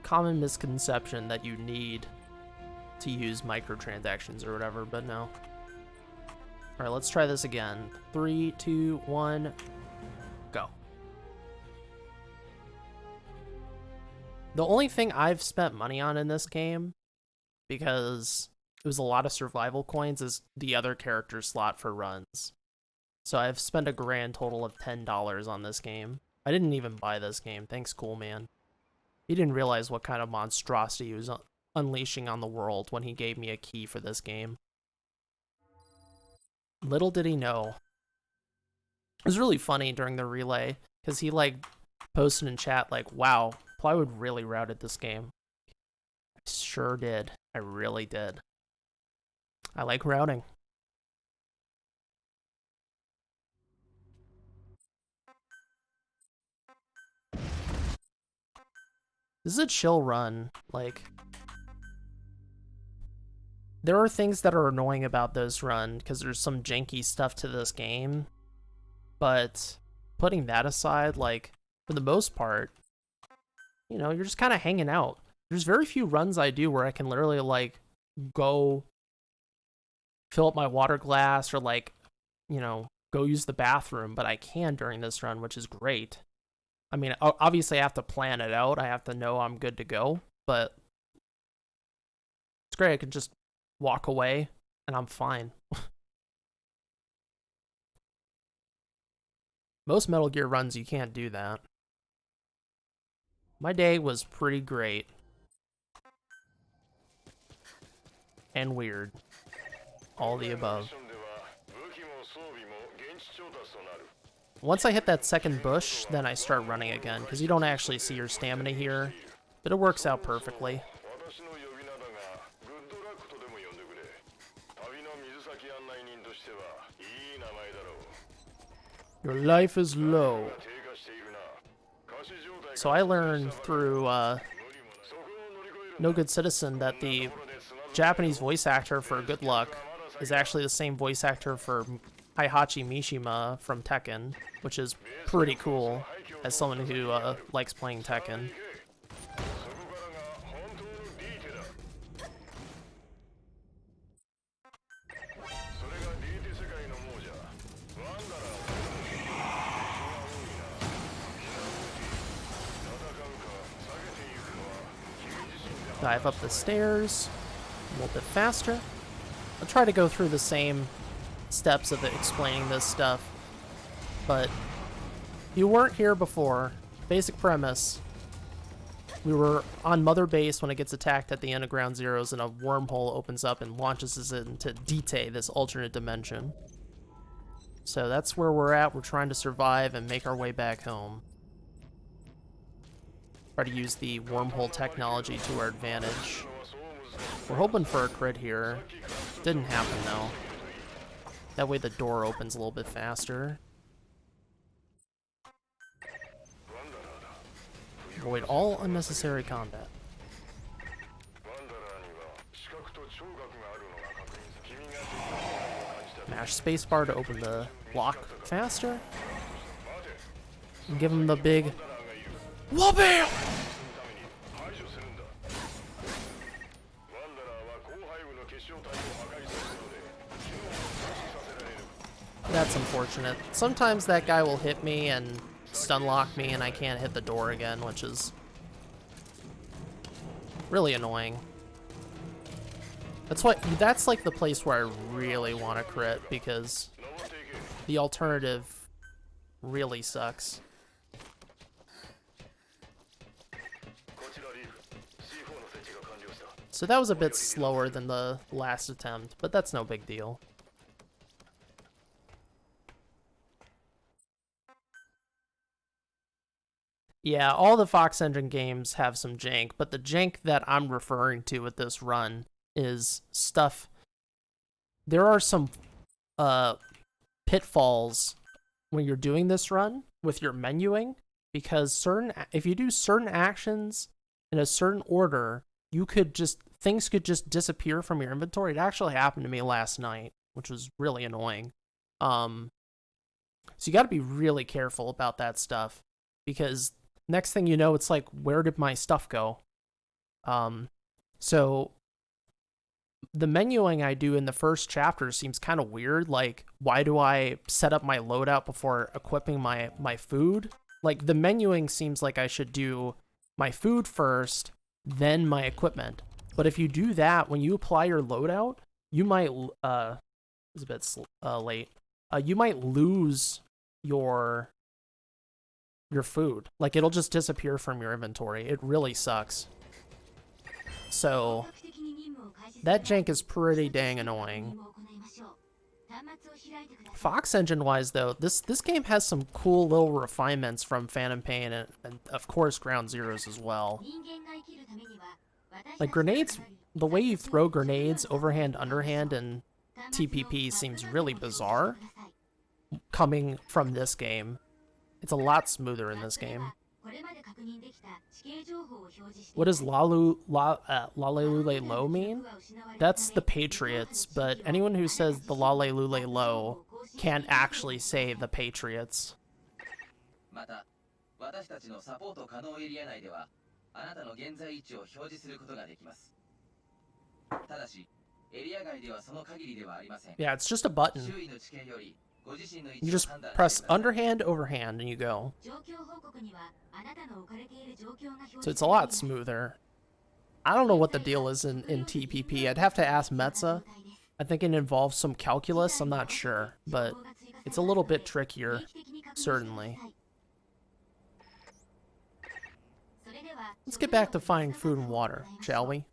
common misconception that you need to use microtransactions or whatever, but no. Alright, let's try this again. 3, 2, 1, go. The only thing I've spent money on in this game, because it was a lot of survival coins, is the other character slot for runs. So I've spent a grand total of $10 on this game. I didn't even buy this game. Thanks, Cool Man. He didn't realize what kind of monstrosity he was unleashing on the world when he gave me a key for this game. Little did he know. It was really funny during the relay, because he, like, posted in chat, like, wow, Plywood really routed this game. I sure did. I really did. I like routing. This is a chill run. Like, there are things that are annoying about this run because there's some janky stuff to this game, but putting that aside, like, for the most part, you know, you're just kind of hanging out. There's very few runs I do where I can literally, like, go fill up my water glass or, like, you know, go use the bathroom, but I can during this run, which is great. I mean, obviously I have to plan it out. I have to know I'm good to go, but it's great. I can just walk away and I'm fine. Most Metal Gear runs, you can't do that. My day was pretty great. And weird. All the above. Once I hit that second bush, then I start running again, because you don't actually see your stamina here, but it works out perfectly. Your life is low. So I learned through No Good Citizen that the Japanese voice actor for Good Luck is actually the same voice actor for Heihachi Mishima from Tekken, which is pretty cool as someone who likes playing Tekken. Dive up the stairs a little bit faster. I'll try to go through the same steps of explaining this stuff, but you weren't here before. Basic premise: we were on Mother Base when it gets attacked at the end of Ground Zeroes, and a wormhole opens up and launches us into Dite, this alternate dimension. So that's where we're at. We're trying to survive and make our way back home. Try to use the wormhole technology to our advantage. We're hoping for a crit here. Didn't happen though. That way the door opens a little bit faster. Avoid all unnecessary combat. Mash spacebar to open the block faster. And give him the big whoopee! That's unfortunate. Sometimes that guy will hit me and stun lock me and I can't hit the door again, which is really annoying. That's like the place where I really want to crit, because the alternative really sucks. So that was a bit slower than the last attempt, but that's no big deal. Yeah, all the Fox Engine games have some jank, but the jank that I'm referring to with this run is stuff. There are some pitfalls when you're doing this run with your menuing, because if you do certain actions in a certain order, things could just disappear from your inventory. It actually happened to me last night, which was really annoying. So you got to be really careful about that stuff, because next thing you know, it's like, where did my stuff go? So the menuing I do in the first chapter seems kind of weird. Like, why do I set up my loadout before equipping my food? Like, the menuing seems like I should do my food first, then my equipment. But if you do that, when you apply your loadout, you might, it's a bit late. You might lose your food. Like, it'll just disappear from your inventory. It really sucks. So that jank is pretty dang annoying. Fox engine wise though, this game has some cool little refinements from Phantom Pain and of course Ground Zeroes as well. Like grenades, the way you throw grenades overhand, underhand, and TPP seems really bizarre coming from this game. It's a lot smoother in this game. What does Lalelule Low mean? That's the Patriots, but anyone who says the Lalelule Low can't actually say the Patriots. Yeah, it's just a button. You just press underhand, overhand, and you go. So it's a lot smoother. I don't know what the deal is in TPP. I'd have to ask Metza. I think it involves some calculus. I'm not sure, but it's a little bit trickier, certainly. Let's get back to finding food and water, shall we?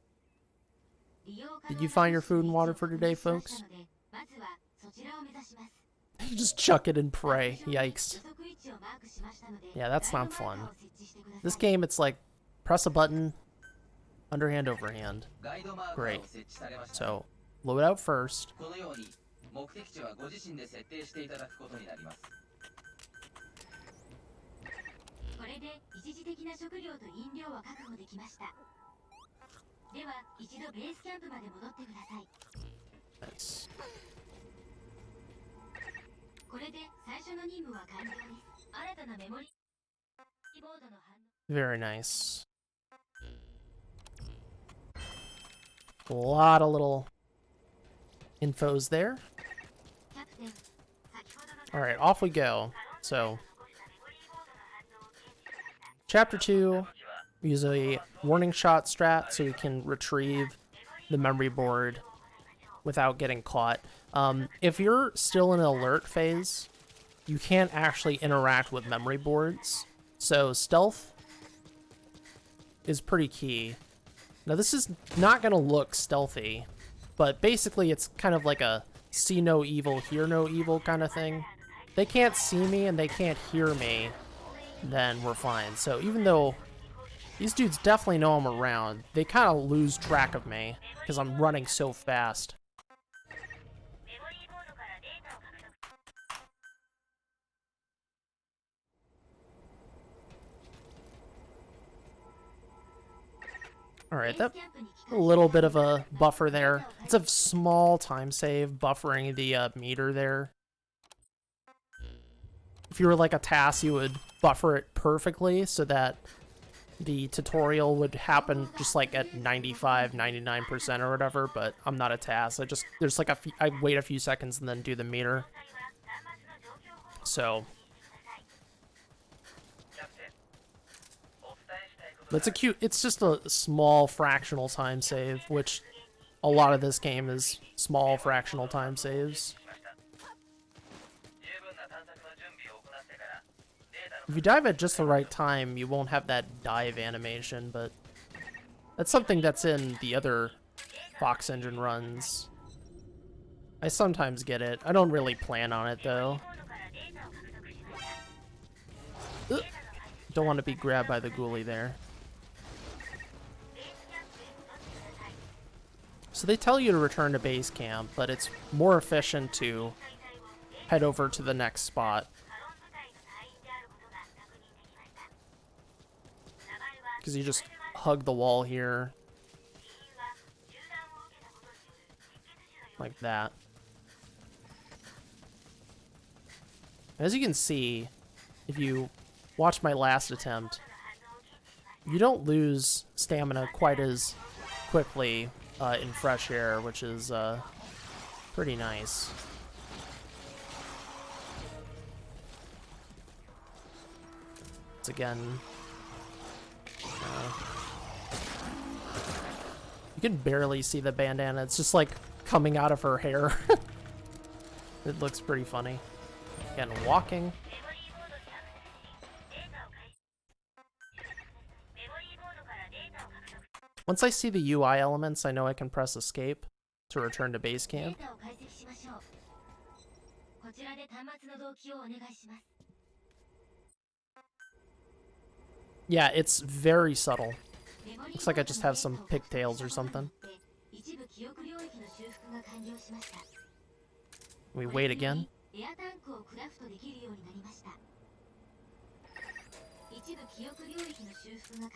Did you find your food and water for today, folks? You just chuck it and pray. Yikes. Yeah, that's not fun. This game, it's like, press a button, underhand, overhand. Great. So, load out first. Nice. Very nice. A lot of little infos there. Alright, off we go. So, Chapter 2, we use a warning shot strat so we can retrieve the memory board without getting caught. If you're still in an alert phase, you can't actually interact with memory boards. So stealth is pretty key. Now this is not going to look stealthy, but basically it's kind of like a see no evil, hear no evil kind of thing. They can't see me and they can't hear me, then we're fine. So even though these dudes definitely know I'm around, they kind of lose track of me because I'm running so fast. Alright, that a little bit of a buffer there. It's a small time save, buffering the meter there. If you were like a TAS, you would buffer it perfectly so that the tutorial would happen just like at 95, 99% or whatever, but I'm not a TAS. There's like I wait a few seconds and then do the meter. So it's just a small fractional time save, which a lot of this game is small fractional time saves. If you dive at just the right time, you won't have that dive animation, but that's something that's in the other Fox engine runs. I sometimes get it. I don't really plan on it, though. Ugh. Don't want to be grabbed by the ghoulie there. So they tell you to return to base camp, but it's more efficient to head over to the next spot. Because you just hug the wall here. Like that. As you can see, if you watch my last attempt, you don't lose stamina quite as quickly in fresh air, which is pretty nice. It's again, you can barely see the bandana. It's just like coming out of her hair. It looks pretty funny. Again, walking. Once I see the UI elements, I know I can press escape to return to base camp. Yeah, it's very subtle. Looks like I just have some pigtails or something. We wait again.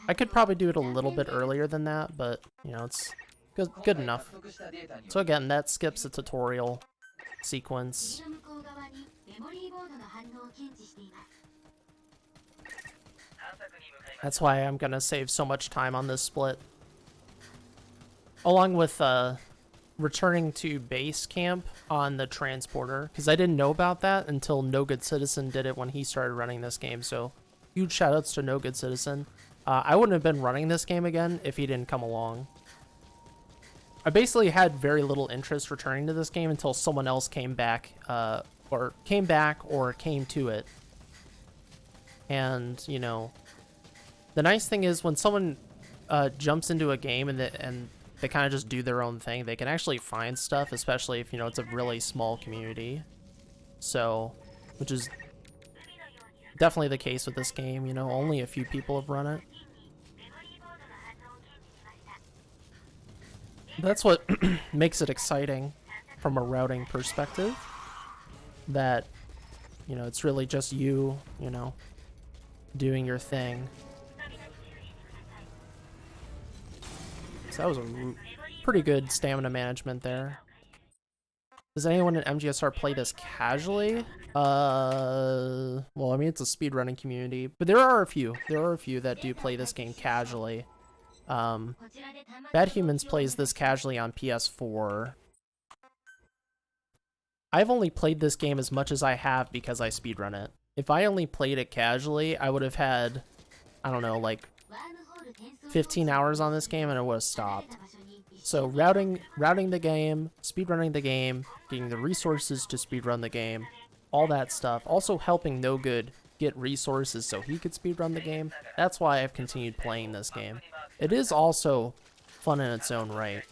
I could probably do it a little bit earlier than that, but, you know, it's good enough. So again, that skips a tutorial sequence. That's why I'm gonna save so much time on this split. Along with returning to base camp on the transporter, because I didn't know about that until No Good Citizen did it when he started running this game, so huge shoutouts to No Good Citizen. I wouldn't have been running this game again if he didn't come along. I basically had very little interest returning to this game until someone else came back, or came to it. And, you know, the nice thing is when someone jumps into a game and they kind of just do their own thing, they can actually find stuff, especially if, you know, it's a really small community. So, which is definitely the case with this game, you know, only a few people have run it. That's what makes it exciting from a routing perspective, that, you know, it's really just you know, doing your thing. So that was a pretty good stamina management there. Does anyone in MGSR play this casually? Well, I mean, it's a speedrunning community, but there are a few that do play this game casually. Bad Humans plays this casually on PS4. I've only played this game as much as I have because I speedrun it. If I only played it casually, I would have had, I don't know, like 15 hours on this game and I would have stopped. So routing the game, speedrunning the game, getting the resources to speedrun the game, all that stuff. Also helping No Good get resources so he could speedrun the game. That's why I've continued playing this game. It is also fun in its own right.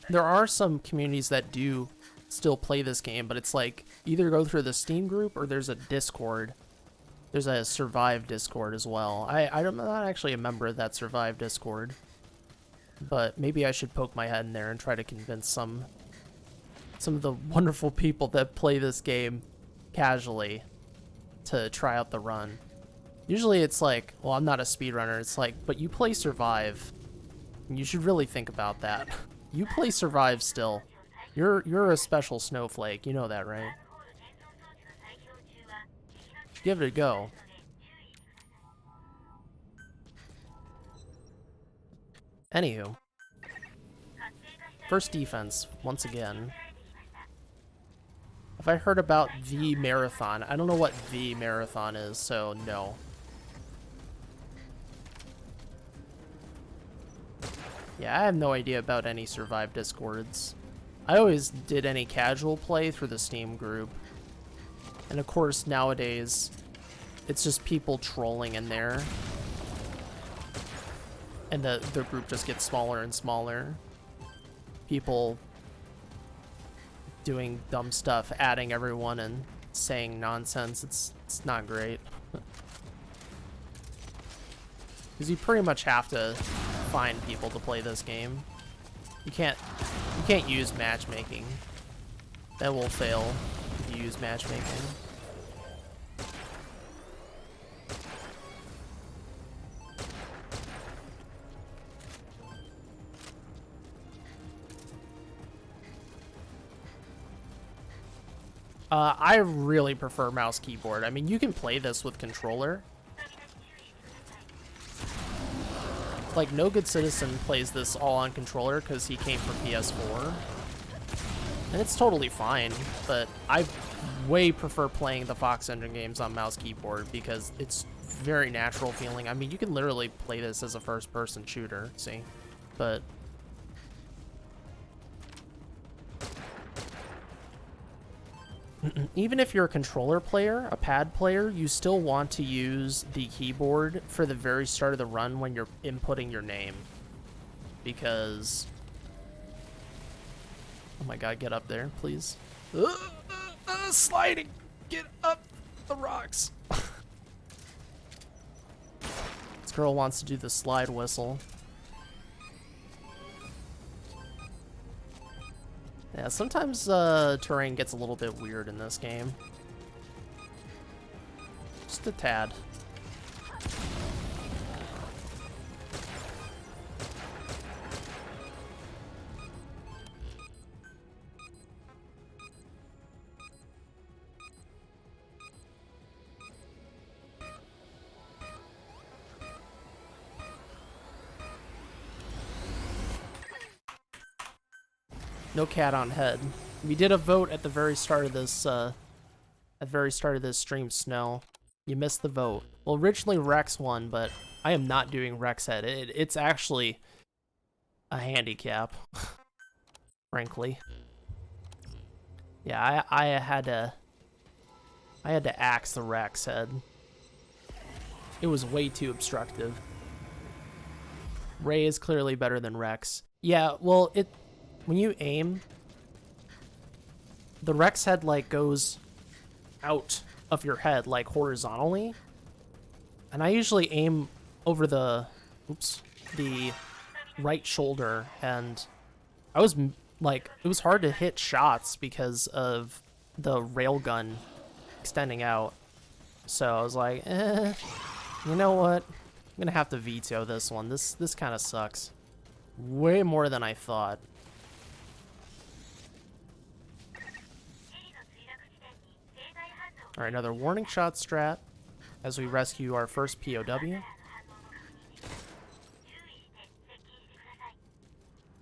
There are some communities that do still play this game, but it's like either go through the Steam group or there's a Discord. There's a Survive Discord as well. I'm not actually a member of that Survive Discord, but maybe I should poke my head in there and try to convince some of the wonderful people that play this game casually to try out the run. Usually it's like, well, I'm not a speedrunner. It's like, but you play Survive. You should really think about that. You play Survive still. You're a special snowflake. You know that, right? Give it a go. Anywho. First defense, once again. Have I heard about the marathon? I don't know what the marathon is, so no. Yeah, I have no idea about any Survive Discords. I always did any casual play through the Steam group. And of course, nowadays, it's just people trolling in there. And the group just gets smaller and smaller. People doing dumb stuff, adding everyone and saying nonsense. It's not great. Because you pretty much have to find people to play this game. You can't use matchmaking. That will fail if you use matchmaking. I really prefer mouse keyboard. I mean, you can play this with controller. like, No Good Citizen plays this all on controller because he came from PS4. And it's totally fine, but I way prefer playing the Fox Engine games on mouse keyboard because it's very natural feeling. I mean, you can literally play this as a first-person shooter, see? But even if you're a controller player, a pad player, you still want to use the keyboard for the very start of the run when you're inputting your name. Because... oh my god, get up there, please. Sliding! Get up the rocks! This girl wants to do the slide whistle. Yeah, sometimes terrain gets a little bit weird in this game. Just a tad. No cat on head. We did a vote at the very start of this stream, Snow. You missed the vote. Well, originally Rex won, but I am not doing Rex head. It's actually a handicap, frankly. Yeah, I had to axe the Rex head. It was way too obstructive. Ray is clearly better than Rex. Yeah, well, when you aim, the Rex head, like, goes out of your head, like, horizontally. And I usually aim over the right shoulder, and I was, like, it was hard to hit shots because of the railgun extending out. So I was like, you know what? I'm gonna have to veto this one. This kind of sucks. Way more than I thought. Alright, another warning shot strat as we rescue our first POW.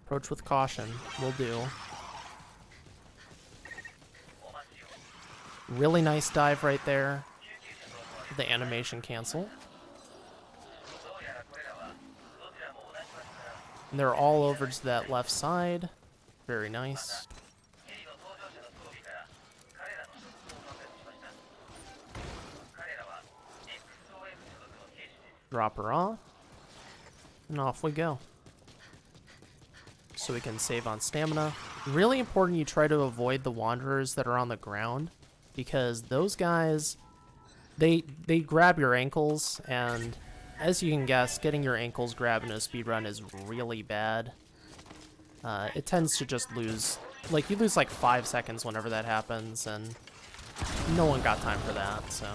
Approach with caution. Will do. Really nice dive right there. The animation cancel. And they're all over to that left side. Very nice. Drop her off, and off we go. So we can save on stamina. Really important you try to avoid the wanderers that are on the ground, because those guys, they grab your ankles, and as you can guess, getting your ankles grabbed in a speedrun is really bad. It tends to just lose, like, you lose like 5 seconds whenever that happens, and no one got time for that, so.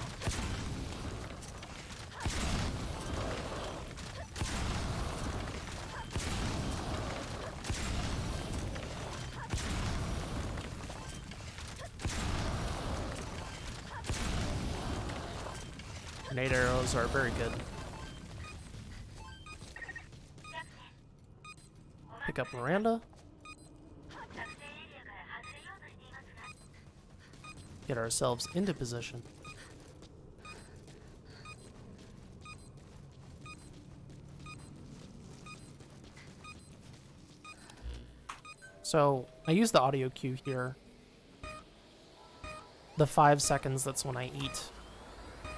Grenade arrows are very good. Pick up Miranda. Get ourselves into position. So, I use the audio cue here. The 5 seconds, that's when I eat.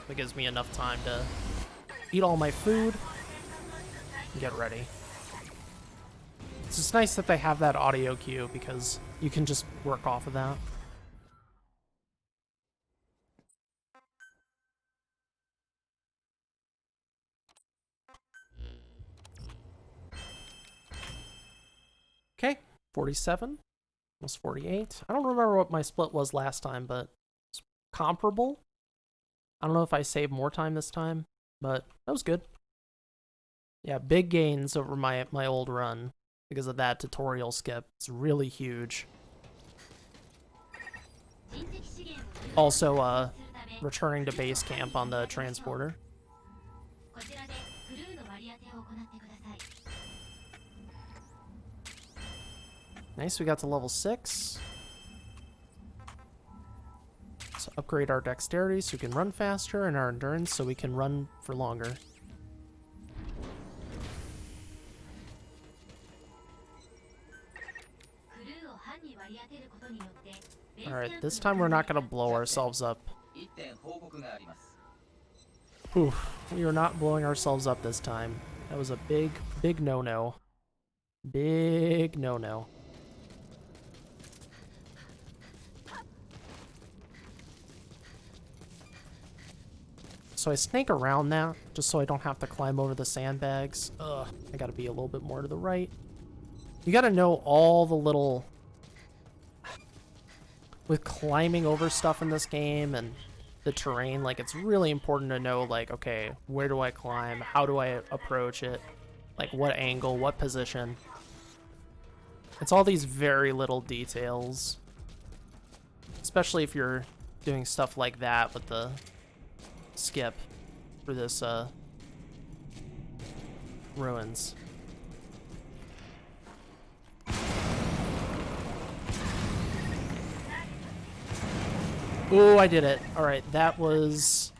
That gives me enough time to eat all my food and get ready. It's just nice that they have that audio cue because you can just work off of that. Okay, 47, almost 48. I don't remember what my split was last time, but it's comparable. I don't know if I saved more time this time, but that was good. Yeah, big gains over my old run because of that tutorial skip. It's really huge. Also, returning to base camp on the transporter. Nice, we got to level 6. So upgrade our dexterity so we can run faster, and our endurance so we can run for longer. Alright, this time we're not going to blow ourselves up. Oof, we are not blowing ourselves up this time. That was a big, big no-no. Big no-no. So I snake around that, just so I don't have to climb over the sandbags. Ugh, I gotta be a little bit more to the right. You gotta know all the little... With climbing over stuff in this game and the terrain, like, it's really important to know, like, okay, where do I climb? How do I approach it? Like, what angle, what position? It's all these very little details. Especially if you're doing stuff like that with the skip for this, ruins. Oh, I did it. Alright, that was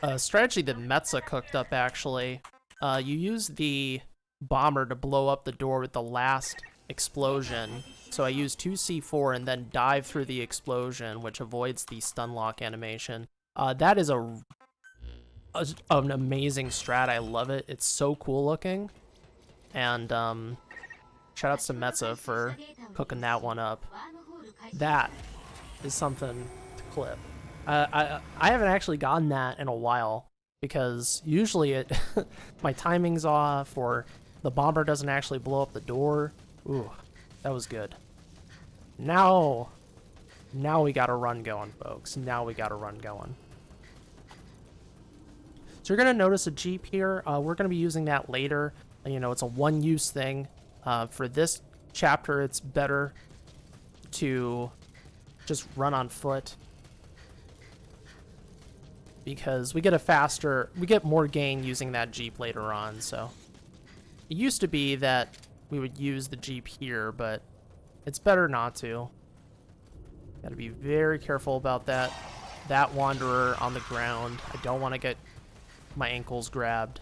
a strategy that Metza cooked up, actually. You use the bomber to blow up the door with the last explosion. So I used 2C4 and then dive through the explosion, which avoids the stun lock animation. That is an amazing strat. I love it. It's so cool looking. And shoutouts to Metza for cooking that one up. That is something to clip. I haven't actually gotten that in a while because usually it my timing's off or the bomber doesn't actually blow up the door. Ooh, that was good. Now we got a run going, folks. Now we got a run going. So you're gonna notice a Jeep here. We're gonna be using that later. You know, it's a one-use thing. For this chapter, it's better to just run on foot because we get more gain using that Jeep later on. So it used to be that we would use the Jeep here, but it's better not to. Gotta be very careful about that wanderer on the ground. I don't want to get my ankles grabbed.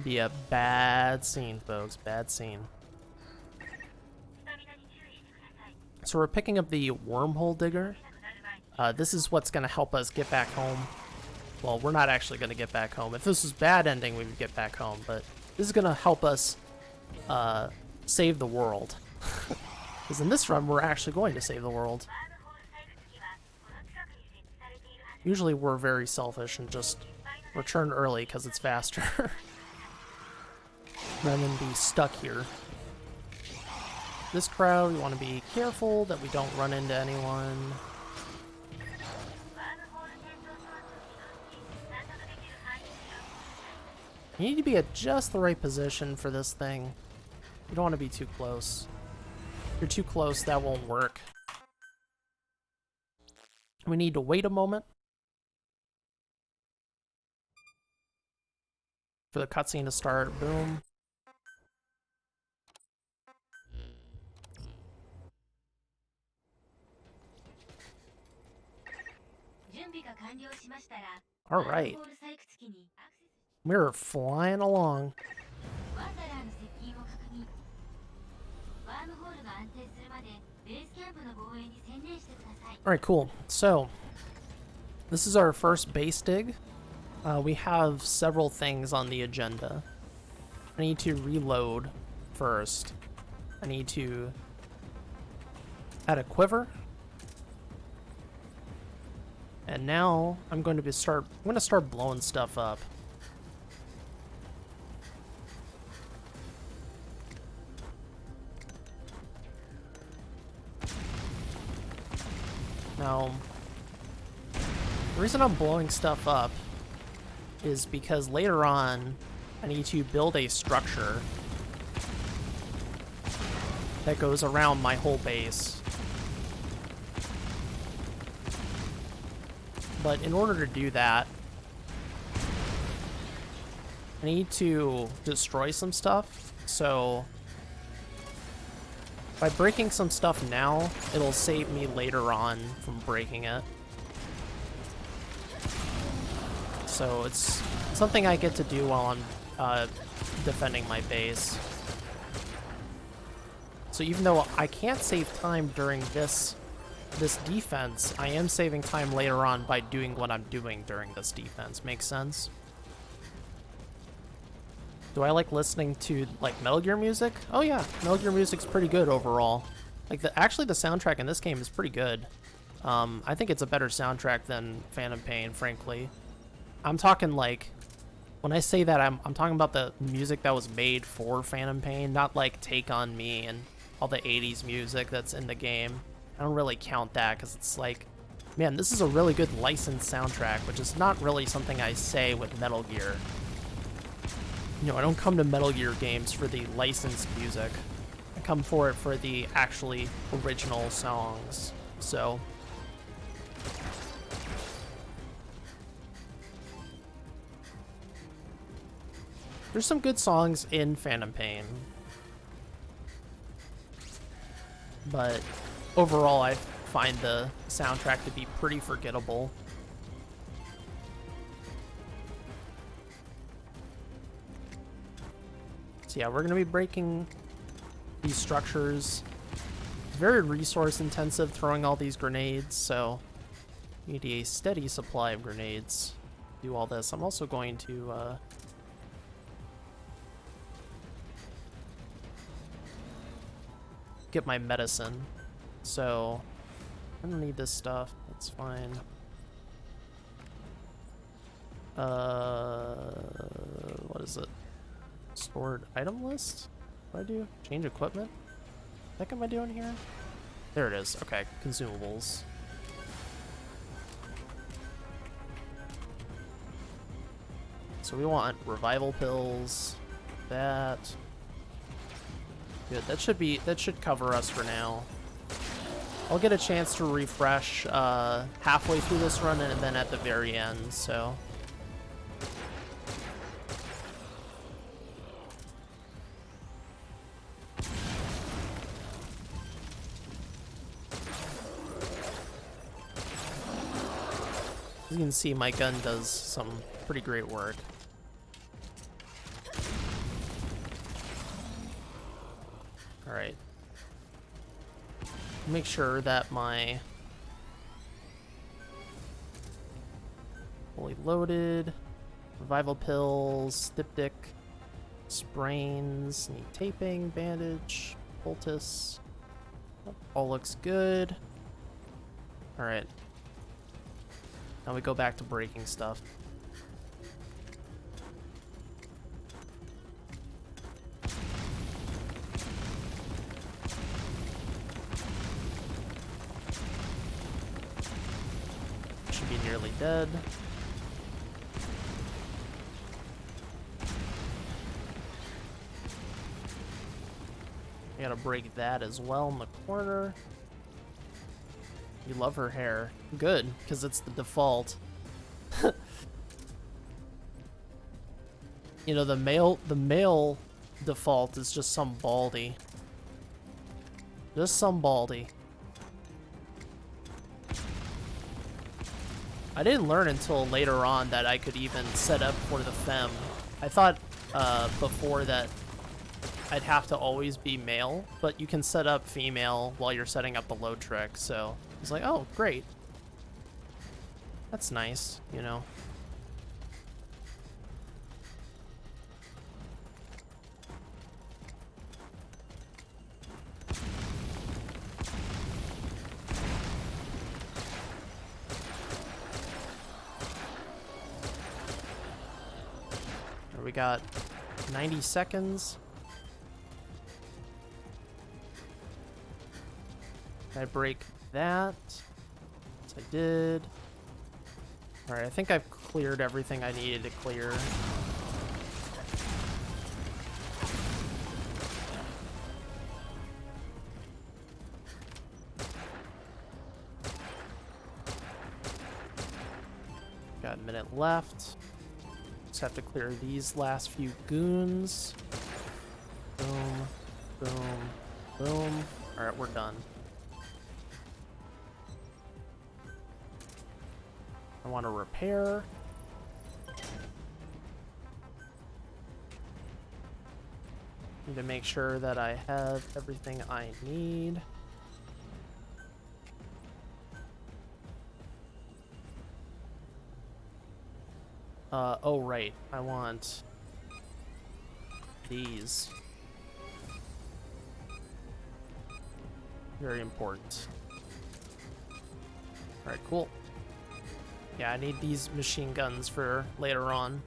Be a bad scene, folks. Bad scene. So we're picking up the wormhole digger. This is what's going to help us get back home. Well, we're not actually going to get back home. If this was bad ending, we would get back home. But this is going to help us save the world. Because in this run, we're actually going to save the world. Usually we're very selfish and just return early because it's faster. Rather than be stuck here. This crowd, we want to be careful that we don't run into anyone. You need to be at just the right position for this thing. You don't want to be too close. If you're too close, that won't work. We need to wait a moment for the cutscene to start. Boom. All right. We're flying along. All right, cool. So this is our first base dig. We have several things on the agenda. I need to reload first. I need to add a quiver. And now I'm going to start blowing stuff up. Now, the reason I'm blowing stuff up is because later on I need to build a structure that goes around my whole base. But in order to do that, I need to destroy some stuff, so by breaking some stuff now, it'll save me later on from breaking it. So it's something I get to do while I'm defending my base. So even though I can't save time during this defense, I am saving time later on by doing what I'm doing during this defense. Makes sense? Do I like listening to like Metal Gear music? Oh yeah, Metal Gear music's pretty good overall. Like actually the soundtrack in this game is pretty good. I think it's a better soundtrack than Phantom Pain, frankly. I'm talking like, when I say that, I'm talking about the music that was made for Phantom Pain, not like Take On Me and all the 80s music that's in the game. I don't really count that because it's like, man, this is a really good licensed soundtrack, which is not really something I say with Metal Gear. You know, I don't come to Metal Gear games for the licensed music. I come for it for the actually original songs. So there's some good songs in Phantom Pain, but overall I find the soundtrack to be pretty forgettable. So yeah, we're going to be breaking these structures. It's very resource intensive throwing all these grenades, so you need a steady supply of grenades to do all this. I'm also going to get my medicine, so I don't need this stuff. That's fine. What is it? Stored item list? What do I do? Change equipment? What the heck am I doing here? There it is. Okay, consumables. So we want revival pills. That. Good. That should cover us for now. I'll get a chance to refresh halfway through this run and then at the very end, so. As you can see, my gun does some pretty great work. Alright. Make sure that my fully loaded, revival pills, diptych, sprains, need taping, bandage, poultice. All looks good. Alright. Now we go back to breaking stuff. Should be nearly dead. I gotta break that as well in the corner. You love her hair. Good, because it's the default. You know, the male default is just some baldy. Just some baldy. I didn't learn until later on that I could even set up for the femme. I thought before that I'd have to always be male, but you can set up female while you're setting up the load trick, so it's like, oh, great. That's nice, you know. We got 90 seconds. Can I break that? Yes, I did. Alright, I think I've cleared everything I needed to clear. Got a minute left. Just have to clear these last few goons. Boom, boom, boom. Alright, we're done. I want to repair. Need to make sure that I have everything I need. Oh right, I want these. Very important. Alright, cool. Yeah, I need these machine guns for later on.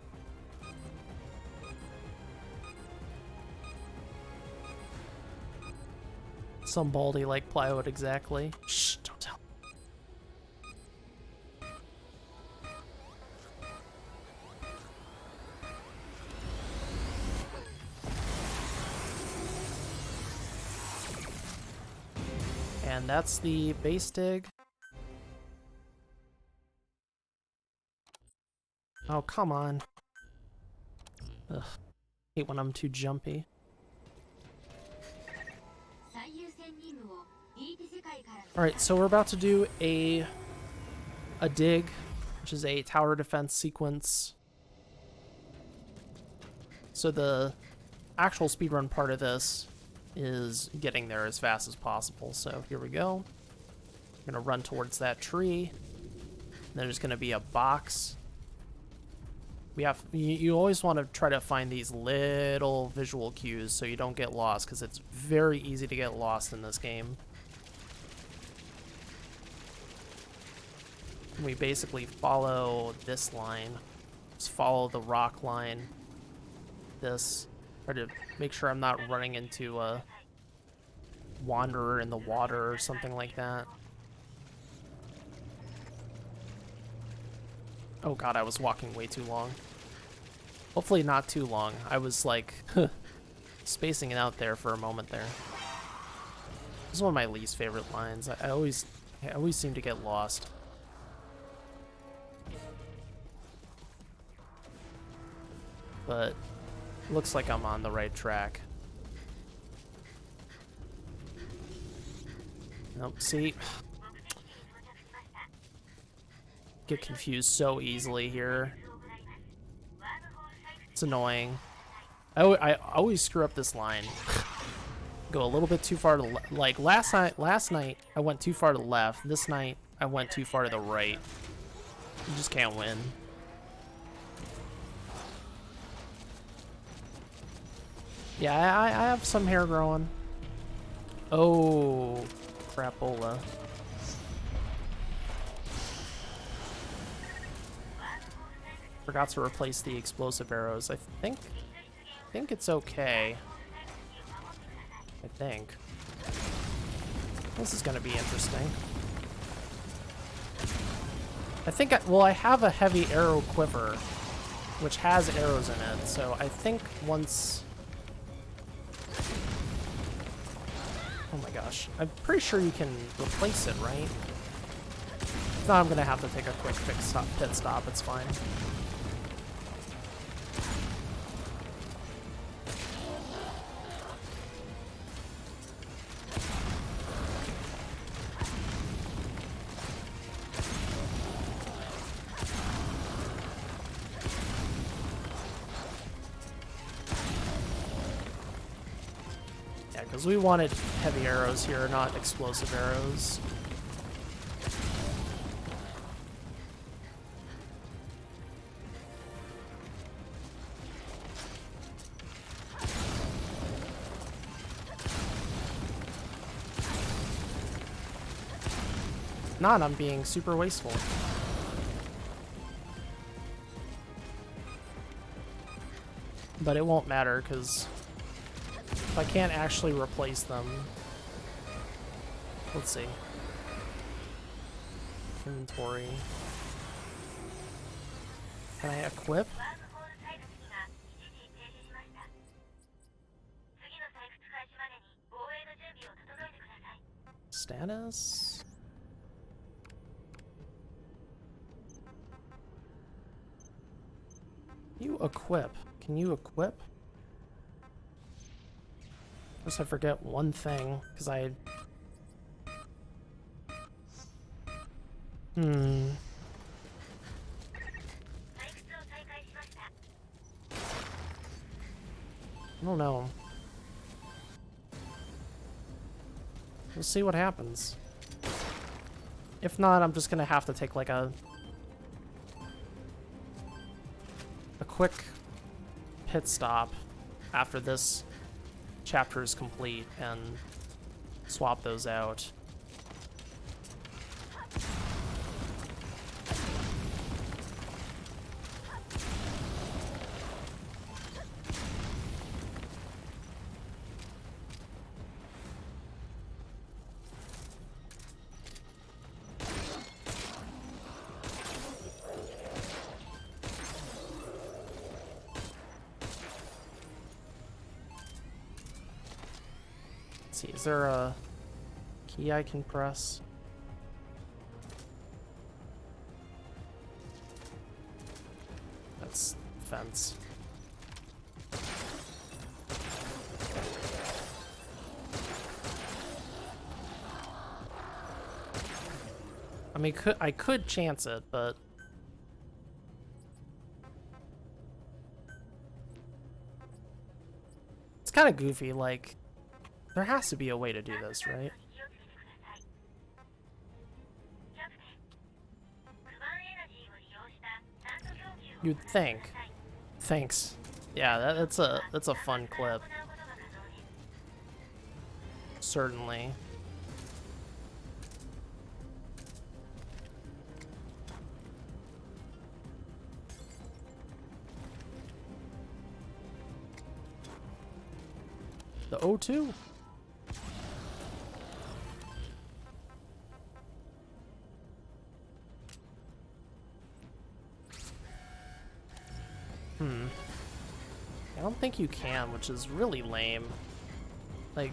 Some baldy like plywood exactly. Shh, don't tell. And that's the base dig. Oh, come on. Ugh. Hate when I'm too jumpy. Alright, so we're about to do a dig, which is a tower defense sequence. So the actual speedrun part of this is getting there as fast as possible. So here we go. I'm gonna run towards that tree. And there's gonna be a box. You always want to try to find these little visual cues so you don't get lost, because it's very easy to get lost in this game. We basically follow this line. Just follow the rock line. This. Try to make sure I'm not running into a wanderer in the water or something like that. Oh god, I was walking way too long. Hopefully not too long. I was like spacing it out there for a moment there. This is one of my least favorite lines. I always seem to get lost. But looks like I'm on the right track. Nope, see? Get confused so easily here. It's annoying. I always screw up this line. Go a little bit too far to like last night I went too far to the left. This night I went too far to the right. You just can't win. Yeah, I have some hair growing. Oh, crapola. Forgot to replace the explosive arrows. I think it's okay. I think. This is gonna be interesting. I think, I have a heavy arrow quiver, which has arrows in it, so I think once... Oh my gosh. I'm pretty sure you can replace it, right? If not, I'm gonna have to take a quick pit stop, it's fine. Because we wanted heavy arrows here, not explosive arrows. Not, I'm being super wasteful. But it won't matter, because if I can't actually replace them... Let's see. Inventory. Can I equip? Status? You equip. Can you equip? Unless I forget one thing, because I... I don't know. We'll see what happens. If not, I'm just gonna have to take like a quick pit stop after this chapter is complete and swap those out. See, is there a key I can press? That's fence. I mean, I could chance it, but it's kind of goofy, like there has to be a way to do this, right? You'd think. Thanks. Yeah, that's a fun clip. Certainly. The O2? I don't think you can, which is really lame. Like...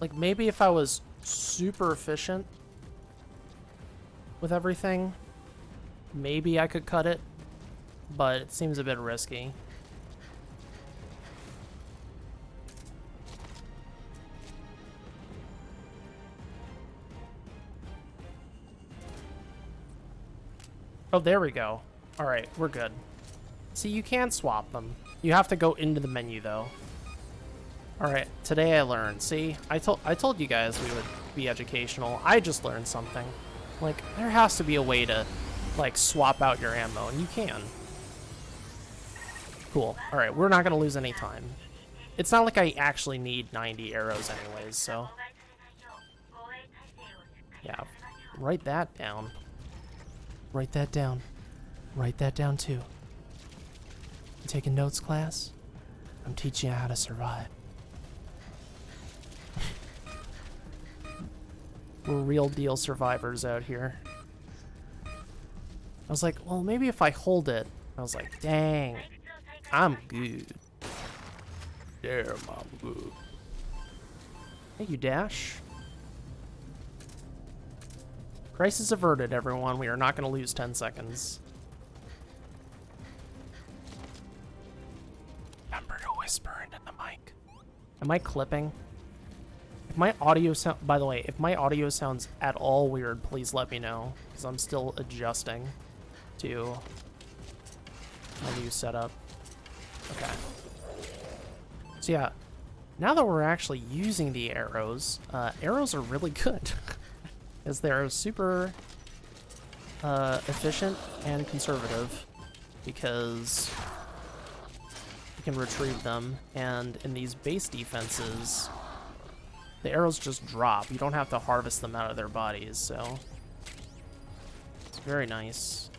Like, maybe if I was super efficient with everything, maybe I could cut it, but it seems a bit risky. Oh, there we go. All right, we're good. See, you can swap them. You have to go into the menu, though. All right, today I learned. See, I told you guys we would be educational. I just learned something. Like, there has to be a way to, like, swap out your ammo, and you can. Cool. All right, we're not going to lose any time. It's not like I actually need 90 arrows anyways, so... Yeah, write that down. Write that down. Write that down, too. You taking notes, class? I'm teaching you how to survive. We're real deal survivors out here. I was like, well, maybe if I hold it. I was like, dang, I'm good. Damn, I'm good. Hey, you dash. Crisis averted, everyone. We are not going to lose 10 seconds. Remember to whisper into the mic. Am I clipping? If my audio sound, by the way, if my audio sounds at all weird, please let me know, because I'm still adjusting to my new setup. Okay. So yeah, now that we're actually using the arrows, arrows are really good, as they're super efficient and conservative, because you can retrieve them, and in these base defenses, the arrows just drop. You don't have to harvest them out of their bodies, so it's very nice.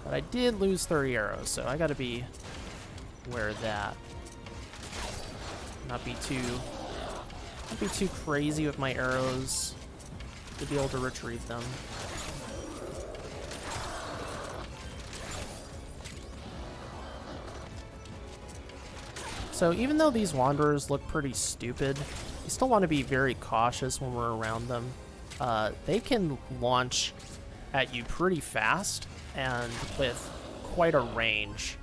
But I did lose 30 arrows, so I gotta be aware of that. Not be too crazy with my arrows to be able to retrieve them. So even though these wanderers look pretty stupid, you still want to be very cautious when we're around them. They can launch at you pretty fast and with quite a range.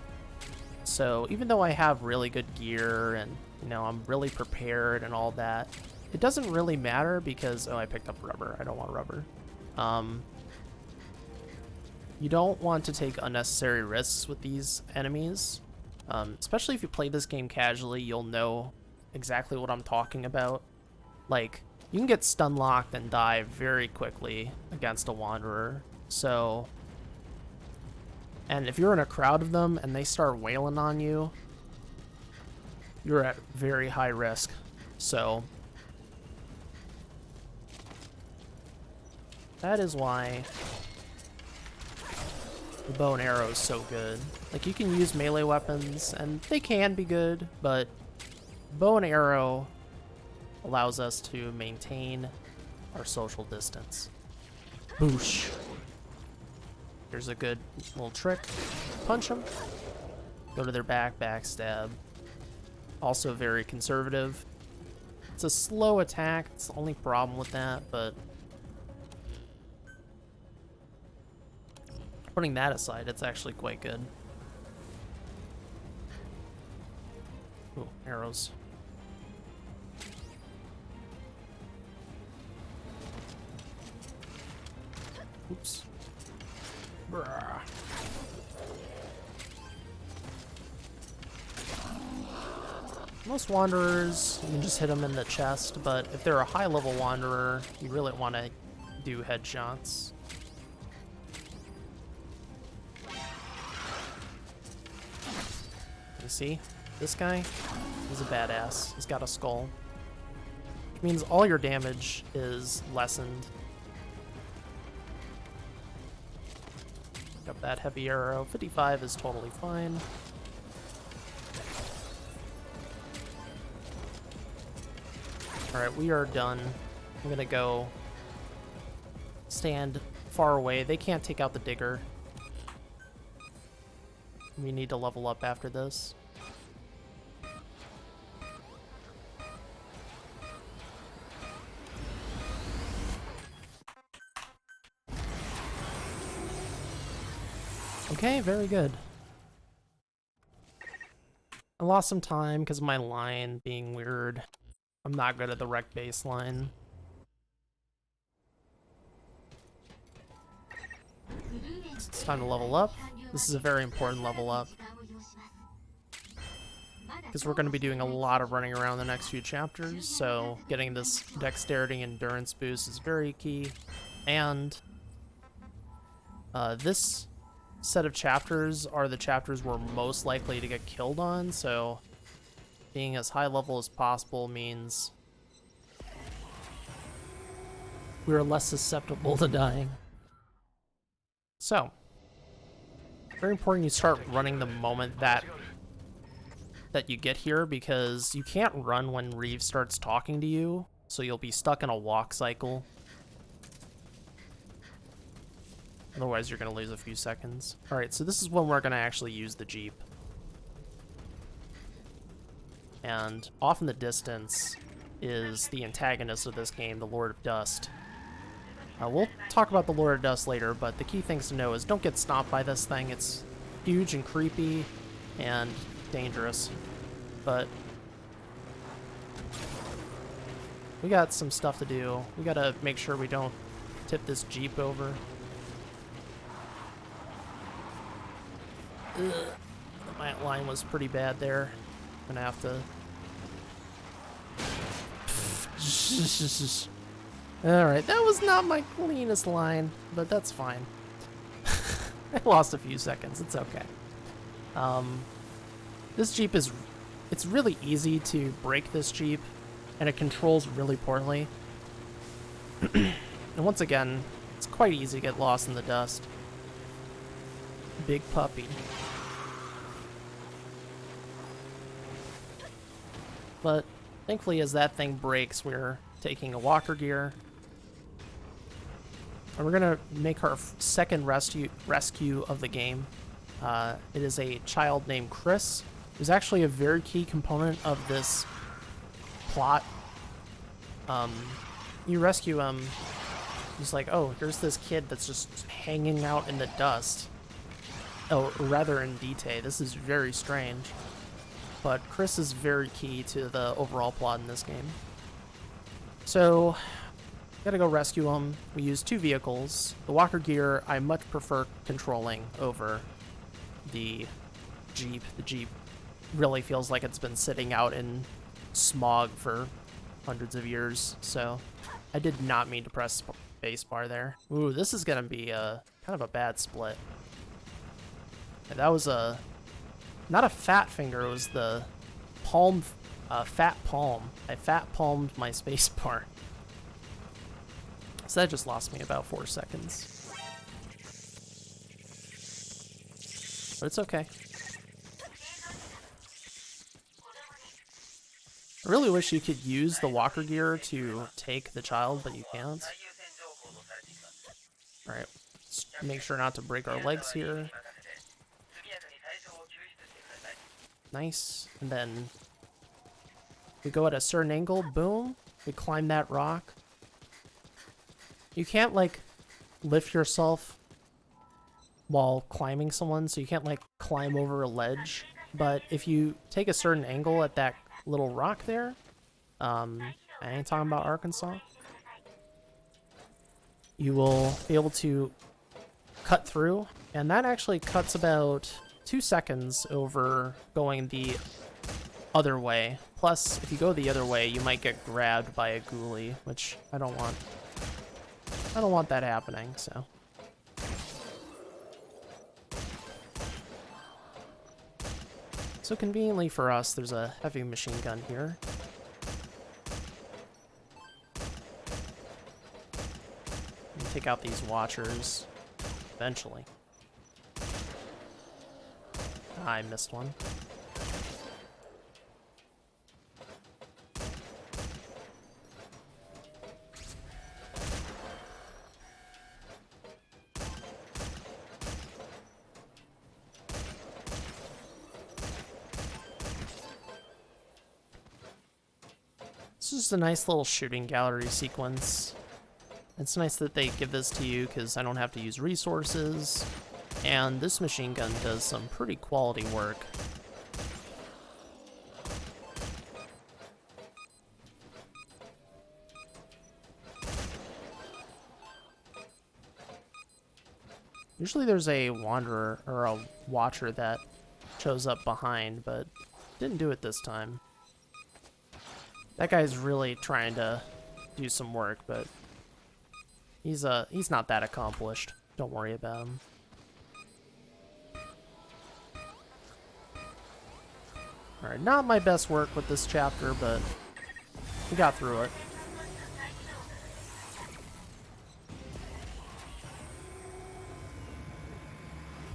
So even though I have really good gear and, you know, I'm really prepared and all that, it doesn't really matter because, oh, I picked up rubber. I don't want rubber. You don't want to take unnecessary risks with these enemies. Especially if you play this game casually, you'll know exactly what I'm talking about. Like, you can get stun locked and die very quickly against a wanderer. So, and if you're in a crowd of them and they start wailing on you, you're at very high risk. So, that is why the bow and arrow is so good. Like, you can use melee weapons, and they can be good, but bow and arrow allows us to maintain our social distance. Boosh. Here's a good little trick. Punch them. Go to their back, backstab. Also very conservative. It's a slow attack. It's the only problem with that, but putting that aside, it's actually quite good. Ooh, arrows. Oops. Brah. Most wanderers, you can just hit them in the chest, but if they're a high-level wanderer, you really want to do headshots. You see? This guy is a badass. He's got a skull. Which means all your damage is lessened. Pick up that heavy arrow. 55 is totally fine. Alright, we are done. I'm gonna go stand far away. They can't take out the digger. We need to level up after this. Okay, very good. I lost some time because of my line being weird. I'm not good at the rec baseline. It's time to level up. This is a very important level up, because we're going to be doing a lot of running around the next few chapters, so getting this dexterity and endurance boost is very key. And this set of chapters are the chapters we're most likely to get killed on, so being as high level as possible means we're less susceptible to dying. So, very important you start running the moment that you get here, because you can't run when Reeve starts talking to you, so you'll be stuck in a walk cycle. Otherwise, you're going to lose a few seconds. Alright, so this is when we're going to actually use the Jeep. And off in the distance is the antagonist of this game, the Lord of Dust. We'll talk about the Lord of Dust later, but the key things to know is don't get stomped by this thing. It's huge and creepy and dangerous. But we got some stuff to do. We gotta make sure we don't tip this Jeep over. Ugh. My line was pretty bad there. I'm gonna have to... Alright, that was not my cleanest line, but that's fine. I lost a few seconds, it's okay. This Jeep is... It's really easy to break this Jeep, and it controls really poorly. And once again, it's quite easy to get lost in the dust. Big puppy. But thankfully, as that thing breaks, we're taking a walker gear. And we're gonna make our second rescue of the game. It is a child named Chris. It was actually a very key component of this plot. You rescue him. He's like, oh, here's this kid that's just hanging out in the dust. Oh, rather in Dite. This is very strange. But Chris is very key to the overall plot in this game. So, gotta go rescue him. We use 2 vehicles. The walker gear, I much prefer controlling over the Jeep. The Jeep really feels like it's been sitting out in smog for hundreds of years, so I did not mean to press spacebar there. Ooh, this is gonna be a kind of a bad split. That was not a fat finger, it was the palm, fat palm. I fat palmed my spacebar. So that just lost me about 4 seconds. But it's okay. I really wish you could use the walker gear to take the child, but you can't. Alright, let's make sure not to break our legs here. Nice. And then we go at a certain angle, boom. We climb that rock. You can't, like, lift yourself while climbing someone, so you can't, like, climb over a ledge. But if you take a certain angle at that little rock there, I ain't talking about Arkansas, you will be able to cut through, and that actually cuts about 2 seconds over going the other way. Plus, if you go the other way, you might get grabbed by a ghoulie, which I don't want. I don't want that happening, so. So conveniently for us, there's a heavy machine gun here. And take out these watchers eventually. I missed one. This is just a nice little shooting gallery sequence. It's nice that they give this to you because I don't have to use resources. And this machine gun does some pretty quality work. Usually there's a wanderer or a watcher that shows up behind, but didn't do it this time. That guy's really trying to do some work, but he's not that accomplished. Don't worry about him. Alright, not my best work with this chapter, but we got through it.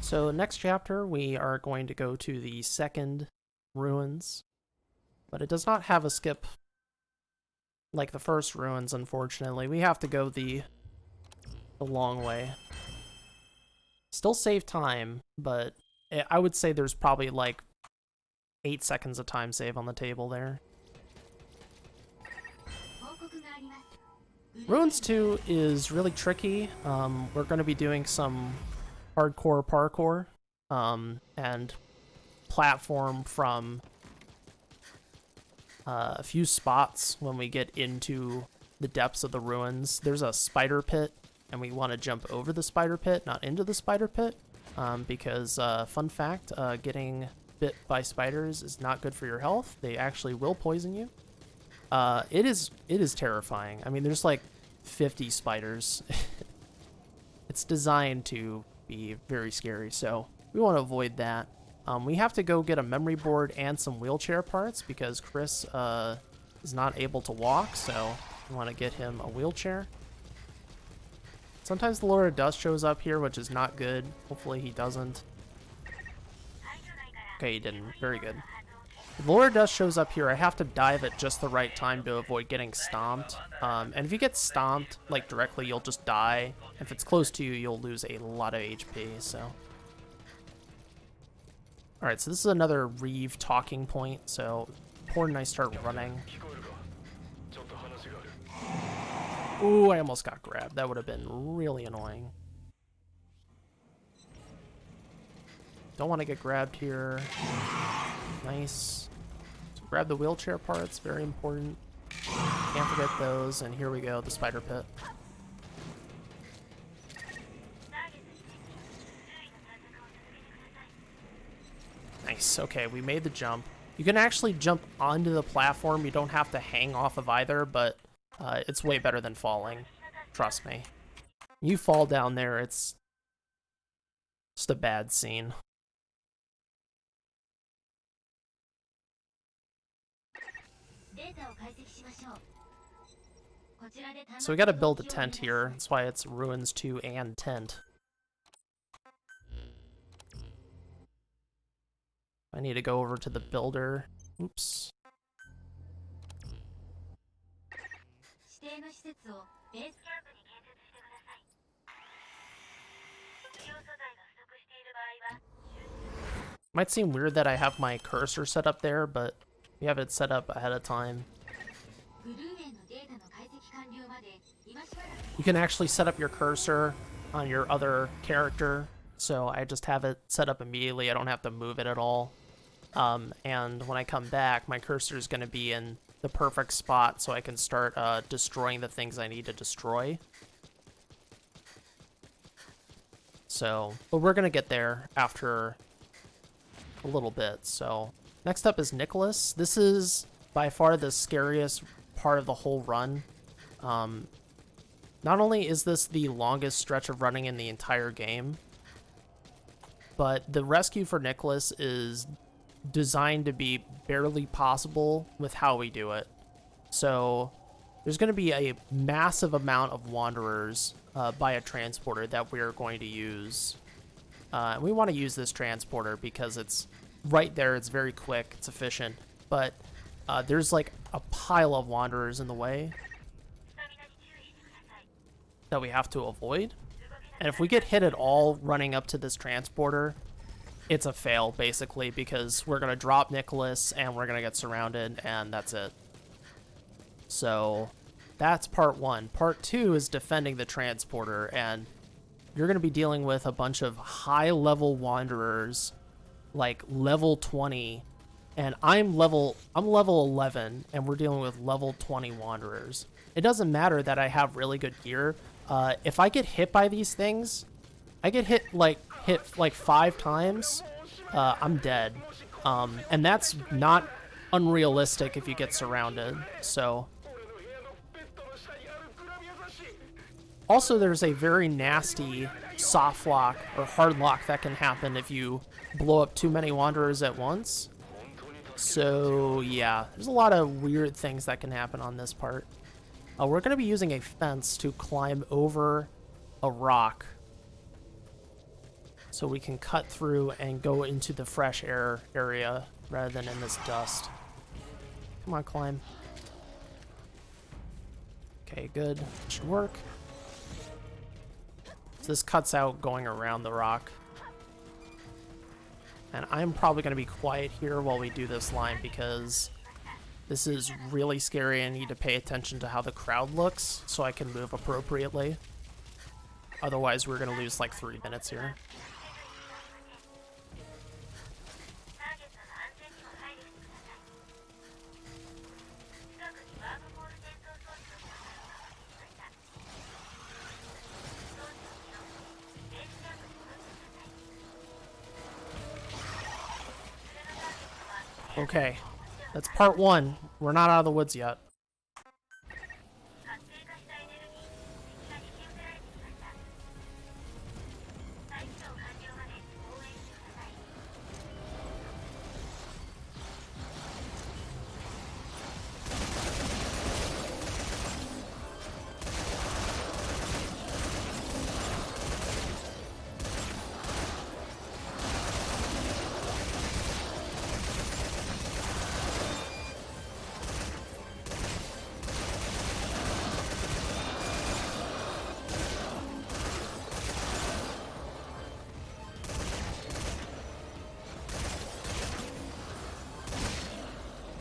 So next chapter, we are going to go to the second ruins, but it does not have a skip like the first ruins, unfortunately. We have to go the long way. Still save time, but I would say there's probably like 8 seconds of time save on the table there. Ruins 2 is really tricky. We're going to be doing some hardcore parkour and platform from a few spots when we get into the depths of the ruins. There's a spider pit, and we want to jump over the spider pit, not into the spider pit, because, fun fact, getting bit by spiders is not good for your health. They actually will poison you. It is terrifying. I mean, there's like 50 spiders. It's designed to be very scary, so we want to avoid that. We have to go get a memory board and some wheelchair parts because Chris is not able to walk, so we want to get him a wheelchair. Sometimes the Lord of Dust shows up here, which is not good. Hopefully he doesn't. Okay, he didn't. Very good. If the Lord of Dust shows up here, I have to dive at just the right time to avoid getting stomped. And if you get stomped, like, directly, you'll just die. If it's close to you, you'll lose a lot of HP, so... Alright, so this is another Reeve talking point, so important I start running. Ooh, I almost got grabbed. That would have been really annoying. Don't want to get grabbed here. Nice. So grab the wheelchair parts, very important. Can't forget those, and here we go, the spider pit. Nice, okay, we made the jump. You can actually jump onto the platform, you don't have to hang off of either, but it's way better than falling. Trust me. You fall down there, it's just a bad scene. So we gotta build a tent here, that's why it's Ruins 2 and tent. I need to go over to the builder. Oops. Might seem weird that I have my cursor set up there, but we have it set up ahead of time. You can actually set up your cursor on your other character, so I just have it set up immediately. I don't have to move it at all. And when I come back, my cursor is going to be in the perfect spot so I can start destroying the things I need to destroy. So, but we're going to get there after a little bit. So next up is Nicholas. This is by far the scariest part of the whole run. Not only is this the longest stretch of running in the entire game, but the rescue for Nicholas is designed to be barely possible with how we do it. So there's going to be a massive amount of wanderers by a transporter that we are going to use. We want to use this transporter because it's right there, it's very quick, it's efficient, but there's like a pile of wanderers in the way that we have to avoid. And if we get hit at all running up to this transporter, it's a fail, basically, because we're going to drop Nicholas and we're going to get surrounded, and that's it. So that's part one. Part two is defending the transporter, and you're going to be dealing with a bunch of high-level wanderers, like level 20, and I'm level 11, and we're dealing with level 20 wanderers. It doesn't matter that I have really good gear. If I get hit by these things, I get hit like 5 times, I'm dead. And that's not unrealistic if you get surrounded. So also, there's a very nasty soft lock or hard lock that can happen if you blow up too many wanderers at once. So yeah, there's a lot of weird things that can happen on this part. We're going to be using a fence to climb over a rock so we can cut through and go into the fresh air area rather than in this dust. Come on, climb. Okay, good. Should work. So this cuts out going around the rock. And I'm probably going to be quiet here while we do this line because this is really scary. I need to pay attention to how the crowd looks so I can move appropriately. Otherwise, we're going to lose like 3 minutes here. Okay, that's part one. We're not out of the woods yet.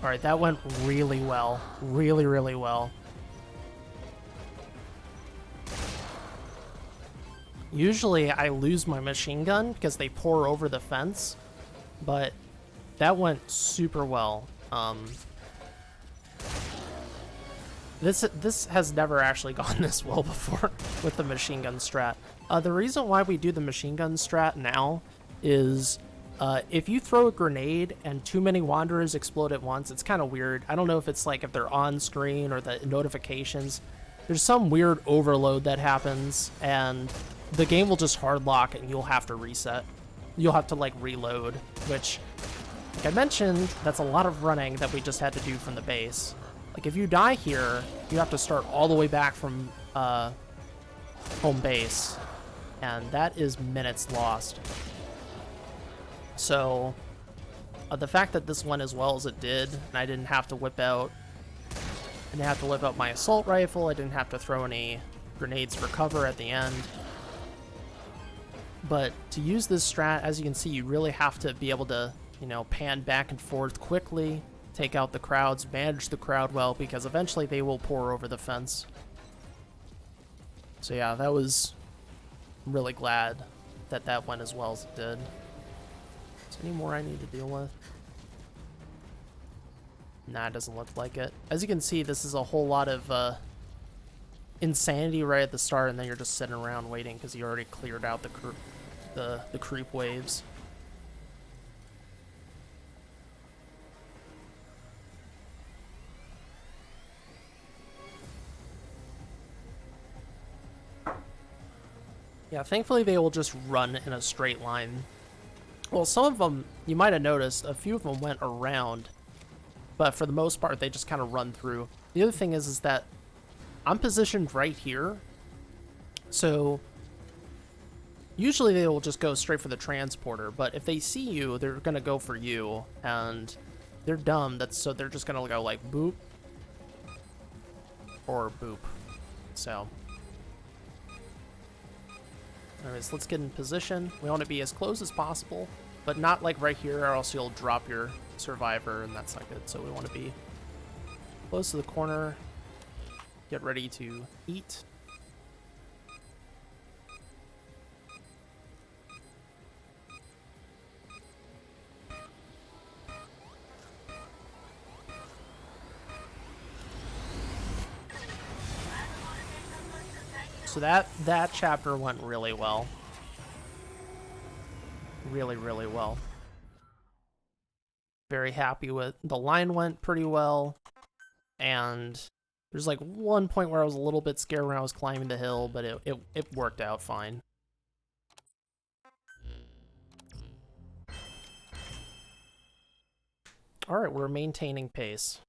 Alright, that went really well. Really, really well. Usually I lose my machine gun because they pour over the fence, but that went super well. This has never actually gone this well before with the machine gun strat. The reason why we do the machine gun strat now is if you throw a grenade and too many wanderers explode at once, it's kind of weird. I don't know if it's like if they're on screen or the notifications. There's some weird overload that happens, and the game will just hard lock and you'll have to reset. You'll have to like reload, which, like I mentioned, that's a lot of running that we just had to do from the base. Like if you die here, you have to start all the way back from home base, and that is minutes lost. So the fact that this went as well as it did, and I didn't have to whip out my assault rifle, I didn't have to throw any grenades for cover at the end. But to use this strat, as you can see, you really have to be able to, you know, pan back and forth quickly, take out the crowds, manage the crowd well, because eventually they will pour over the fence. So yeah, that was really glad that that went as well as it did. Is there any more I need to deal with? Nah, it doesn't look like it. As you can see, this is a whole lot of insanity right at the start, and then you're just sitting around waiting because you already cleared out the creep waves. Yeah, thankfully they will just run in a straight line. Well, some of them, you might have noticed, a few of them went around, but for the most part, they just kind of run through. The other thing is that I'm positioned right here, so usually they will just go straight for the transporter, but if they see you, they're going to go for you, and they're dumb, so they're just going to go like boop or boop. So anyways, let's get in position. We want to be as close as possible, but not like right here, or else you'll drop your survivor, and that's not good. So we want to be close to the corner. Get ready to eat. So that chapter went really well. Really, really well. Very happy with the line went pretty well, and there's like one point where I was a little bit scared when I was climbing the hill, but it worked out fine. All right, we're maintaining pace.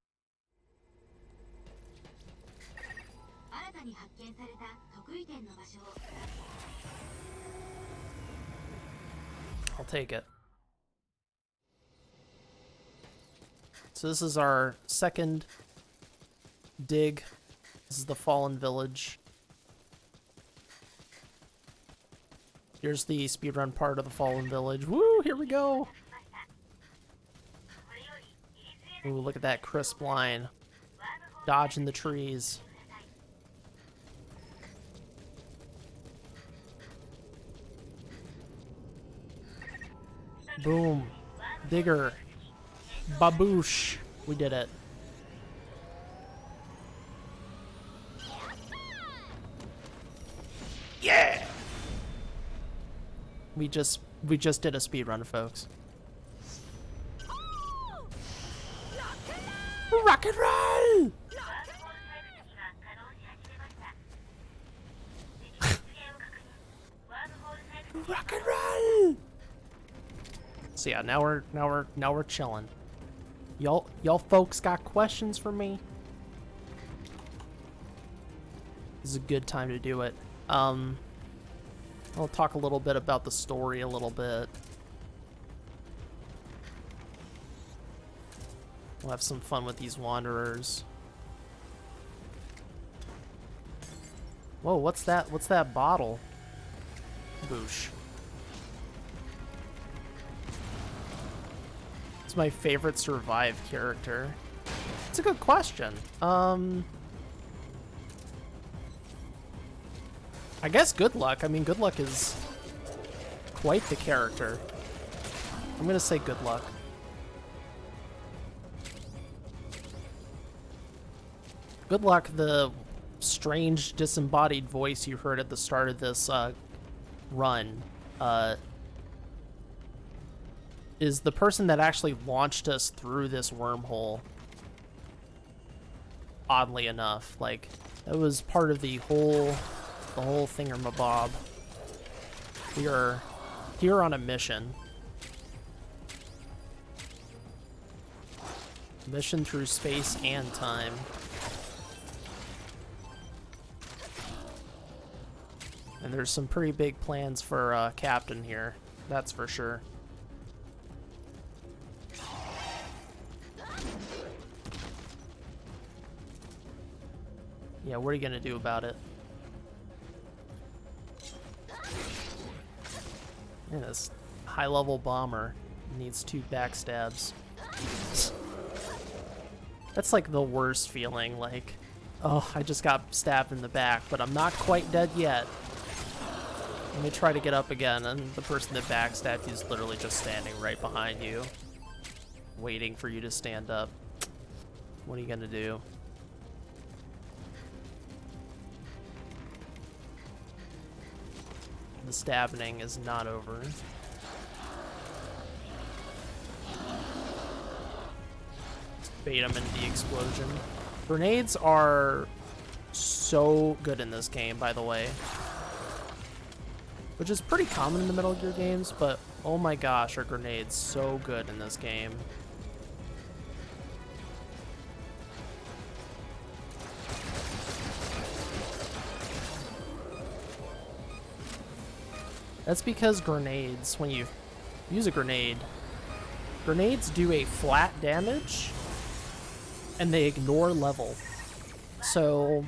I'll take it. So this is our second dig. This is the Fallen Village. Here's the speedrun part of the Fallen Village. Woo, here we go. Ooh, look at that crisp line. Dodging the trees. Boom. Digger. Baboosh. We did it. Yeah! We just did a speedrun, folks. Rock and roll! Rock and roll! So yeah, now we're chilling. Y'all folks got questions for me? This is a good time to do it. I'll talk a little bit about the story a little bit. We'll have some fun with these wanderers. Whoa, what's that? What's that bottle? Boosh. Who's my favorite survive character? It's a good question. I guess Good Luck. I mean, Good Luck is quite the character. I'm gonna say Good Luck. Good Luck, the strange disembodied voice you heard at the start of this run, is the person that actually launched us through this wormhole. Oddly enough, like, that was part of the whole thingamabob. We are here on a mission. Mission through space and time. And there's some pretty big plans for Captain here, that's for sure. Yeah, what are you gonna do about it? Yeah, this high-level bomber needs 2 backstabs. That's like the worst feeling, like, oh, I just got stabbed in the back, but I'm not quite dead yet. Let me try to get up again, and the person that backstabbed you is literally just standing right behind you, waiting for you to stand up. What are you gonna do? The stabbing is not over. Let's bait him into the explosion. Grenades are so good in this game, by the way. Which is pretty common in the Metal Gear games, but oh my gosh, are grenades so good in this game. That's because grenades, when you use a grenade, grenades do a flat damage and they ignore level. So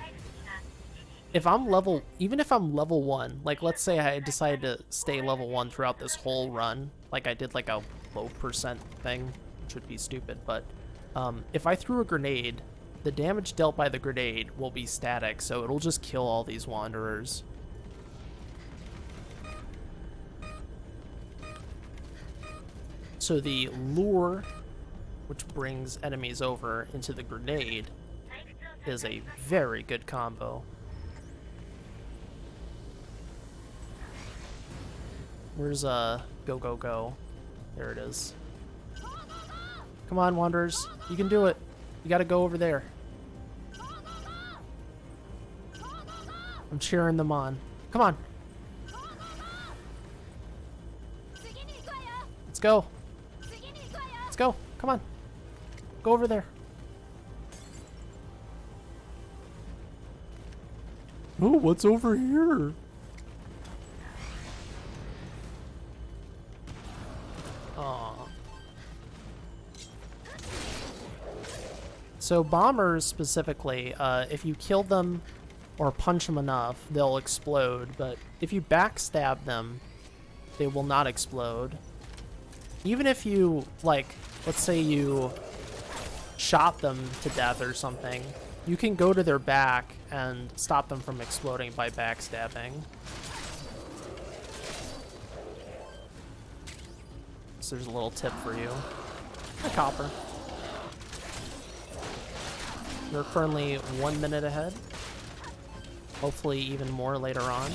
if I'm level, even if I'm level 1, like let's say I decided to stay level 1 throughout this whole run, like I did like a low percent thing, which would be stupid, but if I threw a grenade, the damage dealt by the grenade will be static, so it'll just kill all these wanderers. So the lure, which brings enemies over into the grenade, is a very good combo. Where's go, go, go? There it is. Come on, Wanderers. You can do it. You gotta go over there. I'm cheering them on. Come on. Let's go. Let's go. Come on. Go over there. Oh, what's over here? Aw. So bombers specifically, if you kill them or punch them enough, they'll explode. But if you backstab them, they will not explode. Even if you, like, let's say you shot them to death or something, you can go to their back and stop them from exploding by backstabbing. So there's a little tip for you. A copper. We're currently 1 minute ahead. Hopefully even more later on.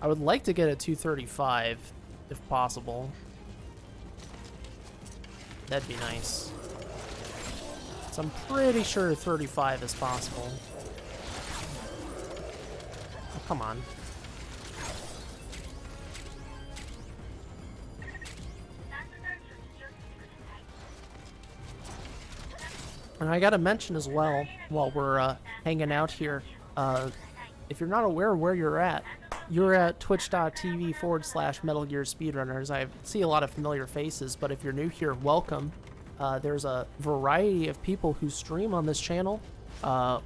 I would like to get a 235 if possible. That'd be nice. So I'm pretty sure 35 is possible. Oh, come on. And I gotta mention as well, while we're hanging out here, if you're not aware of where you're at twitch.tv/Metal Gear Speedrunners. I see a lot of familiar faces, but if you're new here, welcome. There's a variety of people who stream on this channel.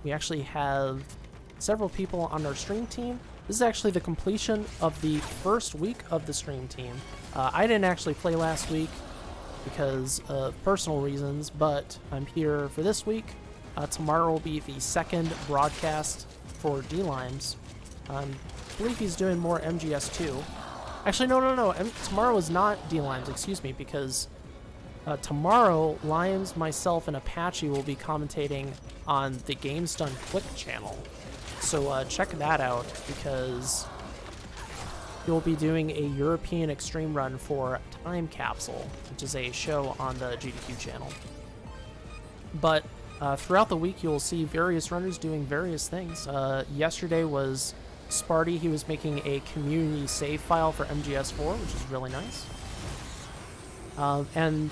We actually have several people on our stream team. This is actually the completion of the first week of the stream team. I didn't actually play last week because of personal reasons, but I'm here for this week. Tomorrow will be the second broadcast for D-Limes. I believe he's doing more MGS2. Actually, no. Tomorrow is not D-Limes, excuse me, because tomorrow, Limes, myself, and Apache will be commentating on the Games Done Quick channel. So check that out, because you'll be doing a European Extreme Run for Time Capsule, which is a show on the GDQ channel. But throughout the week, you'll see various runners doing various things. Yesterday was Sparty. He was making a community save file for MGS4, which is really nice. And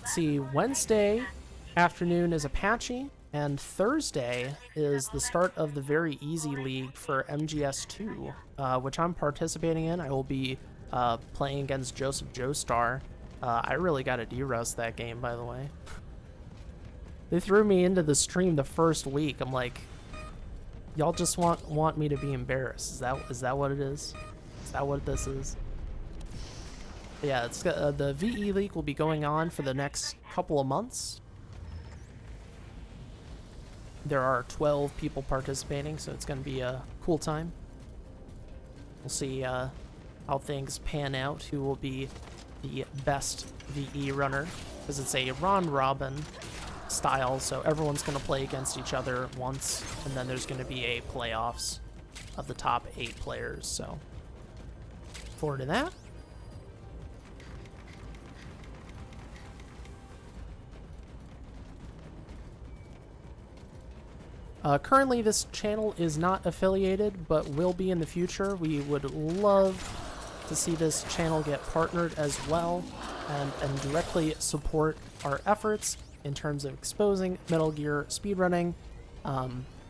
let's see, Wednesday afternoon is Apache, and Thursday is the start of the Very Easy League for MGS2, which I'm participating in. I will be playing against Joseph Joestar. I really got to de-rust that game, by the way. They threw me into the stream the first week. I'm like, y'all just want me to be embarrassed. Is that what it is? Is that what this is? But yeah, it's the VE League will be going on for the next couple of months. There are 12 people participating, so it's going to be a cool time. We'll see how things pan out, who will be the best VE runner, because it's a round-robin style, so everyone's going to play against each other once, and then there's going to be a playoffs of the top 8 players, so forward to that. Currently, this channel is not affiliated, but will be in the future. We would love to see this channel get partnered as well, and directly support our efforts in terms of exposing Metal Gear speedrunning,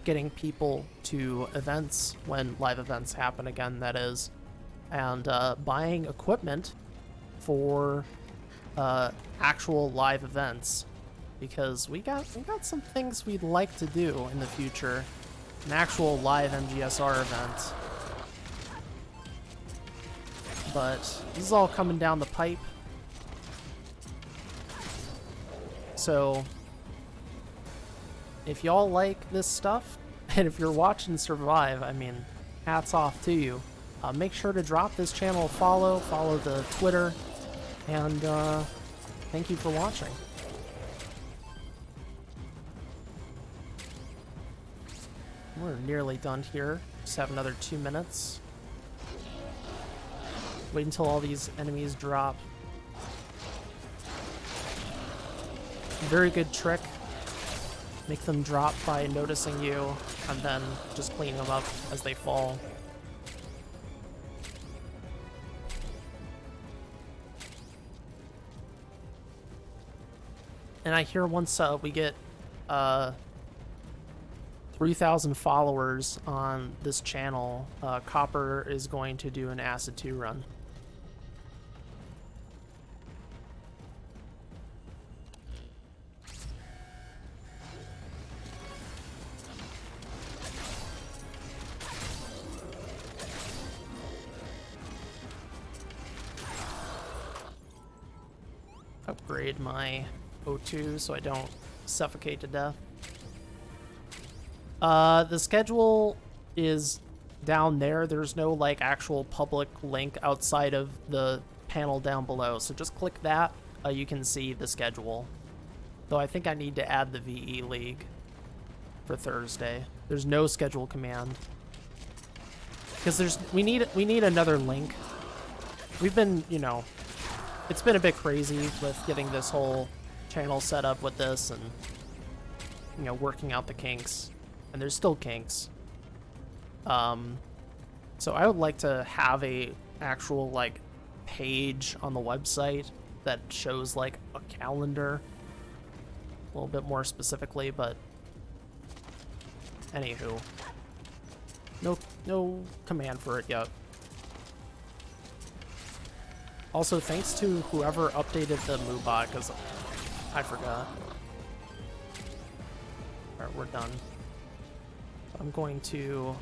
getting people to events when live events happen again, that is, and buying equipment for actual live events. Because we got some things we'd like to do in the future. An actual live MGSR event. But this is all coming down the pipe. So if y'all like this stuff, and if you're watching Survive, I mean, hats off to you. Make sure to drop this channel a follow the Twitter, and thank you for watching. We're nearly done here. Just have another 2 minutes. Wait until all these enemies drop. Very good trick. Make them drop by noticing you, and then just clean them up as they fall. And I hear once we get 3,000 followers on this channel, Copper is going to do an Acid 2 run. Upgrade my O2 so I don't suffocate to death. The schedule is down there. There's no like actual public link outside of the panel down below, so just click that. You can see the schedule. Though I think I need to add the VE League for Thursday. There's no schedule command because we need another link. We've been, you know, it's been a bit crazy with getting this whole channel set up with this, and you know, working out the kinks. And there's still kinks. So I would like to have a actual like page on the website that shows like a calendar a little bit more specifically, but anywho, no command for it yet. Also, thanks to whoever updated the MooBot, because I forgot. Alright, we're done. I'm going to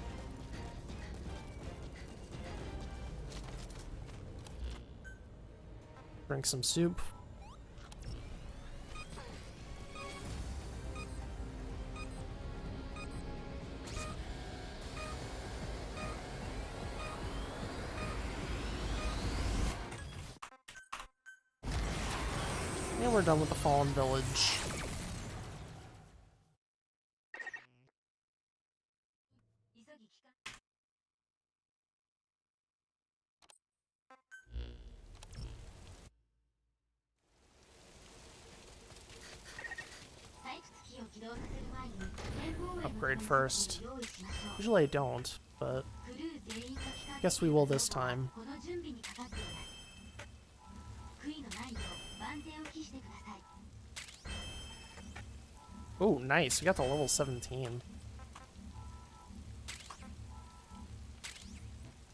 Drink some soup. And we're done with the Fallen Village. Upgrade first. Usually I don't, but I guess we will this time. Oh, nice. We got to level 17.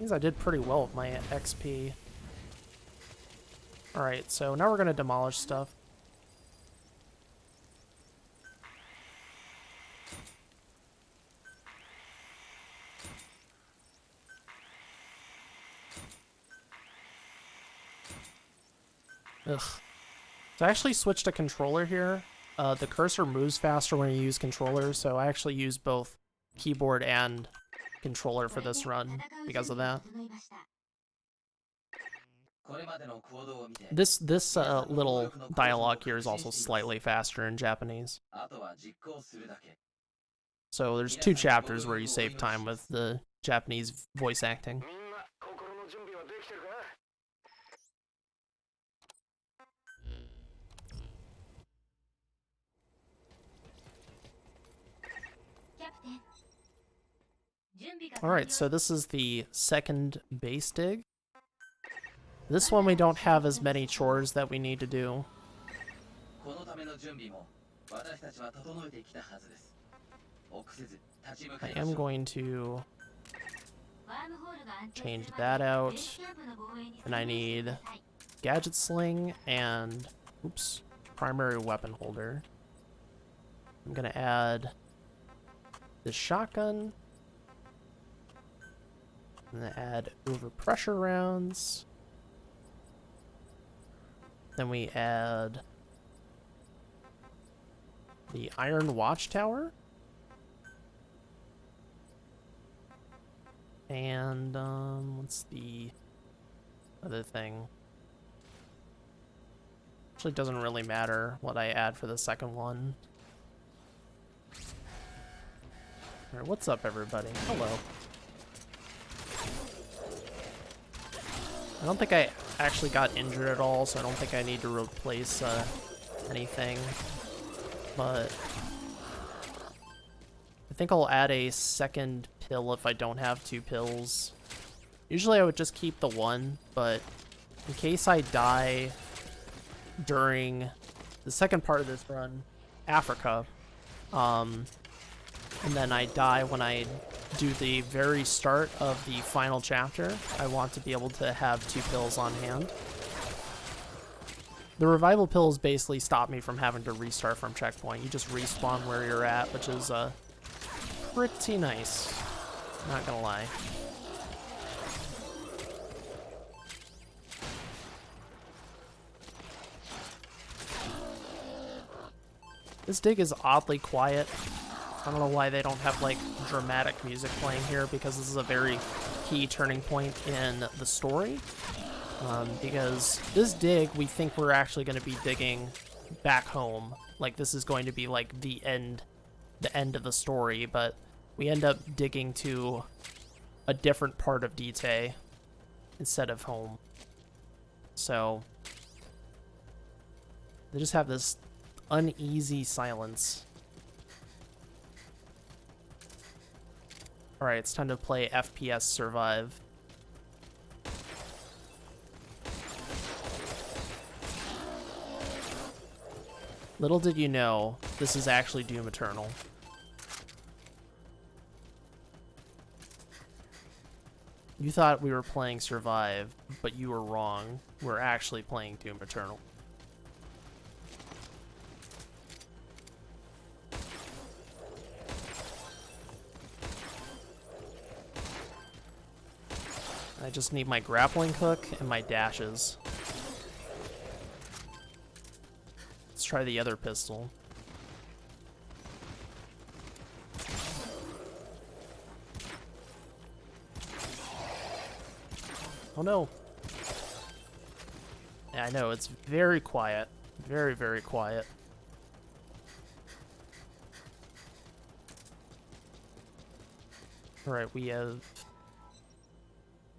Means I did pretty well with my XP. Alright, so now we're going to demolish stuff. Ugh. So I actually switched a controller here. The cursor moves faster when you use controllers, so I actually use both keyboard and controller for this run because of that. This little dialogue here is also slightly faster in Japanese. So there's 2 chapters where you save time with the Japanese voice acting. Alright, so this is the second base dig. This one we don't have as many chores that we need to do. I am going to change that out. And I need gadget sling and, oops, primary weapon holder. I'm gonna add the shotgun. I'm gonna add overpressure rounds. Then we add the iron watchtower. And what's the other thing? Actually, it doesn't really matter what I add for the second one. Alright, what's up, everybody? Hello. I don't think I actually got injured at all, so I don't think I need to replace anything. But I think I'll add a second pill if I don't have 2 pills. Usually I would just keep the 1, but in case I die during the second part of this run, Africa, and then I die when I do the very start of the final chapter, I want to be able to have 2 pills on hand. The revival pills basically stop me from having to restart from checkpoint. You just respawn where you're at, which is pretty nice. Not gonna lie. This dig is oddly quiet. I don't know why they don't have like dramatic music playing here, because this is a very key turning point in the story. Because this dig, we think we're actually going to be digging back home. Like this is going to be like the end of the story, but we end up digging to a different part of Dite instead of home. So they just have this uneasy silence. Alright, it's time to play FPS Survive. Little did you know, this is actually Doom Eternal. You thought we were playing Survive, but you were wrong. We're actually playing Doom Eternal. I just need my grappling hook and my dashes. try the other pistol. Oh no. Yeah, I know, it's very quiet. Very, very quiet. Alright, we have...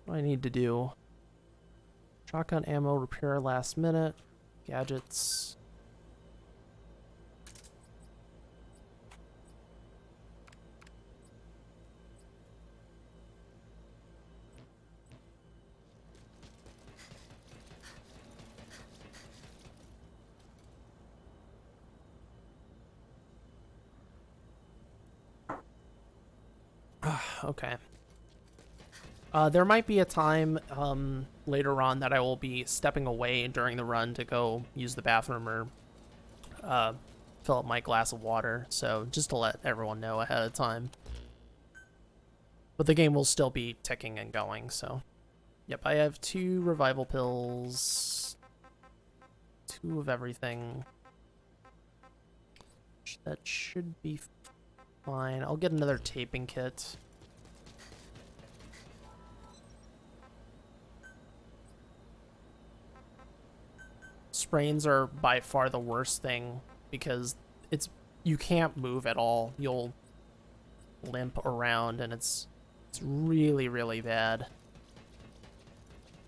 What do I need to do? Shotgun ammo, repair last minute. Gadgets. Okay. There might be a time later on that I will be stepping away during the run to go use the bathroom or fill up my glass of water, so just to let everyone know ahead of time. But the game will still be ticking and going, so... Yep, I have 2 revival pills, 2 of everything. That should be fine. I'll get another taping kit. Sprains are by far the worst thing because you can't move at all. You'll limp around and it's really, really bad.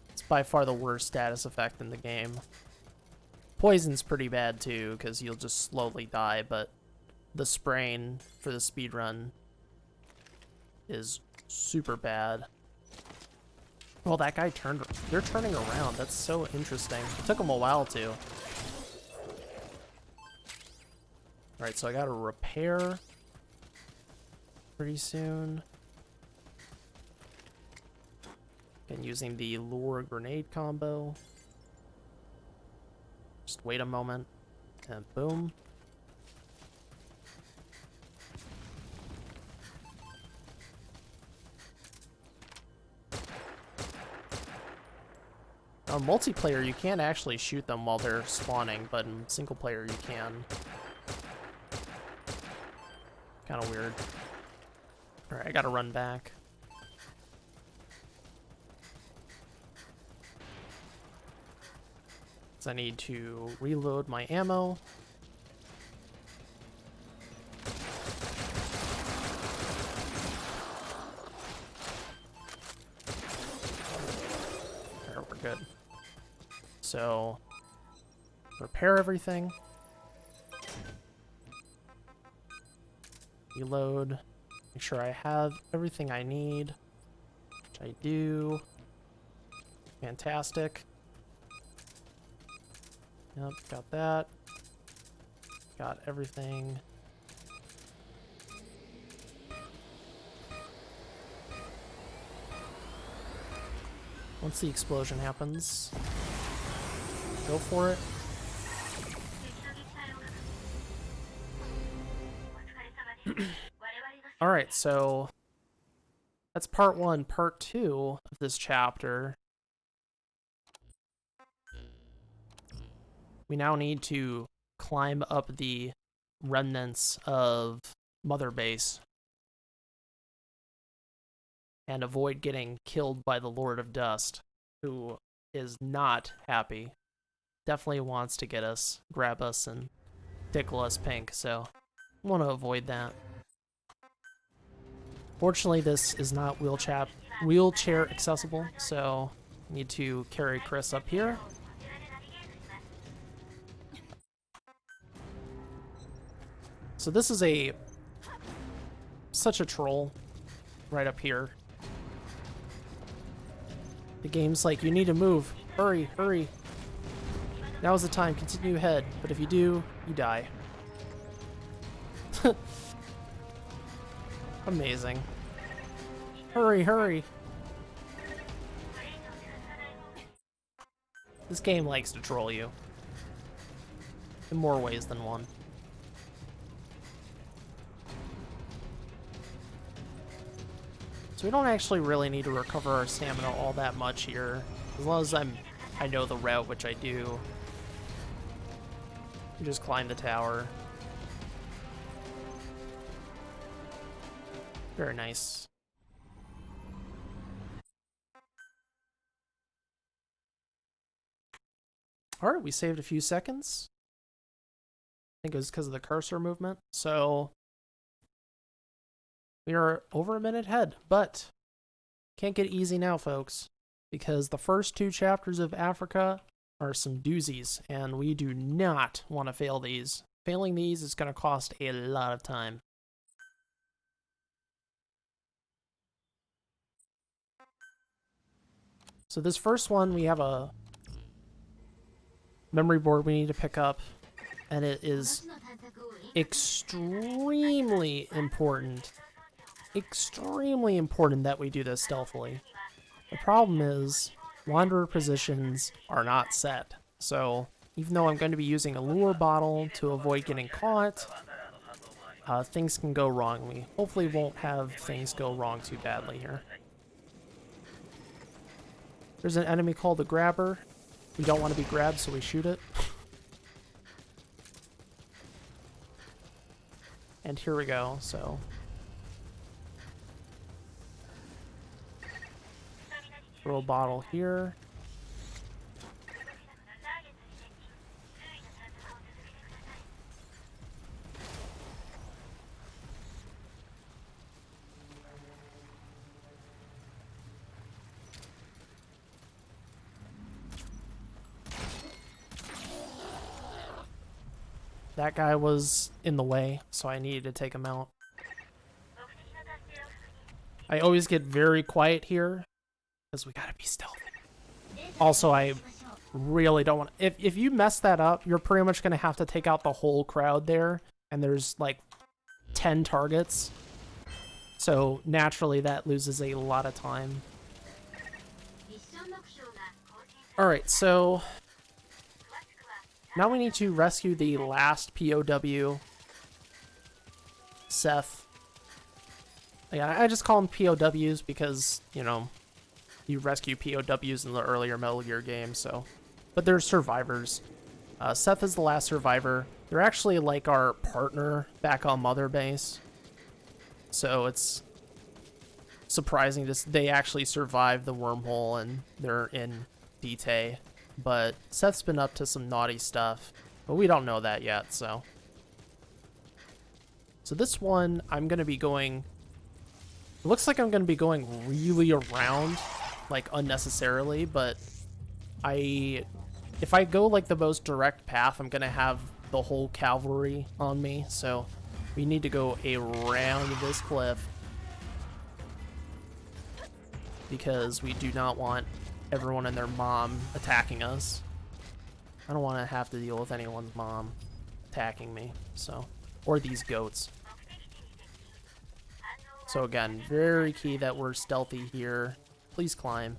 It's by far the worst status effect in the game. Poison's pretty bad too because you'll just slowly die, but the sprain for the speedrun is super bad. Well, that guy turned... They're turning around. That's so interesting. It took them a while to. Alright, so I gotta repair pretty soon. And using the lure grenade combo. Just wait a moment. And boom. On multiplayer, you can't actually shoot them while they're spawning, but in single player, you can. Kind of weird. Alright, I gotta run back. So I need to reload my ammo. There, we're good. So, repair everything. Reload. Make sure I have everything I need. Which I do. Fantastic. Yep, got that. Got everything. Once the explosion happens, go for it. Alright, so that's part 1. Part 2 of this chapter. We now need to climb up the remnants of Mother Base and avoid getting killed by the Lord of Dust, who is not happy. Definitely wants to get us, grab us, and tickle us pink, so I want to avoid that. Fortunately, this is not wheelchair accessible, so I need to carry Chris up here. So this is such a troll right up here. The game's like, you need to move. Hurry, hurry. Now is the time, continue ahead. But if you do, you die. Amazing. Hurry, hurry. This game likes to troll you. In more ways than one. So we don't actually really need to recover our stamina all that much here. As long as I know the route, which I do. You just climb the tower. Very nice. Alright, we saved a few seconds. I think it was because of the cursor movement. So we are over a minute ahead, but can't get easy now, folks, because the first 2 chapters of Africa are some doozies, and we do not want to fail these. Failing these is going to cost a lot of time. So this first one, we have a memory board we need to pick up, and it is extremely important that we do this stealthily. The problem is wanderer positions are not set, so even though I'm going to be using a lure bottle to avoid getting caught, things can go wrong. We hopefully won't have things go wrong too badly here. There's an enemy called the Grabber. We don't want to be grabbed, so we shoot it. And here we go, so. Throw a bottle here. That guy was in the way, so I needed to take him out. I always get very quiet here, because we gotta be stealthy. Also, I really don't want to... If you mess that up, you're pretty much gonna have to take out the whole crowd there, and there's like 10 targets. So naturally that loses a lot of time. Alright, so now we need to rescue the last POW, Seth. Yeah, I just call them POWs because, you know, you rescue POWs in the earlier Metal Gear games, so. But they're survivors. Seth is the last survivor. They're actually like our partner back on Mother Base. So it's surprising they actually survived the wormhole and they're in DT. But Seth's been up to some naughty stuff, but we don't know that yet, so. So this one, I'm going to be going... It looks like I'm going to be going really around, like, unnecessarily, but if I go, like, the most direct path, I'm going to have the whole cavalry on me, so we need to go around this cliff because we do not want everyone and their mom attacking us. I don't want to have to deal with anyone's mom attacking me, so, or these goats. So again, very key that we're stealthy here. Please climb.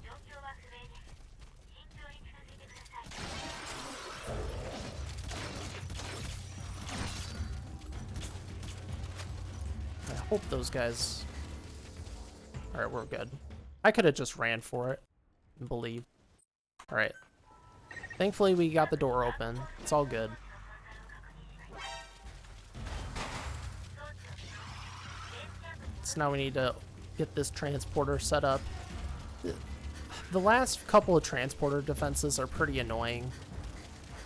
I hope those guys... Alright, we're good. I could have just ran for it and believed. Alright. Thankfully we got the door open. It's all good. So now we need to get this transporter set up. The last couple of transporter defenses are pretty annoying.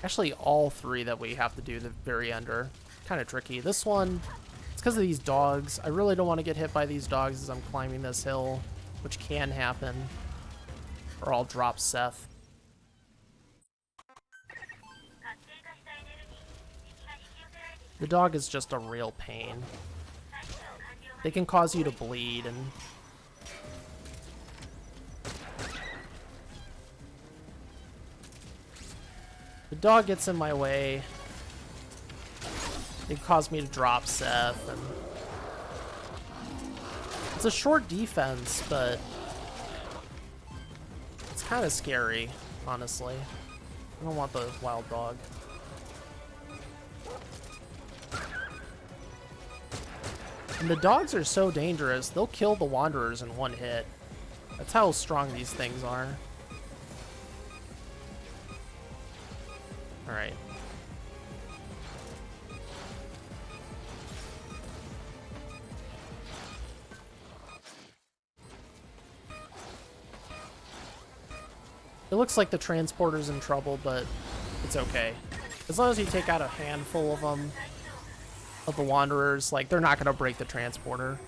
Actually, all 3 that we have to do the very end are kind of tricky. This one, it's because of these dogs. I really don't want to get hit by these dogs as I'm climbing this hill, which can happen. Or I'll drop Seth. The dog is just a real pain. They can cause you to bleed, and the dog gets in my way. It caused me to drop Seth, and it's a short defense, but it's kind of scary, honestly. I don't want the wild dog. And the dogs are so dangerous, they'll kill the wanderers in one hit. That's how strong these things are. Alright. It looks like the transporter's in trouble, but it's okay. As long as you take out a handful of them, of the wanderers, like, they're not going to break the transporter.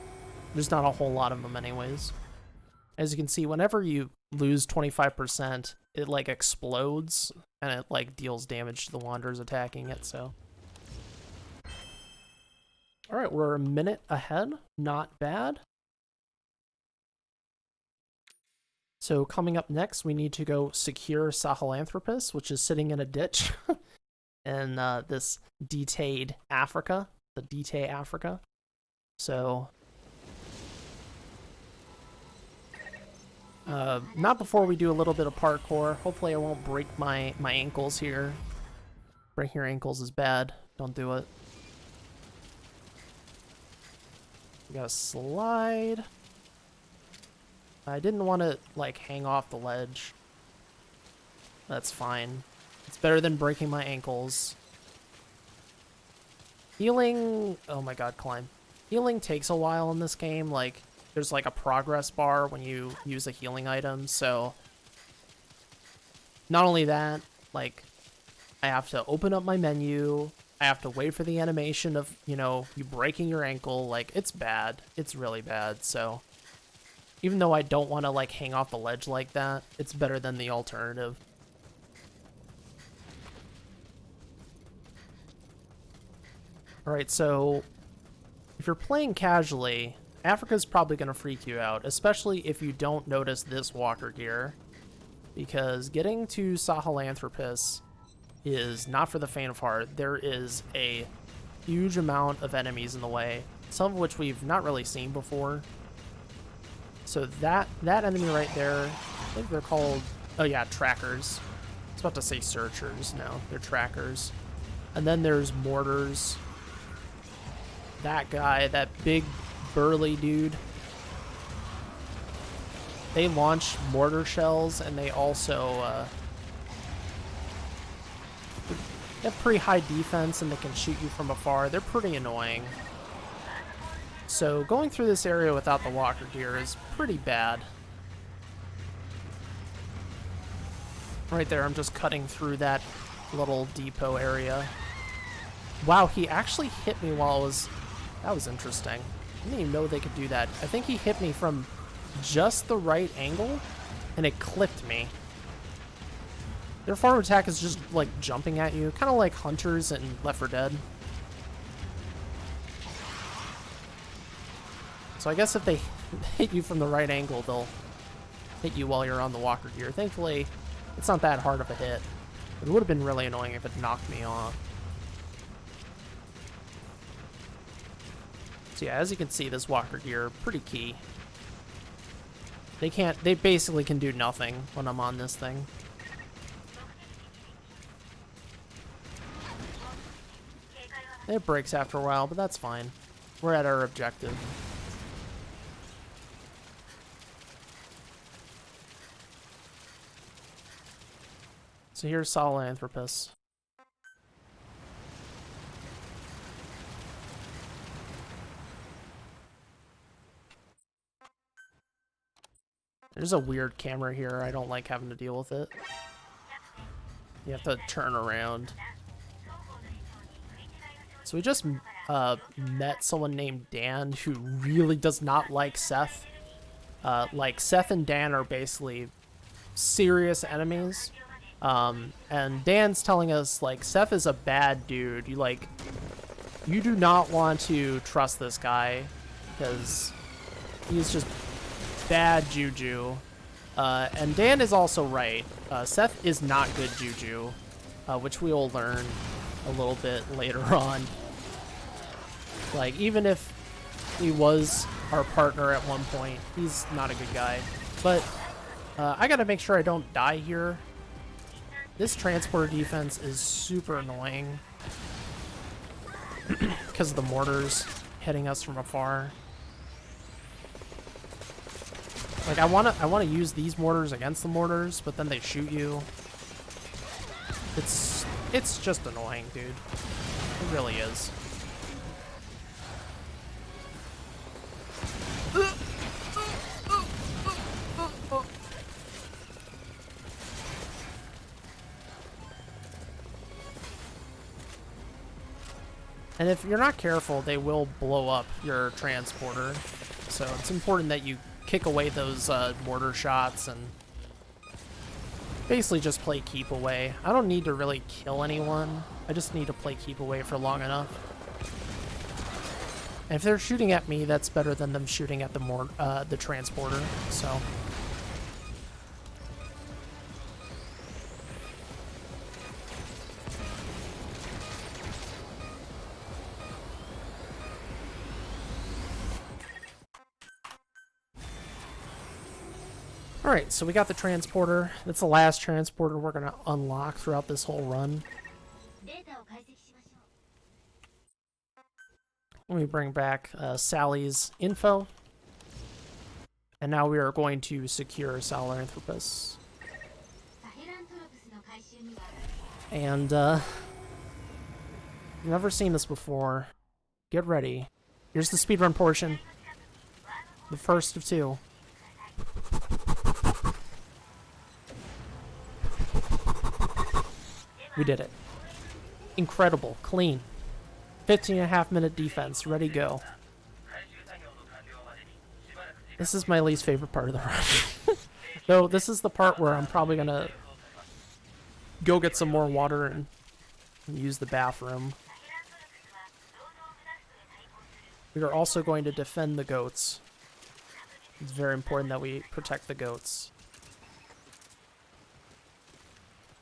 There's not a whole lot of them anyways. As you can see, whenever you lose 25%, it, like, explodes, and it, like, deals damage to the wanderers attacking it, so. Alright, we're a minute ahead. Not bad. So coming up next, we need to go secure Sahelanthropus, which is sitting in a ditch in this Detaid Africa, the Detaid Africa. So, not before we do a little bit of parkour. Hopefully I won't break my ankles here. Breaking your ankles is bad. Don't do it. We gotta slide. I didn't want to, like, hang off the ledge. That's fine. It's better than breaking my ankles. Healing... Oh my god, climb. Healing takes a while in this game. Like, there's, like, a progress bar when you use a healing item, so... Not only that, like, I have to open up my menu. I have to wait for the animation of, you know, you breaking your ankle. Like, it's bad. It's really bad, so... Even though I don't want to, like, hang off the ledge like that, it's better than the alternative. Alright, so if you're playing casually, Africa's probably going to freak you out, especially if you don't notice this walker gear, because getting to Sahelanthropus is not for the faint of heart. There is a huge amount of enemies in the way, some of which we've not really seen before. So that enemy right there, I think they're called, oh yeah, trackers. I was about to say searchers. No, they're trackers. And then there's mortars. That guy, that big burly dude. They launch mortar shells, and they also they have pretty high defense, and they can shoot you from afar. They're pretty annoying. So going through this area without the walker gear is pretty bad. Right there, I'm just cutting through that little depot area. Wow, he actually hit me while I was... That was interesting. I didn't even know they could do that. I think he hit me from just the right angle, and it clipped me. Their farm attack is just, like, jumping at you, kind of like hunters in Left 4 Dead. So I guess if they hit you from the right angle, they'll hit you while you're on the walker gear. Thankfully, it's not that hard of a hit. It would have been really annoying if it knocked me off. So yeah, as you can see, this walker gear, pretty key. They basically can do nothing when I'm on this thing. It breaks after a while, but that's fine. We're at our objective. So here's Sahelanthropus. There's a weird camera here. I don't like having to deal with it. You have to turn around. So we just met someone named Dan who really does not like Seth. Like, Seth and Dan are basically serious enemies. And Dan's telling us, like, Seth is a bad dude. You do not want to trust this guy because he's just bad juju. And Dan is also right. Seth is not good juju, which we will learn a little bit later on. Like, even if he was our partner at one point, he's not a good guy. But I gotta make sure I don't die here. This transporter defense is super annoying because of the mortars hitting us from afar. Like, I wanna use these mortars against the mortars, but then they shoot you. It's just annoying, dude. It really is. And if you're not careful, they will blow up your transporter. So it's important that you kick away those mortar shots and basically just play keep away. I don't need to really kill anyone. I just need to play keep away for long enough. And if they're shooting at me, that's better than them shooting at the transporter. So. Alright, so we got the transporter. That's the last transporter we're going to unlock throughout this whole run. Let me bring back Sally's info. And now we are going to secure Sahelanthropus. And, you've never seen this before. Get ready. Here's the speedrun portion. The first of two. We did it. Incredible. Clean. 15.5-minute defense. Ready, go. This is my least favorite part of the run. Though this is the part where I'm probably going to go get some more water and use the bathroom. We are also going to defend the goats. It's very important that we protect the goats.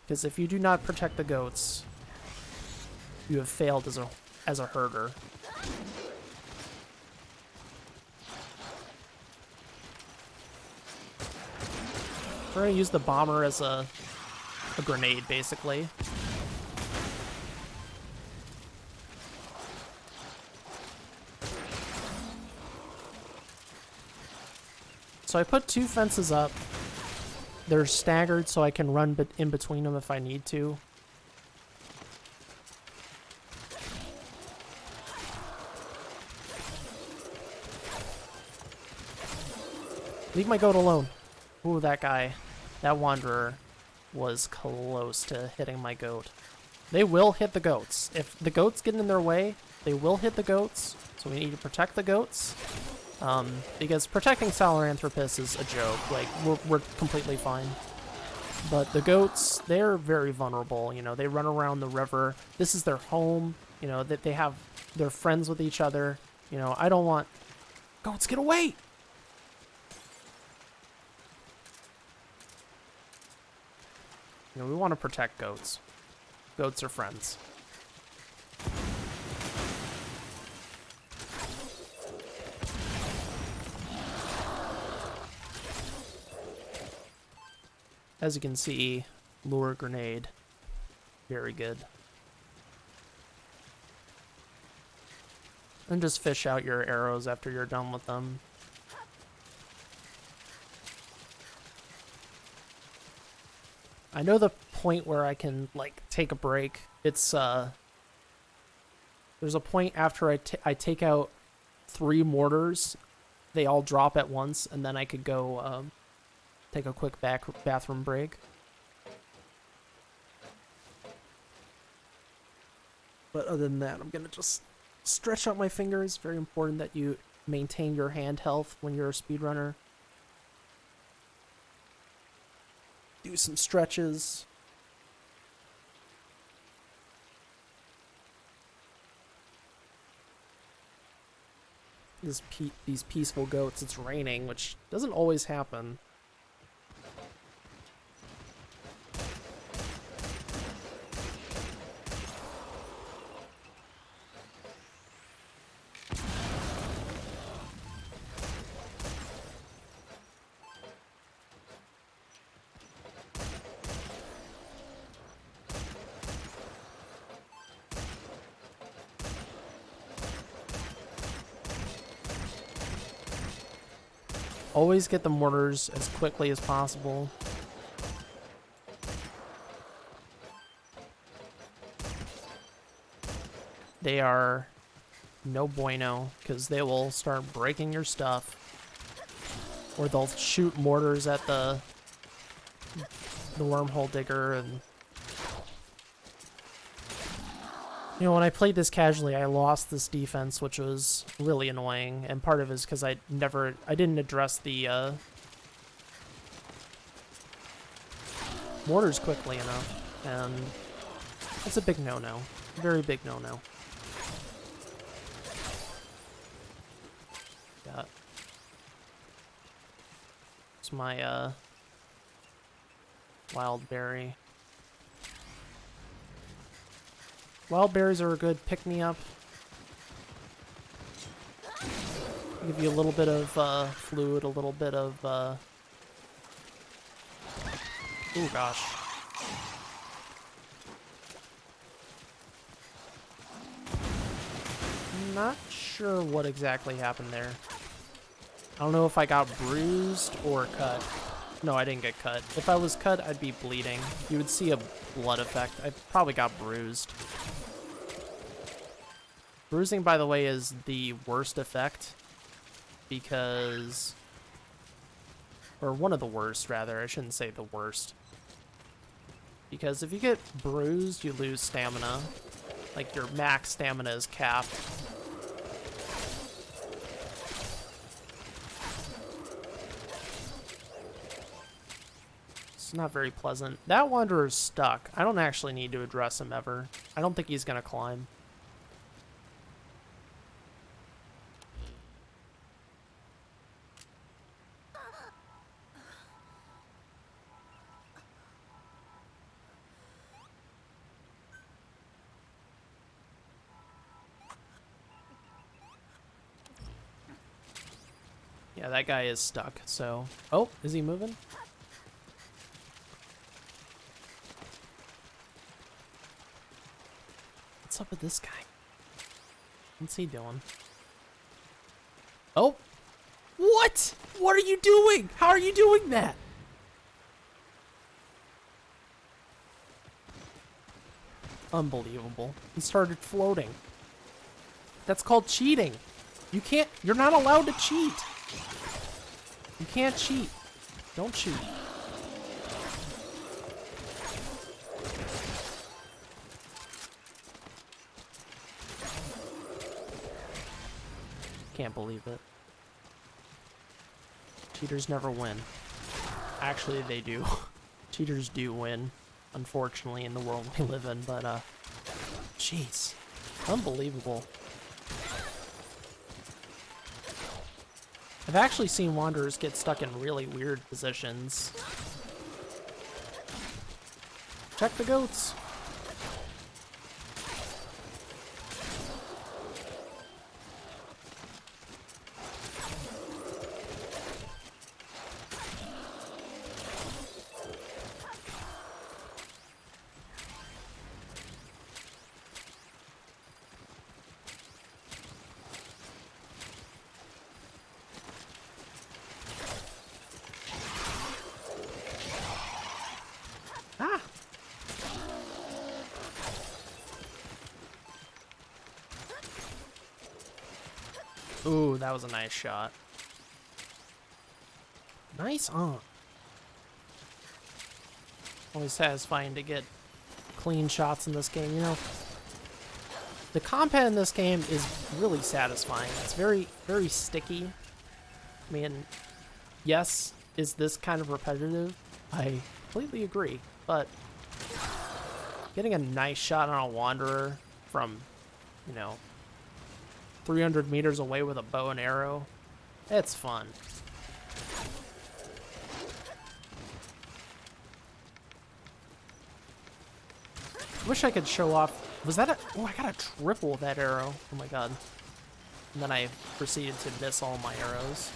Because if you do not protect the goats, you have failed as a herder. We're going to use the bomber as a grenade, basically. So I put 2 fences up. They're staggered so I can run in between them if I need to. Leave my goat alone. Ooh, that guy. That wanderer was close to hitting my goat. They will hit the goats. If the goats get in their way, they will hit the goats. So we need to protect the goats. Because protecting Sahelanthropus is a joke. Like, we're completely fine. But the goats, they're very vulnerable. You know, they run around the river. This is their home. You know, that they're friends with each other. You know, I don't want... Goats, get away! You know, we want to protect goats. Goats are friends. As you can see, lure grenade. Very good. And just fish out your arrows after you're done with them. I know the point where I can, like, take a break. It's, there's a point after I take out 3 mortars. They all drop at once, and then I could go, take a quick bathroom break. But other than that, I'm gonna just stretch out my fingers. Very important that you maintain your hand health when you're a speedrunner. Do some stretches. These peaceful goats, it's raining, which doesn't always happen. Always get the mortars as quickly as possible. They are no bueno, because they will start breaking your stuff. Or they'll shoot mortars at the wormhole digger, and You know, when I played this casually, I lost this defense, which was really annoying, and part of it is because I didn't address the mortars quickly enough, and it's a big no-no. Very big no-no. Got... It's my, wild berry. Wild berries are a good pick-me-up. Give you a little bit of fluid, a little bit of oh gosh. I'm not sure what exactly happened there. I don't know if I got bruised or cut. No, I didn't get cut. If I was cut, I'd be bleeding. You would see a blood effect. I probably got bruised. Bruising, by the way, is the worst effect because... Or one of the worst, rather. I shouldn't say the worst. Because if you get bruised, you lose stamina. Like, your max stamina is capped. It's not very pleasant. That Wanderer's stuck. I don't actually need to address him ever. I don't think he's gonna climb. Yeah, that guy is stuck, so... Oh, is he moving? What's up with this guy? What's he doing? Oh! What? What are you doing? How are you doing that? Unbelievable. He started floating. That's called cheating. You can't... You're not allowed to cheat. You can't cheat. Don't cheat. Can't believe it. Cheaters never win. Actually, they do. Cheaters do win, unfortunately, in the world we live in, but, jeez. Unbelievable. I've actually seen Wanderers get stuck in really weird positions. Check the goats. Ah! Ooh, that was a nice shot. Nice on. Always satisfying to get clean shots in this game, you know. The combat in this game is really satisfying. It's very, very sticky. I mean, yes, is this kind of repetitive? I completely agree. But getting a nice shot on a Wanderer from, you know, 300 meters away with a bow and arrow, it's fun. Wish I could show off. Was that a... Oh, I got a triple with that arrow. Oh my god. And then I proceeded to miss all my arrows.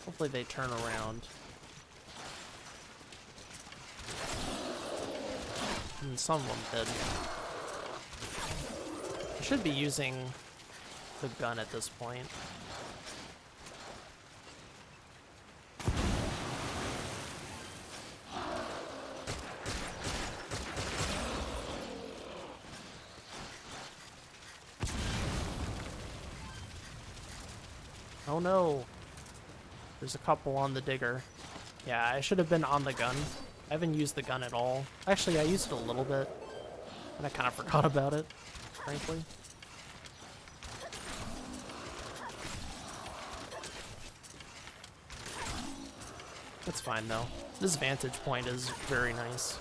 Hopefully they turn around. And some of them did. I should be using the gun at this point. Oh no. There's a couple on the digger. Yeah, I should have been on the gun. I haven't used the gun at all. Actually, I used it a little bit, and I kind of forgot about it, frankly. That's fine, though. This vantage point is very nice.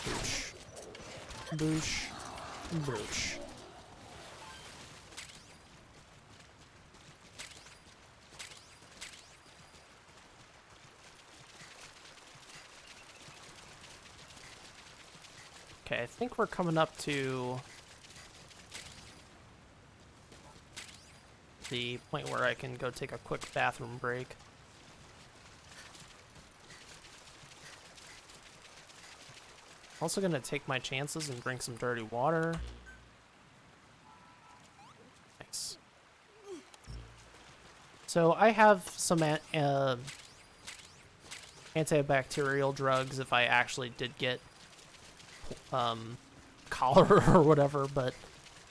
Boosh. Boosh. Boosh. Okay, I think we're coming up to the point where I can go take a quick bathroom break. Also gonna take my chances and drink some dirty water. Nice. So I have some antibacterial drugs if I actually did get cholera or whatever, but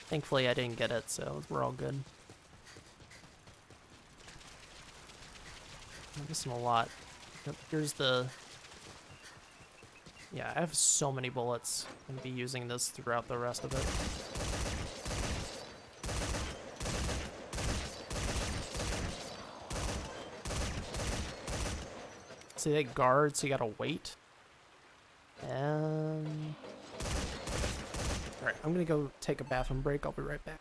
thankfully I didn't get it, so we're all good. I'm missing a lot. Yep, here's the... Yeah, I have so many bullets. I'm gonna be using this throughout the rest of it. See, they guard, so you gotta wait. And... Alright, I'm gonna go take a bathroom break. I'll be right back.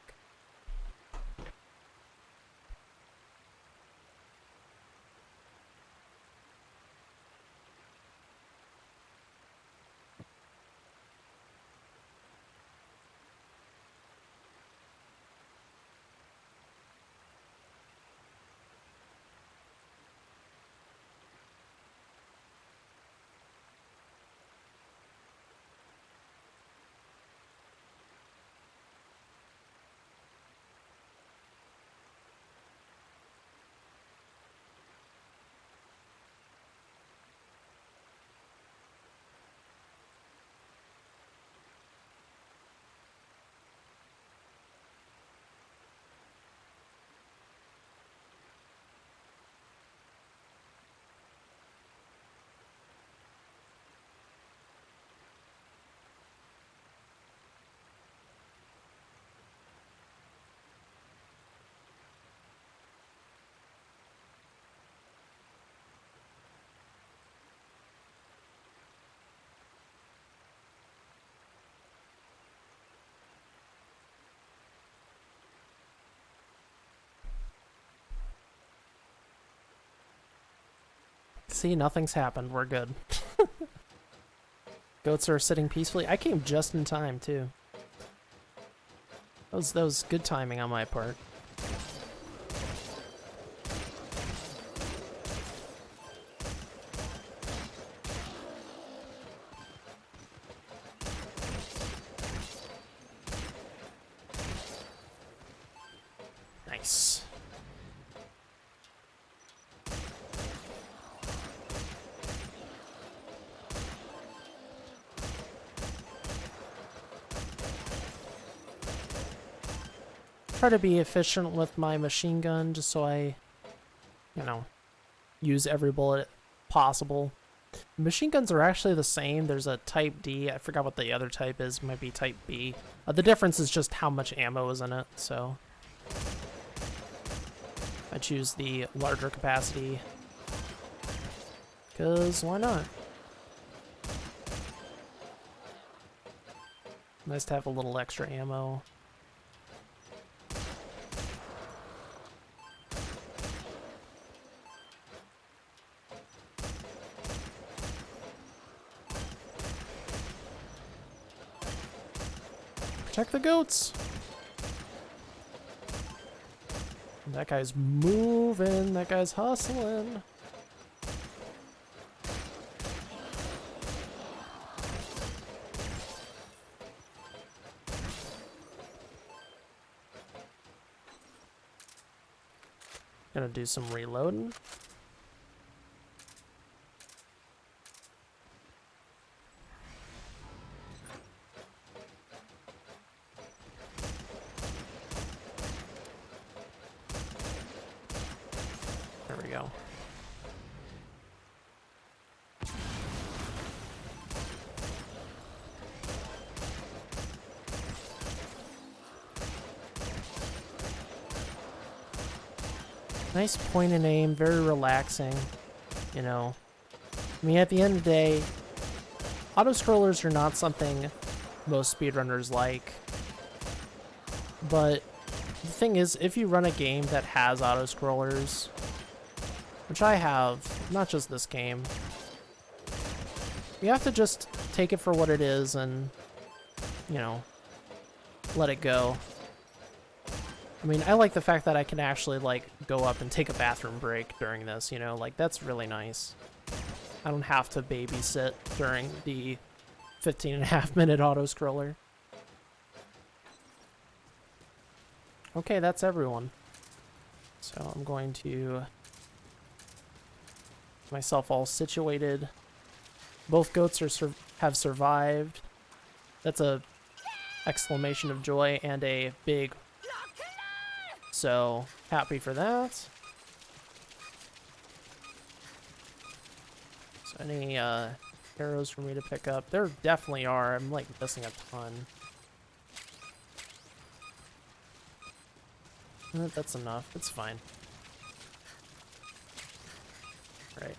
See, nothing's happened. We're good. Goats are sitting peacefully. I came just in time, too. That was good timing on my part. Nice. Try to be efficient with my machine gun just so I, you know, use every bullet possible. Machine guns are actually the same. There's a type D. I forgot what the other type is. Might be type B. The difference is just how much ammo is in it, so I choose the larger capacity. Because why not? Nice to have a little extra ammo. Protect the goats! That guy's moving, that guy's hustling. Gonna do some reloading. Nice point and aim, very relaxing, you know. I mean, at the end of the day, auto-scrollers are not something most speedrunners like. But the thing is, if you run a game that has auto-scrollers, which I have, not just this game, you have to just take it for what it is and, you know, let it go. I mean, I like the fact that I can actually, like, go up and take a bathroom break during this, you know? Like, that's really nice. I don't have to babysit during the 15.5-minute auto-scroller. Okay, that's everyone. So I'm going to get myself all situated. Both goats are have survived. That's a exclamation of joy and a big... So, happy for that. So any arrows for me to pick up? There definitely are. I'm like missing a ton. That's enough. It's fine. Right.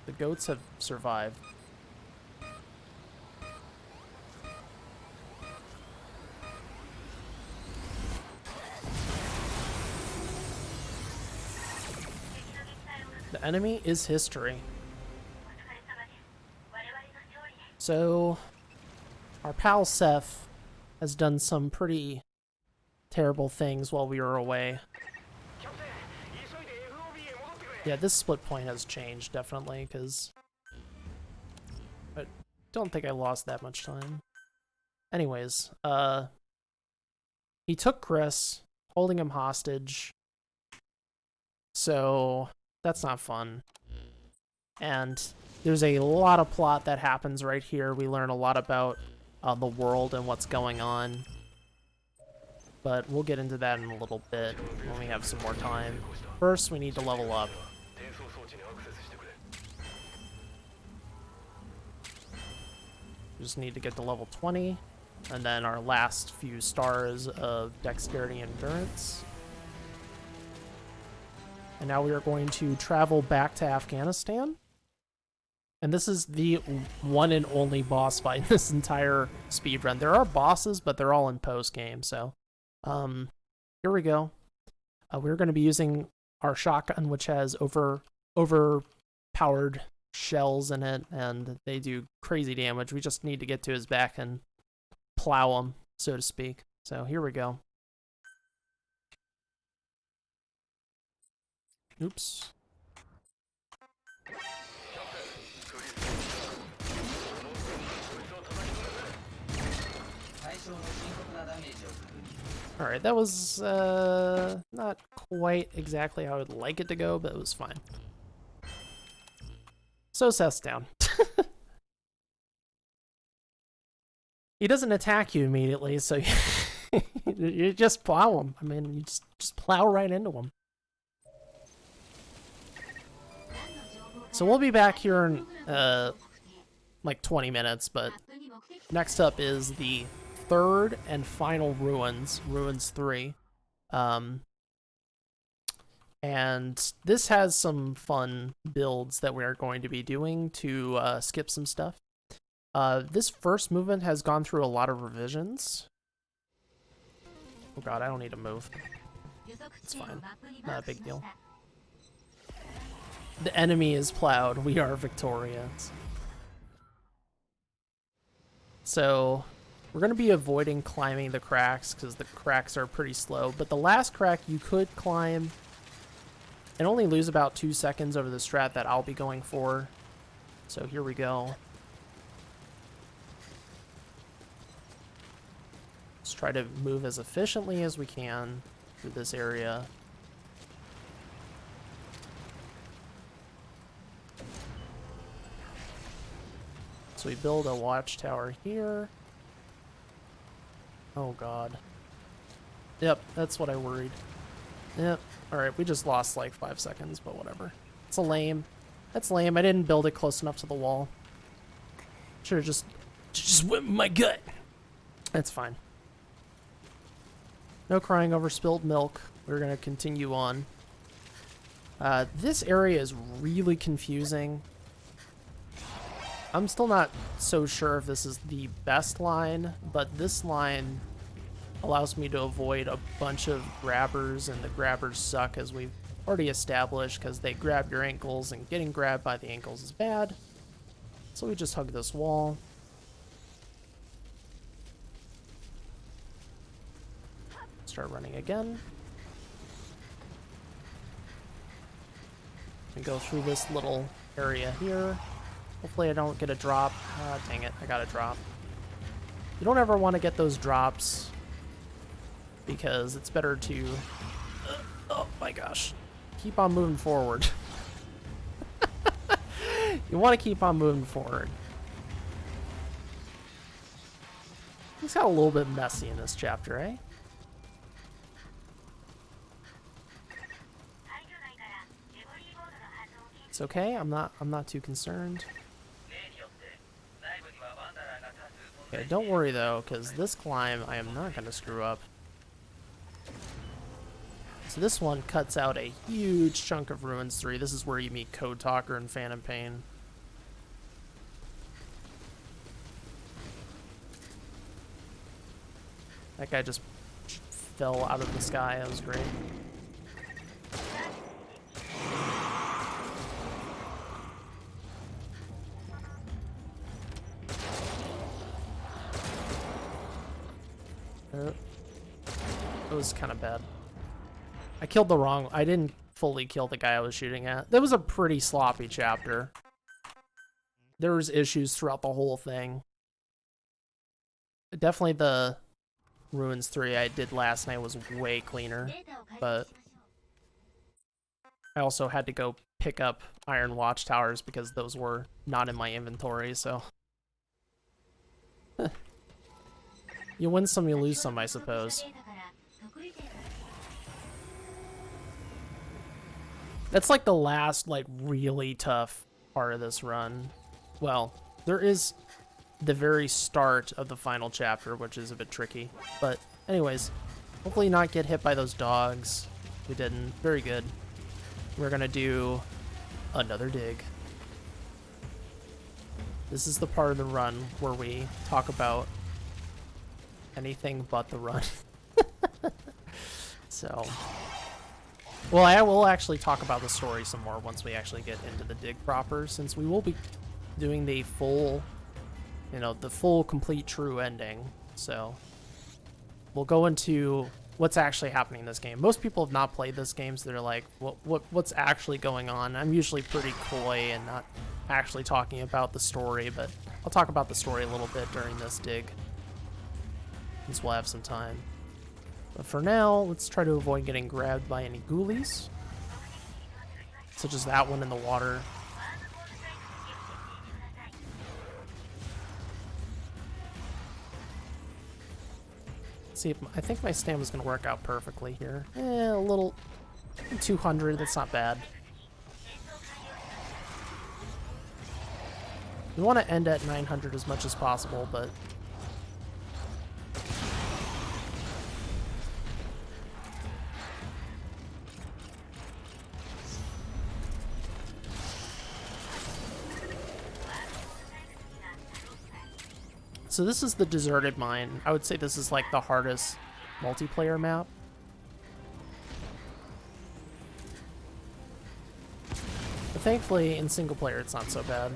The goats have survived. The enemy is history. So, our pal Seth has done some pretty terrible things while we were away. Yeah, this split point has changed, definitely, because I don't think I lost that much time. Anyways, he took Chris, holding him hostage, so that's not fun. And there's a lot of plot that happens right here. We learn a lot about the world and what's going on. But we'll get into that in a little bit when we have some more time. First, we need to level up. We just need to get to level 20, and then our last few stars of dexterity and endurance. And now we are going to travel back to Afghanistan. And this is the one and only boss fight in this entire speedrun. There are bosses, but they're all in post-game, so... here we go. We're going to be using our shotgun, which has overpowered shells in it, and they do crazy damage. We just need to get to his back and plow him, so to speak. So here we go. Oops. Alright, that was not quite exactly how I would like it to go, but it was fine. So Seth's down. He doesn't attack you immediately, so you just plow him. I mean, you just plow right into him. So we'll be back here in like 20 minutes, but next up is the third and final Ruins 3. And this has some fun builds that we are going to be doing to skip some stuff. This first movement has gone through a lot of revisions. Oh god, I don't need to move. It's fine. Not a big deal. The enemy is plowed. We are victorious. So, we're going to be avoiding climbing the cracks because the cracks are pretty slow. But the last crack you could climb and only lose about 2 seconds over the strat that I'll be going for. So here we go. Let's try to move as efficiently as we can through this area. So we build a watchtower here. Oh god. Yep, that's what I worried. Yep. Alright, we just lost like 5 seconds, but whatever. It's a lame. That's lame. I didn't build it close enough to the wall. Should've just went with my gut. That's fine. No crying over spilled milk. we're gonna continue on. This area is really confusing. I'm still not so sure if this is the best line, but this line allows me to avoid a bunch of grabbers, and the grabbers suck, as we've already established, because they grab your ankles, and getting grabbed by the ankles is bad. So we just hug this wall. Start running again. And go through this little area here. Hopefully I don't get a drop. Dang it, I got a drop. You don't ever want to get those drops, because it's better to, oh my gosh, keep on moving forward. You want to keep on moving forward. It's got a little bit messy in this chapter, eh? It's okay. I'm not too concerned. Okay, don't worry though, because this climb I am not going to screw up. So this one cuts out a huge chunk of Ruins 3. This is where you meet Code Talker and Phantom Pain. That guy just fell out of the sky. That was great. It was kind of bad. I killed the wrong... I didn't fully kill the guy I was shooting at. That was a pretty sloppy chapter. There was issues throughout the whole thing. Definitely the Ruins 3 I did last night was way cleaner, but I also had to go pick up Iron Watchtowers because those were not in my inventory, so... You win some, you lose some, I suppose. That's like the last, like, really tough part of this run. Well, there is the very start of the final chapter, which is a bit tricky. But anyways, hopefully not get hit by those dogs. We didn't. Very good. We're gonna do another dig. This is the part of the run where we talk about anything but the run. So, well, I will actually talk about the story some more once we actually get into the dig proper, since we will be doing the full, you know, the full, complete, true ending. So we'll go into what's actually happening in this game. Most people have not played this game, so they're like, what's actually going on? I'm usually pretty coy and not actually talking about the story, but I'll talk about the story a little bit during this dig, since we'll have some time. But for now, let's try to avoid getting grabbed by any ghoulies, such as that one in the water. See if I think my stamina's gonna work out perfectly here. A little 200. That's not bad. We want to end at 900 as much as possible, but so this is the deserted mine. I would say this is like the hardest multiplayer map. But thankfully in single player it's not so bad.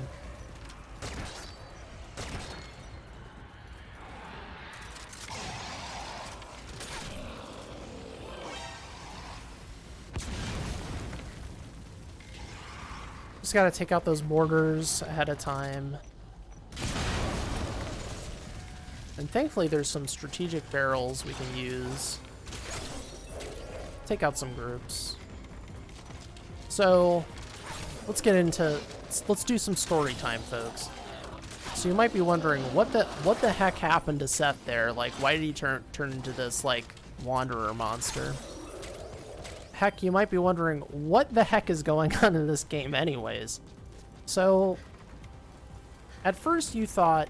Just gotta take out those mortars ahead of time. And thankfully there's some strategic barrels we can use. Take out some groups. So let's get into, let's do some story time, folks. So you might be wondering what the heck happened to Seth there? Like, why did he turn into this like wanderer monster? Heck, you might be wondering what the heck is going on in this game anyways. So at first you thought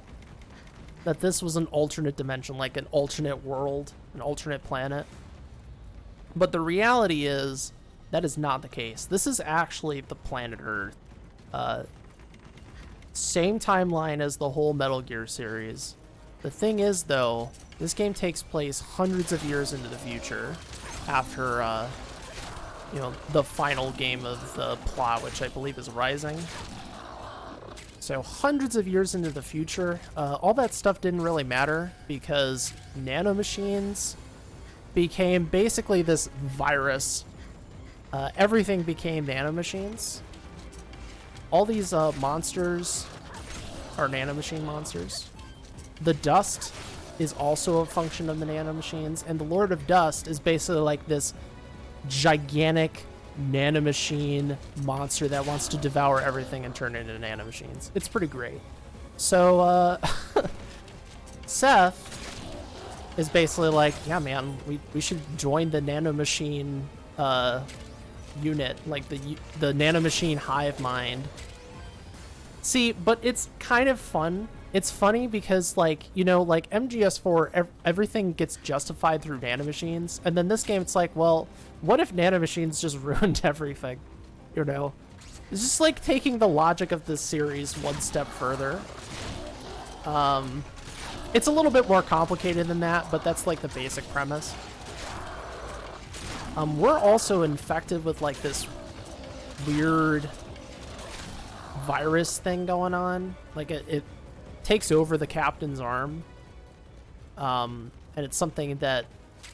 that this was an alternate dimension, like an alternate world, an alternate planet. But the reality is that is not the case. This is actually the planet Earth. Same timeline as the whole Metal Gear series. The thing is, though, this game takes place hundreds of years into the future after, you know, the final game of the plot, which I believe is Rising. So hundreds of years into the future, all that stuff didn't really matter because nanomachines became basically this virus. Everything became nanomachines. All these monsters are nanomachine monsters. The dust is also a function of the nanomachines, and the Lord of Dust is basically like this gigantic nanomachine monster that wants to devour everything and turn it into nanomachines. It's pretty great. So, Seth is basically like, yeah, man, we should join the nanomachine unit, like the nanomachine hive mind. See, but it's kind of fun. It's funny because, like, you know, like MGS4, everything gets justified through nanomachines, and then this game, it's like, well, what if nanomachines just ruined everything? You know, it's just like taking the logic of this series one step further. It's a little bit more complicated than that, but that's like the basic premise. We're also infected with like this weird virus thing going on. Like it takes over the captain's arm. And it's something that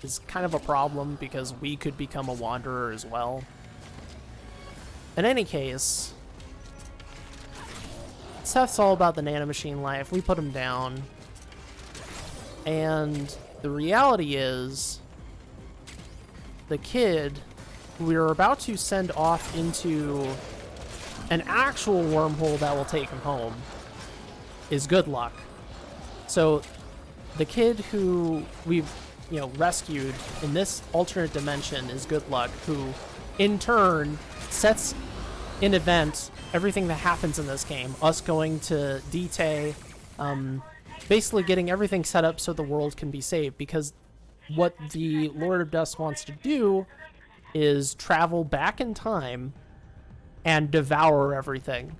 is kind of a problem because we could become a wanderer as well. In any case, Seth's all about the nanomachine life. We put him down. And the reality is, the kid we are about to send off into an actual wormhole that will take him home is Good Luck. So the kid who we've, you know, rescued in this alternate dimension is Good Luck, who in turn sets in event everything that happens in this game. Us going to D-Tay, basically getting everything set up so the world can be saved, because what the Lord of Dust wants to do is travel back in time and devour everything,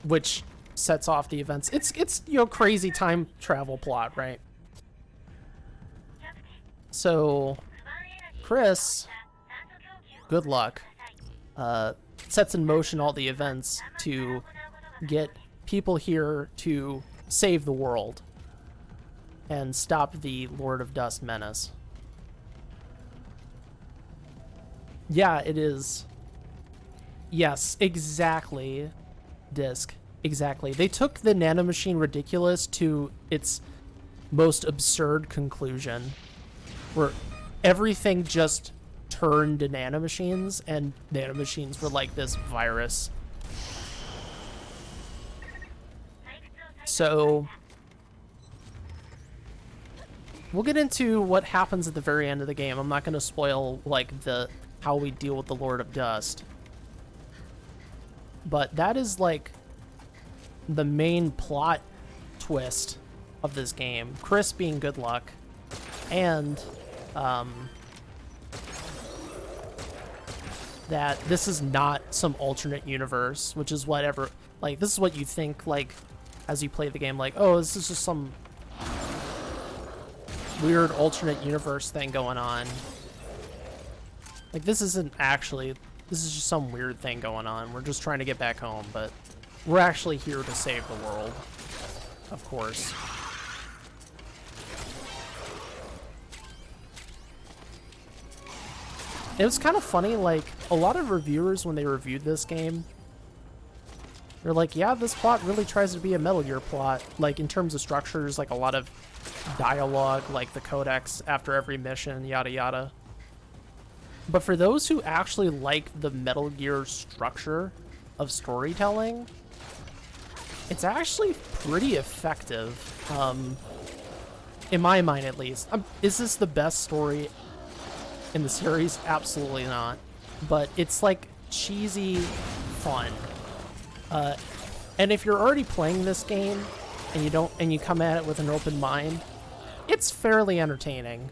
which sets off the events. It's you know, crazy time travel plot, right? So Chris, Good Luck, sets in motion all the events to get people here to save the world and stop the Lord of Dust menace. Yeah, it is. Yes, exactly, Disc. Exactly. They took the nanomachine ridiculous to its most absurd conclusion, where everything just turned to nanomachines, and nanomachines were like this virus. So we'll get into what happens at the very end of the game. I'm not going to spoil like how we deal with the Lord of Dust, but that is like the main plot twist of this game. Chris being Good Luck, and that this is not some alternate universe, which is whatever, like, this is what you think, like, as you play the game, like, oh, this is just some weird alternate universe thing going on. Like, this isn't actually, this is just some weird thing going on. We're just trying to get back home, but we're actually here to save the world, of course. It was kind of funny, like, a lot of reviewers, when they reviewed this game, they're like, yeah, this plot really tries to be a Metal Gear plot, like, in terms of structures, like, a lot of dialogue, like the codex after every mission, yada yada. But for those who actually like the Metal Gear structure of storytelling, it's actually pretty effective, in my mind at least. Is this the best story in the series? Absolutely not. But it's like cheesy fun. And if you're already playing this game and you come at it with an open mind, it's fairly entertaining.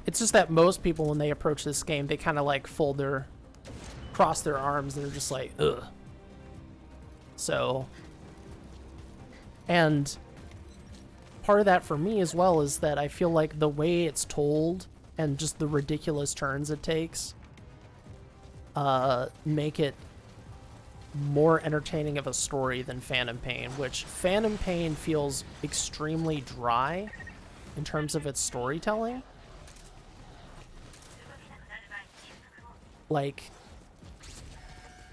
It's just that most people, when they approach this game, they kind of like cross their arms, and they're just like, ugh. So, and part of that for me as well is that I feel like the way it's told and just the ridiculous turns it takes make it more entertaining of a story than Phantom Pain, which Phantom Pain feels extremely dry in terms of its storytelling. Like,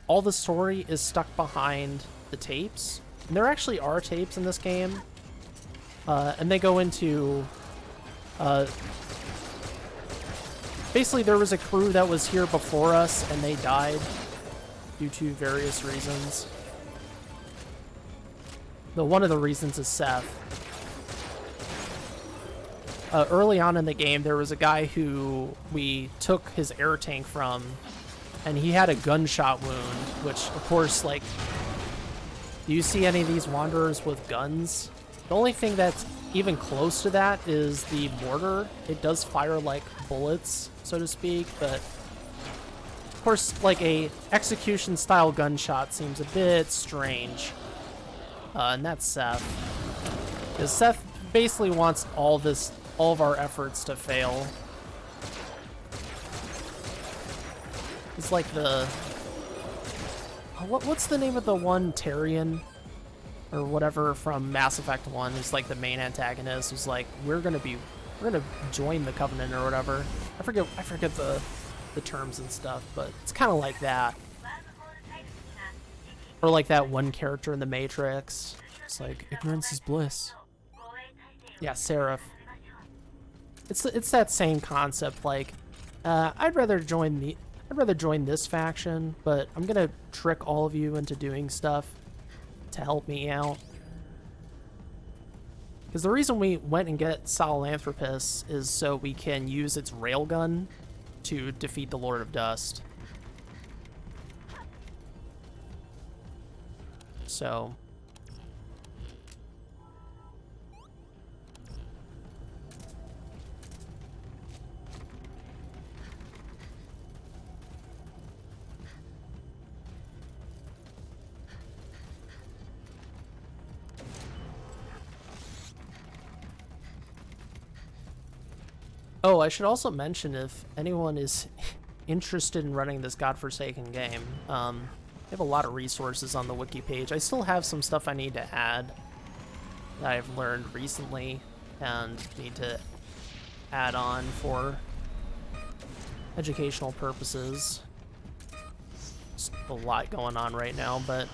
all the story is stuck behind the tapes. And there actually are tapes in this game. And they go into... basically, there was a crew that was here before us, and they died due to various reasons. Though one of the reasons is Seth. Early on in the game, there was a guy who we took his air tank from, and he had a gunshot wound, which, of course, like, do you see any of these wanderers with guns? The only thing that's even close to that is the mortar. It does fire, like, bullets, so to speak, but of course, like, a execution-style gunshot seems a bit strange. And that's Seth. Because Seth basically wants all of our efforts to fail. It's like the... What's the name of the one Tarian? Or whatever from Mass Effect 1, who's like the main antagonist, who's like, we're gonna join the Covenant or whatever. I forget the terms and stuff, but it's kind of like that. Or like that one character in the Matrix. It's like, ignorance is bliss. Yeah, Seraph. It's that same concept. Like, I'd rather join this faction, but I'm gonna trick all of you into doing stuff to help me out. Because the reason we went and get Sahelanthropus is so we can use its railgun to defeat the Lord of Dust. So... Oh, I should also mention, if anyone is interested in running this godforsaken game, I have a lot of resources on the wiki page. I still have some stuff I need to add that I've learned recently and need to add on for educational purposes. Just a lot going on right now, but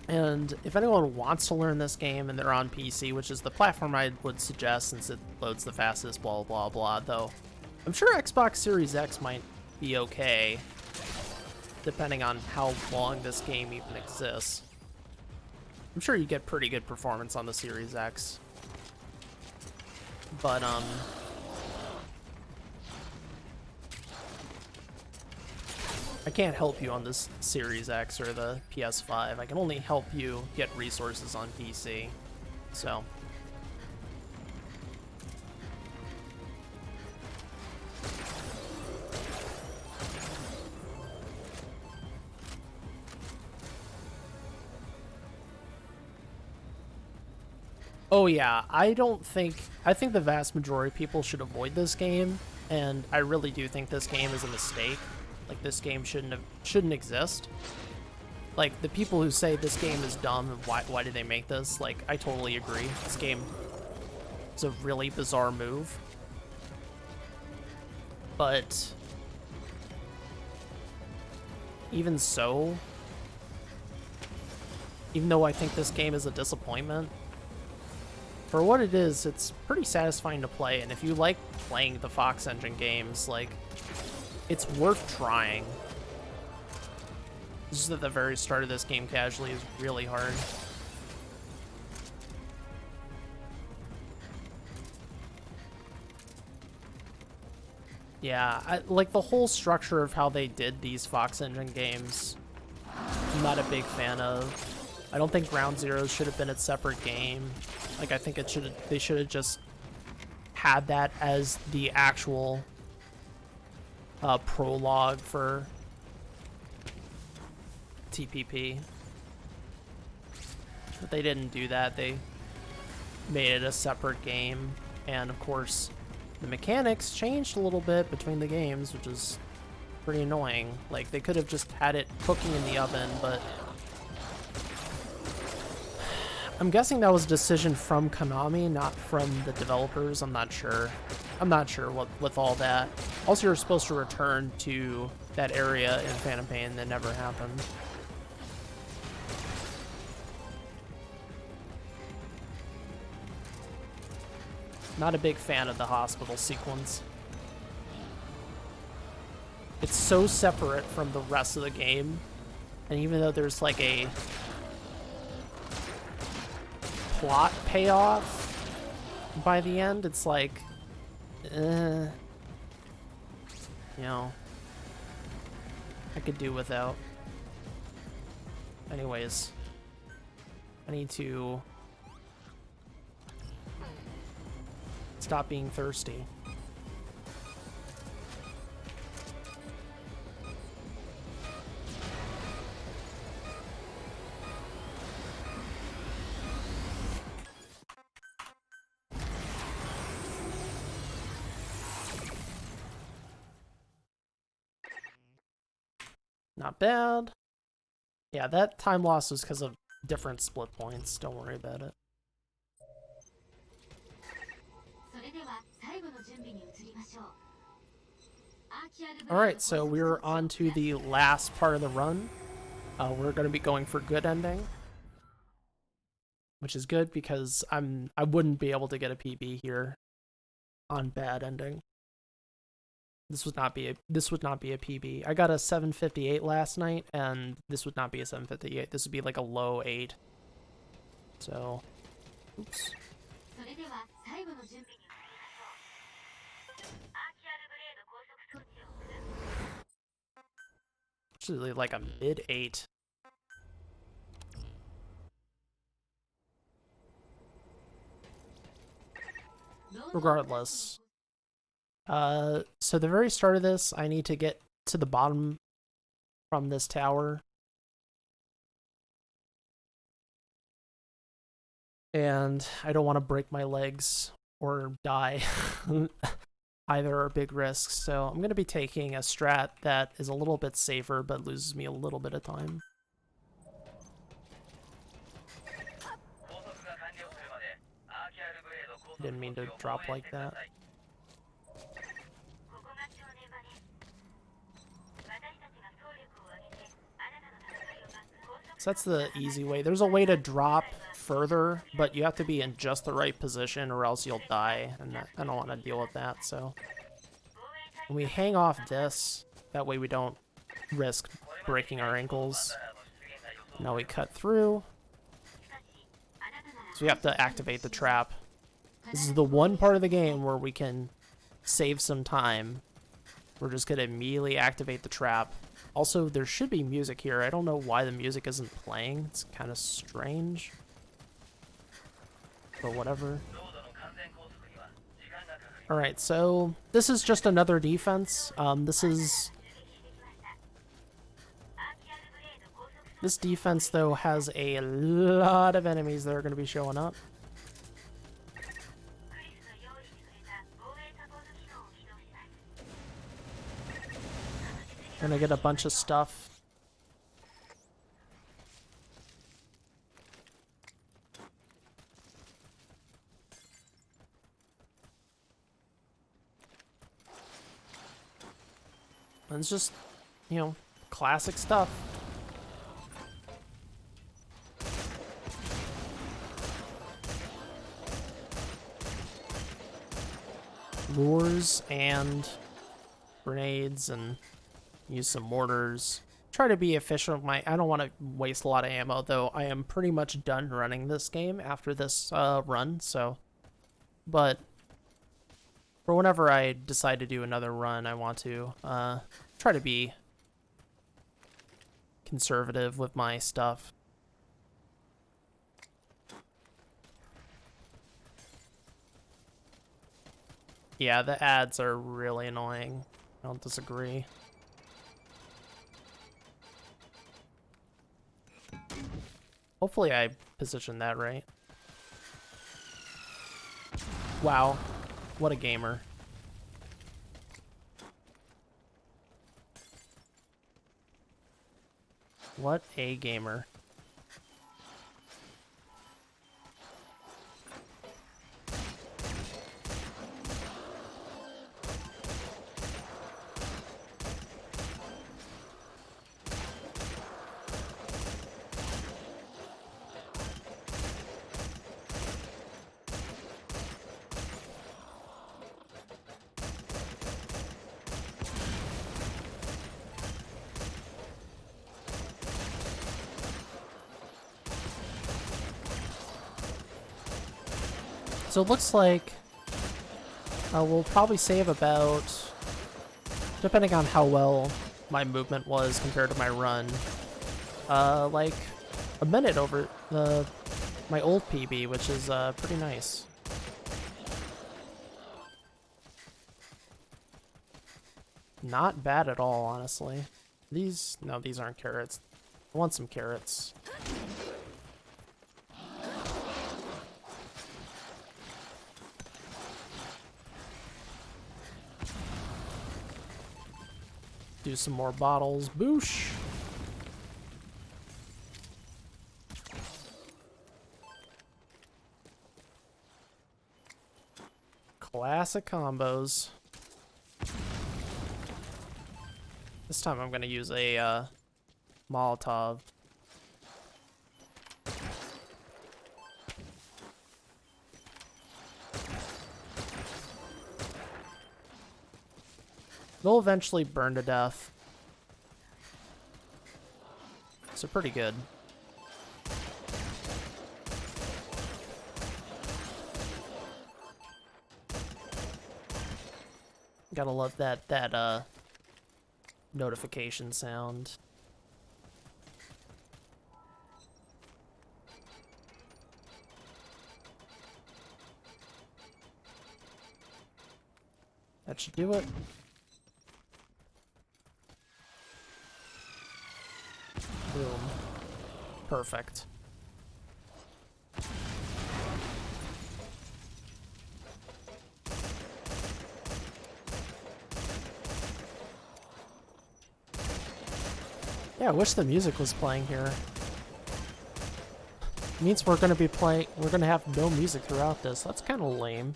and if anyone wants to learn this game and they're on PC, which is the platform I would suggest since it loads the fastest, blah, blah, blah, though I'm sure Xbox Series X might be okay, depending on how long this game even exists. I'm sure you get pretty good performance on the Series X. But, I can't help you on this Series X or the PS5. I can only help you get resources on PC. So. Oh yeah, I think the vast majority of people should avoid this game, and I really do think this game is a mistake. Like, this game shouldn't exist. Like, the people who say this game is dumb and why did they make this, like, I totally agree. This game is a really bizarre move. But even so, even though I think this game is a disappointment, for what it is, it's pretty satisfying to play, and if you like playing the Fox Engine games, like, it's worth trying. Just at the very start of this game casually is really hard. Yeah, like the whole structure of how they did these Fox Engine games, I'm not a big fan of. I don't think Ground Zeroes should have been a separate game. Like, I think they should have just had that as the actual prologue for TPP. But they didn't do that. They made it a separate game, and of course the mechanics changed a little bit between the games, which is pretty annoying. Like, they could have just had it cooking in the oven, but I'm guessing that was a decision from Konami, not from the developers. I'm not sure what with all that. Also, you're supposed to return to that area in Phantom Pain. That never happened. Not a big fan of the hospital sequence. It's so separate from the rest of the game, and even though there's like a plot payoff by the end, it's like, you know, I could do without. Anyways, I need to stop being thirsty. Not bad. Yeah, that time loss was because of different split points. Don't worry about it. Alright, so we're on to the last part of the run. We're going to be going for good ending, which is good because I wouldn't be able to get a PB here on bad ending. This would not be a PB. I got a 758 last night, and this would not be a 758. This would be like a low 8. So, oops. Actually, like a mid 8. Regardless. So the very start of this, I need to get to the bottom from this tower. And I don't want to break my legs or die. Either are big risks, so I'm going to be taking a strat that is a little bit safer but loses me a little bit of time. Didn't mean to drop like that. So that's the easy way. There's a way to drop further, but you have to be in just the right position or else you'll die, and I don't want to deal with that. So when we hang off this, that way we don't risk breaking our ankles. Now we cut through. So we have to activate the trap. This is the one part of the game where we can save some time. We're just going to immediately activate the trap. Also, there should be music here. I don't know why the music isn't playing. It's kind of strange. But whatever. Alright, so this is just another defense. This defense, though, has a lot of enemies that are going to be showing up. Gonna get a bunch of stuff. And it's just, you know, classic stuff. Lures and grenades and use some mortars. Try to be efficient with I don't want to waste a lot of ammo, though I am pretty much done running this game after this run, so. But for whenever I decide to do another run, I want to try to be conservative with my stuff. Yeah, the ads are really annoying. I don't disagree. Hopefully I positioned that right. Wow, what a gamer. What a gamer. So it looks like we'll probably save about, depending on how well my movement was compared to my run, like a minute over my old PB, which is pretty nice. Not bad at all, honestly. No, these aren't carrots. I want some carrots. Do some more bottles. Boosh! Classic combos. This time I'm gonna use a Molotov. They'll eventually burn to death. So pretty good. Gotta love that notification sound. That should do it. Boom. Perfect. Yeah, I wish the music was playing here. It means we're gonna have no music throughout this. That's kind of lame.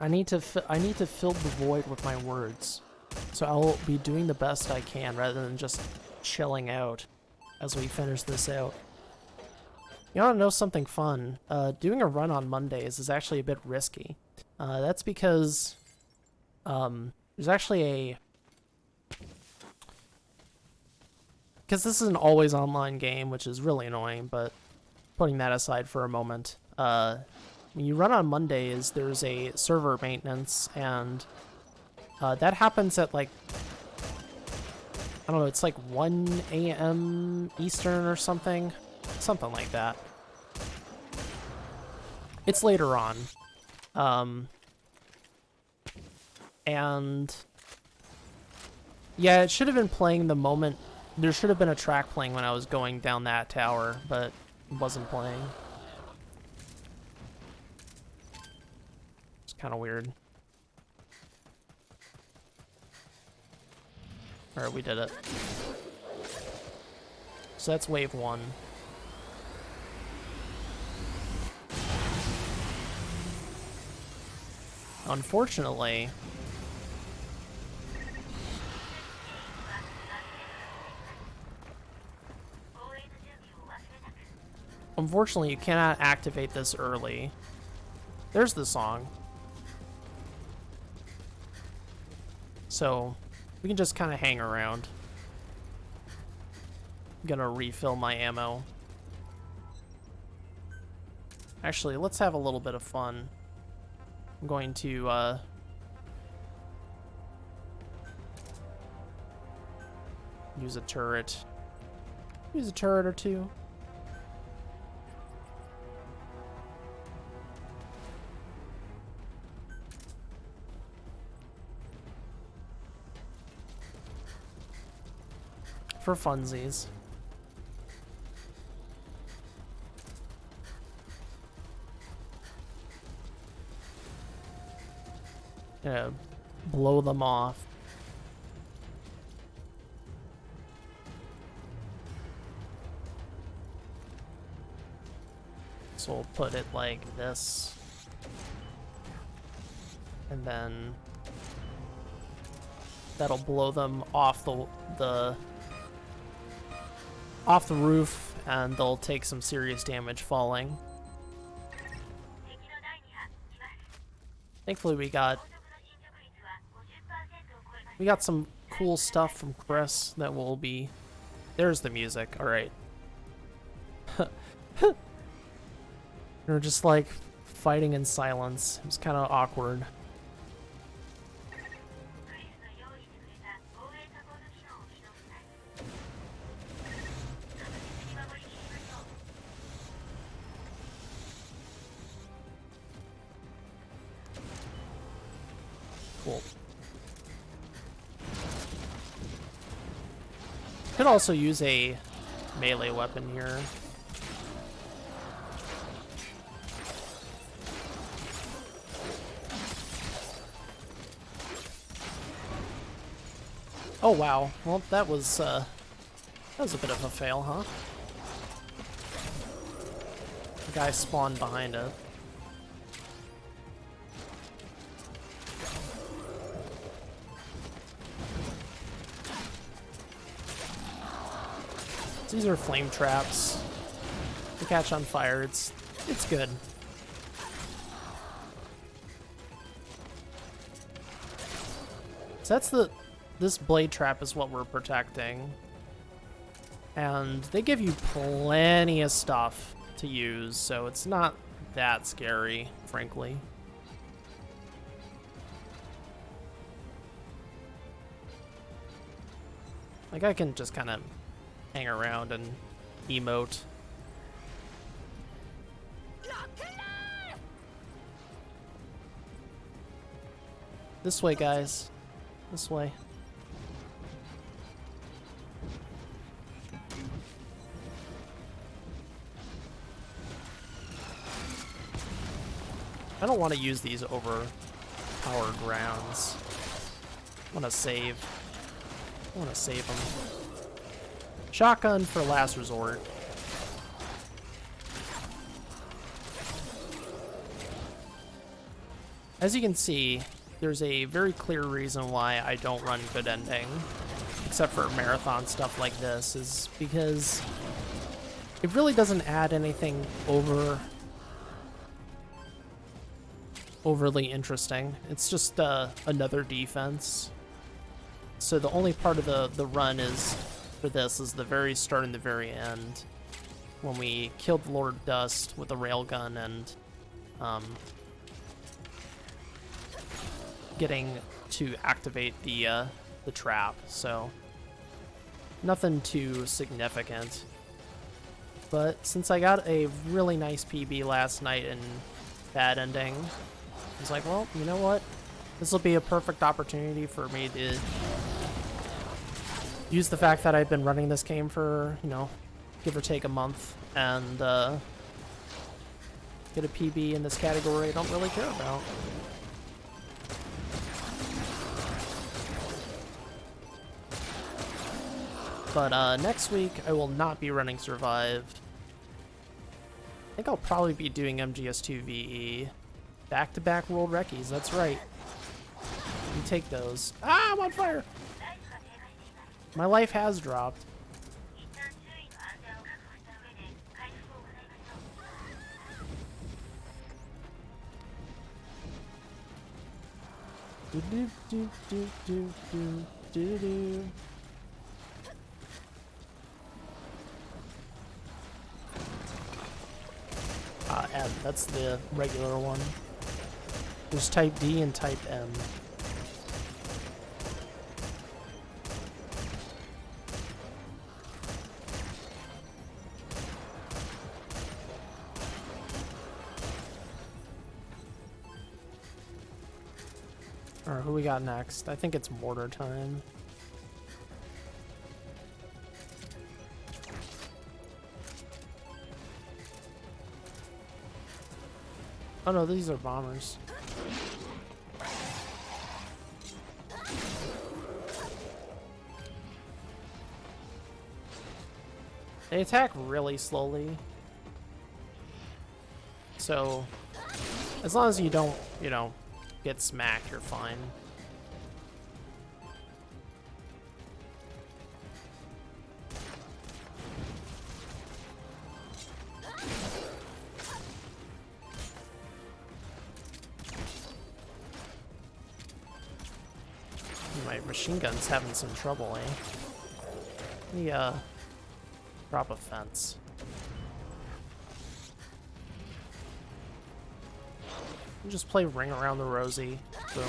I need to fill the void with my words. So I'll be doing the best I can rather than just chilling out as we finish this out. You wanna know something fun? Doing a run on Mondays is actually a bit risky. That's because there's actually because this is an always online game, which is really annoying, but putting that aside for a moment, when you run on Mondays, there's a server maintenance, and that happens at like, I don't know, it's like 1 a.m. Eastern or something like that. It's later on. And yeah, it should have been playing the moment. There should have been a track playing when I was going down that tower, but it wasn't playing. It's kind of weird. Alright, we did it. So that's wave 1. Unfortunately, you cannot activate this early. There's the song. So we can just kind of hang around. I'm gonna refill my ammo. Actually, let's have a little bit of fun. I'm going to use a turret. Use a turret or two. For funsies. Gonna blow them off. So we'll put it like this. And then that'll blow them off the off the roof, and they'll take some serious damage falling. Thankfully we got some cool stuff from Chris that will be... There's the music, alright. We're just like fighting in silence. It was kind of awkward. Cool. Could also use a melee weapon here. Oh wow. Well, that was a bit of a fail, huh? The guy spawned behind it. These are flame traps. They catch on fire. It's good. So this blade trap is what we're protecting. And they give you plenty of stuff to use, so it's not that scary, frankly. Like, I can just kind of hang around and emote. This way, guys. This way. I don't want to use these overpowered rounds. I want to save. I want to save them. Shotgun for last resort. As you can see, there's a very clear reason why I don't run good ending, except for marathon stuff like this, is because it really doesn't add anything overly interesting. It's just another defense. So the only part of the run is for this is the very start and the very end, when we killed the Lord of Dust with a railgun and getting to activate the trap. So nothing too significant. But since I got a really nice PB last night in bad ending, I was like, well, you know what? This will be a perfect opportunity for me to use the fact that I've been running this game for, you know, give or take a month, and get a PB in this category I don't really care about. But next week I will not be running Survive. I think I'll probably be doing MGS2 VE. Back-to-back World Recce's, that's right. You take those. Ah, I'm on fire! My life has dropped. Do do do do do do do do. And that's the regular one. There's type D and type M. Alright, who we got next? I think it's mortar time. Oh no, these are bombers. They attack really slowly. So, as long as you don't, you know, get smacked, you're fine. My machine gun's having some trouble, eh? Let me, drop a fence. Just play Ring Around the Rosie. Boom.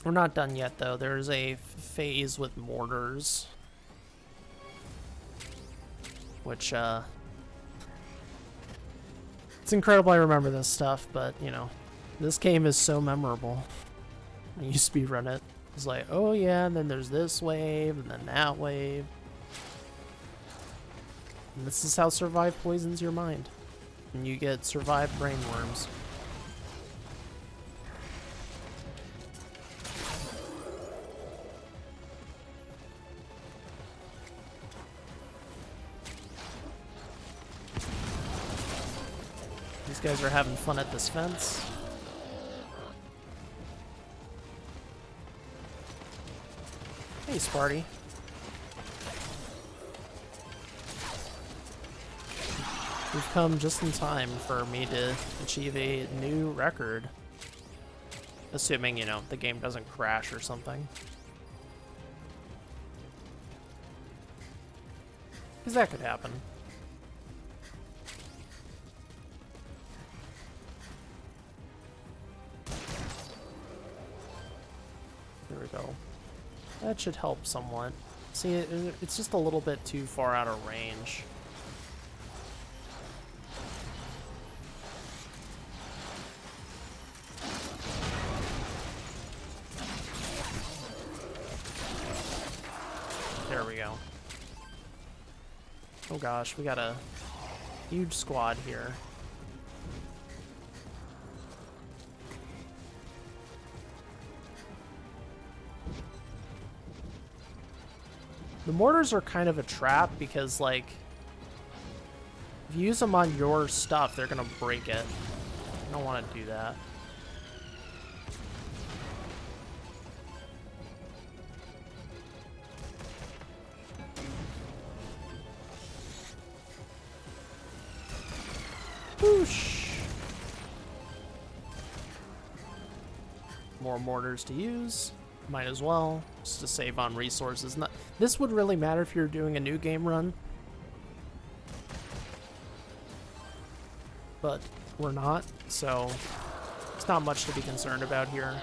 We're not done yet, though. There's a phase with mortars. Which, it's incredible I remember this stuff, but, you know, this game is so memorable. When you speedrun it, it's like, oh yeah, and then there's this wave, and then that wave. And this is how Survive poisons your mind. And you get Survive brain worms. These guys are having fun at this fence. Hey, Sparty. We've come just in time for me to achieve a new record. Assuming, you know, the game doesn't crash or something. Because that could happen. There we go. That should help somewhat. See, it's just a little bit too far out of range. There we go. Oh gosh, we got a huge squad here. The mortars are kind of a trap because, like, if you use them on your stuff, they're gonna break it. I don't want to do that. Whoosh! More mortars to use. Might as well, just to save on resources. This would really matter if you're doing a new game run. But we're not, so it's not much to be concerned about here.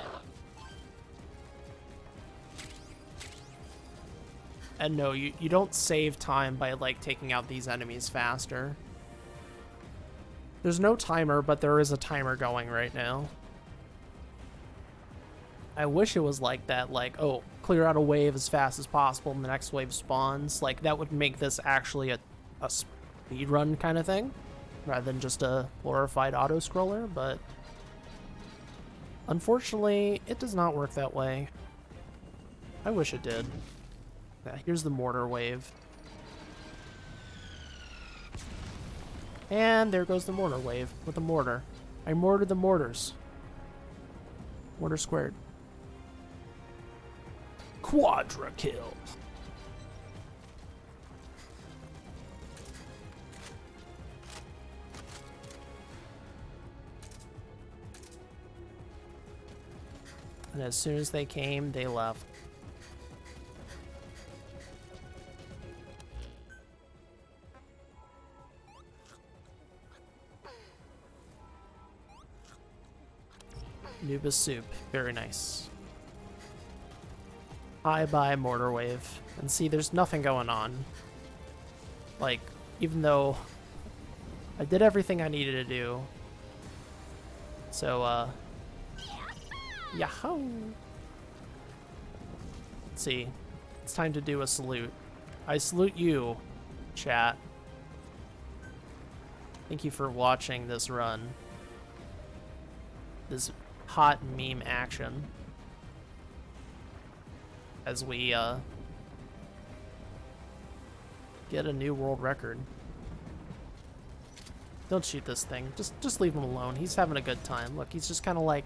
And no, you don't save time by, like, taking out these enemies faster. There's no timer, but there is a timer going right now. I wish it was like that, like, oh, clear out a wave as fast as possible and the next wave spawns. Like, that would make this actually a speedrun kind of thing, rather than just a glorified auto-scroller, but unfortunately, it does not work that way. I wish it did. Yeah, here's the Mortar Wave. And there goes the Mortar Wave with the mortar. I mortared the mortars. Mortar squared. Quadra kill. And as soon as they came, they left. Nuba soup. Very nice. Hi, bye, Mortar Wave. And see, there's nothing going on. Like, even though I did everything I needed to do. So, yahoo! Let's see. It's time to do a salute. I salute you, chat. Thank you for watching this run. This hot meme action. As we, get a new world record. Don't shoot this thing. Just leave him alone. He's having a good time. Look, he's just kind of like...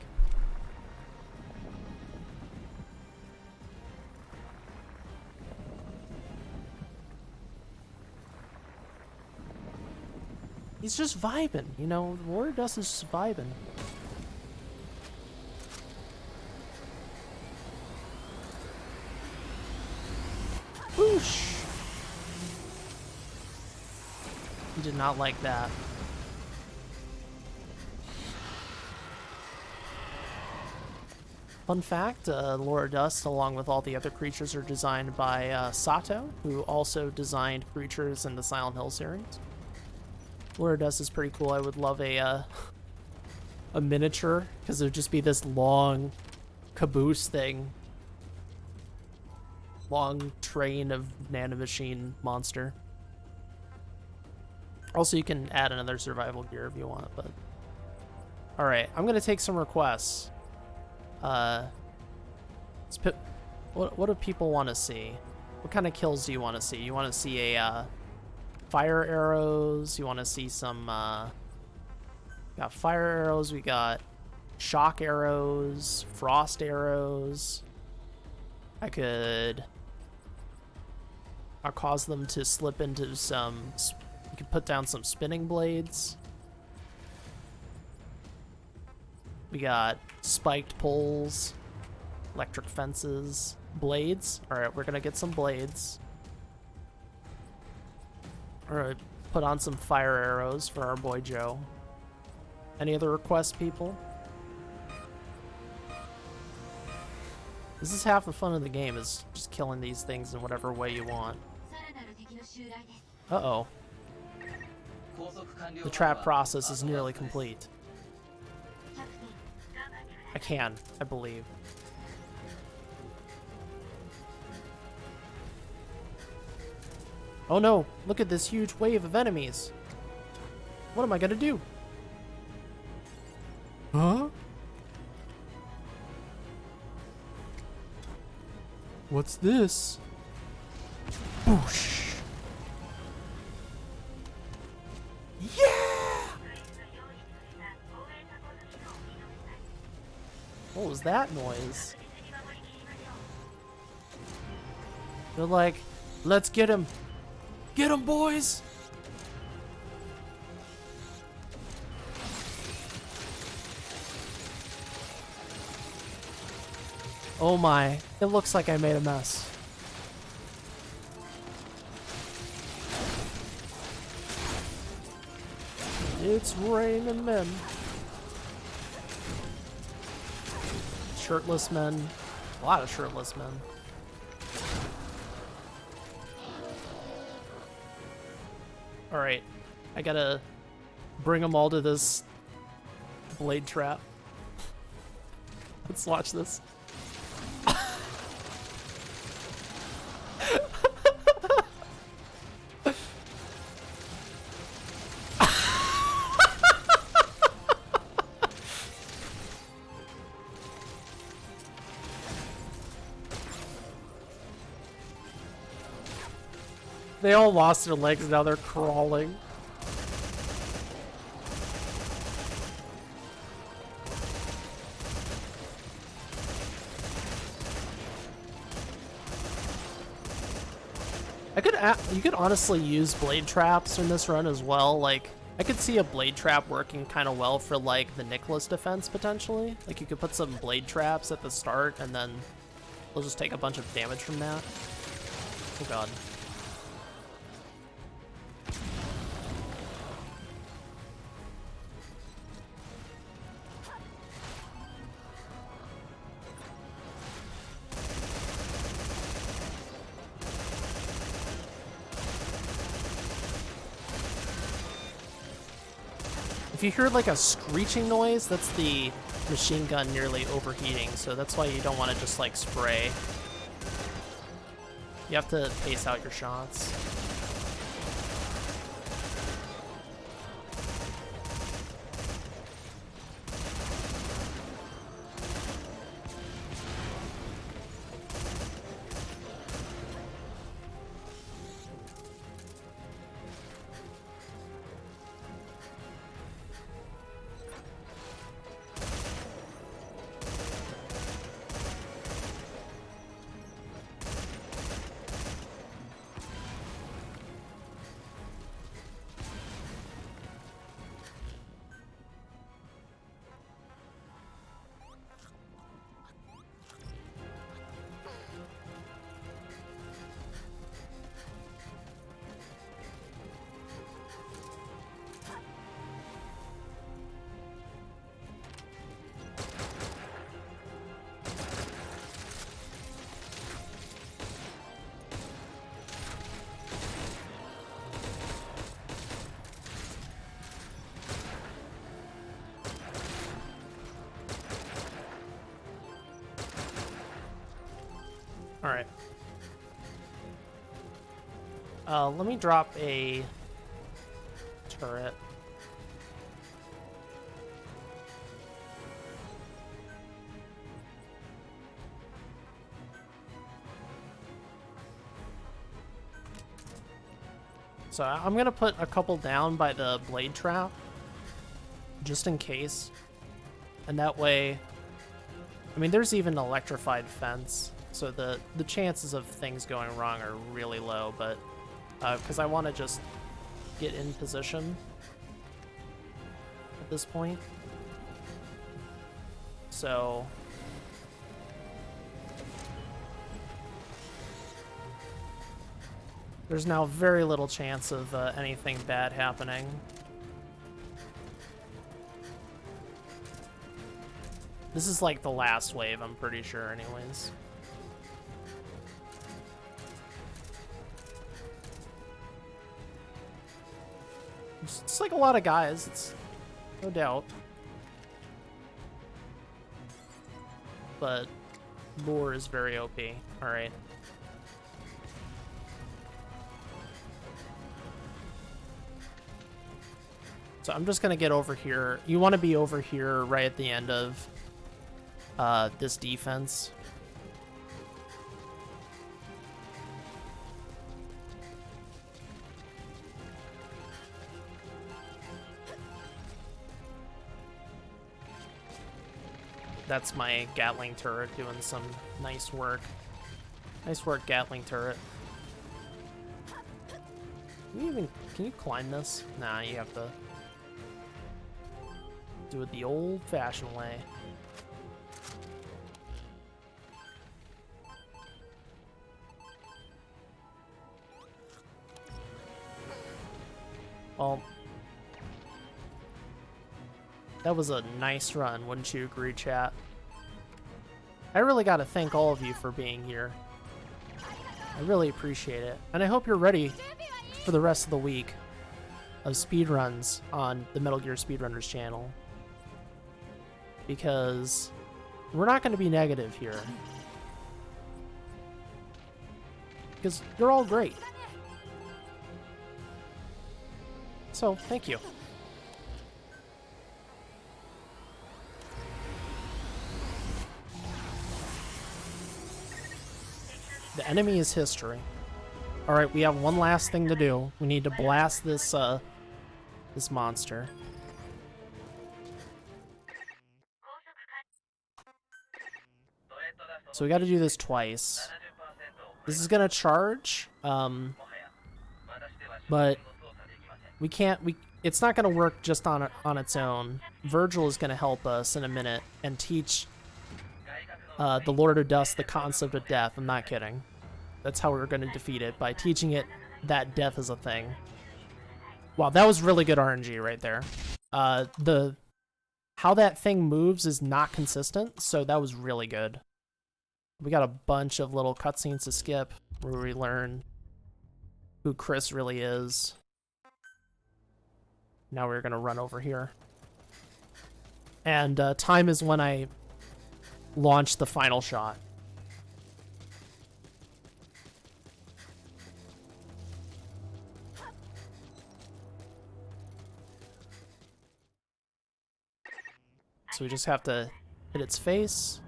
He's just vibing, you know? Warrior Dust is just vibing. Whoosh! He did not like that. Fun fact, Laura Dust, along with all the other creatures, are designed by Sato, who also designed creatures in the Silent Hill series. Laura Dust is pretty cool. I would love a miniature, because it would just be this long caboose thing. Long train of nanomachine monster. Also, you can add another survival gear if you want, but... Alright, I'm gonna take some requests. What do people want to see? What kind of kills do you want to see? You want to see a, fire arrows? You want to see some, got fire arrows, we got shock arrows, frost arrows. I'll cause them to slip into some, you can put down some spinning blades. We got spiked poles, electric fences, blades. Alright, we're gonna get some blades. Alright, put on some fire arrows for our boy Joe. Any other requests, people? This is half the fun of the game, is just killing these things in whatever way you want. Uh-oh. The trap process is nearly complete. I believe. Oh no, look at this huge wave of enemies. What am I gonna do? Huh? What's this? Boosh. Yeah! What was that noise? They're like, let's get him. Get him, boys! Oh my, it looks like I made a mess. It's raining men. Shirtless men. A lot of shirtless men. Alright, I gotta bring them all to this blade trap. Let's watch this. They all lost their legs, now they're crawling. You could honestly use blade traps in this run as well. Like, I could see a blade trap working kind of well for like the Nicholas defense potentially. Like, you could put some blade traps at the start and then we'll just take a bunch of damage from that. Oh god. you hear like a screeching noise, that's the machine gun nearly overheating, so that's why you don't want to just like spray. You have to pace out your shots. All right. Let me drop a turret. So I'm gonna put a couple down by the blade trap, just in case. And that way, I mean, there's even an electrified fence, so the chances of things going wrong are really low, but because I want to just get in position at this point. So there's now very little chance of anything bad happening. This is like the last wave, I'm pretty sure, anyways. It's like a lot of guys, it's no doubt. But lore is very OP. Alright. So I'm just gonna get over here. You want to be over here right at the end of this defense. That's my Gatling turret doing some nice work. Nice work, Gatling turret. Can you climb this? Nah, you have to do it the old-fashioned way. Well, that was a nice run, wouldn't you agree, chat? I really got to thank all of you for being here. I really appreciate it. And I hope you're ready for the rest of the week of speedruns on the Metal Gear Speedrunners channel. Because we're not going to be negative here. Because you're all great. So, thank you. The enemy is history. Alright, we have one last thing to do. We need to blast this, this monster. So we gotta do this twice. This is gonna charge, but we can't, it's not gonna work just on its own. Virgil is gonna help us in a minute and teach the Lord of Dust the concept of death. I'm not kidding. That's how we're gonna defeat it, by teaching it that death is a thing. Wow, that was really good RNG right there. How that thing moves is not consistent, so that was really good. We got a bunch of little cutscenes to skip where we learn who Chris really is. Now we're gonna run over here. And time is when I launch the final shot. So we just have to hit its face.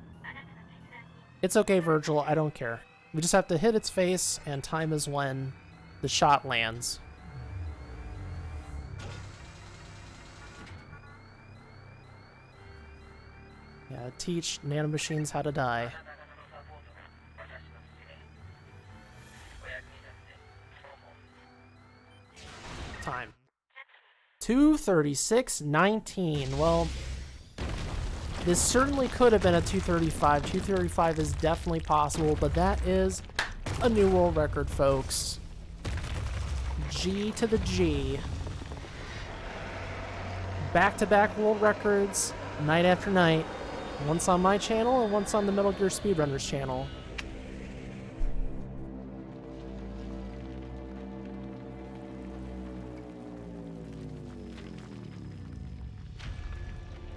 It's okay, Virgil, I don't care. We just have to hit its face, and time is when the shot lands. Yeah, teach nanomachines how to die. Time. 2:36:19. Well, this certainly could have been a 2:35. 2:35 is definitely possible, but that is a new world record, folks. G to the G. Back-to-back world records, night after night. Once on my channel and once on the Metal Gear Speedrunners channel.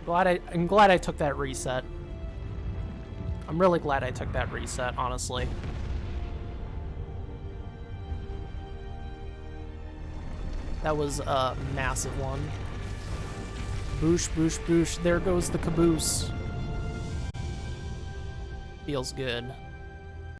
I'm glad I took that reset. I'm really glad I took that reset, honestly. That was a massive one. Boosh, boosh, boosh. There goes the caboose. Feels good.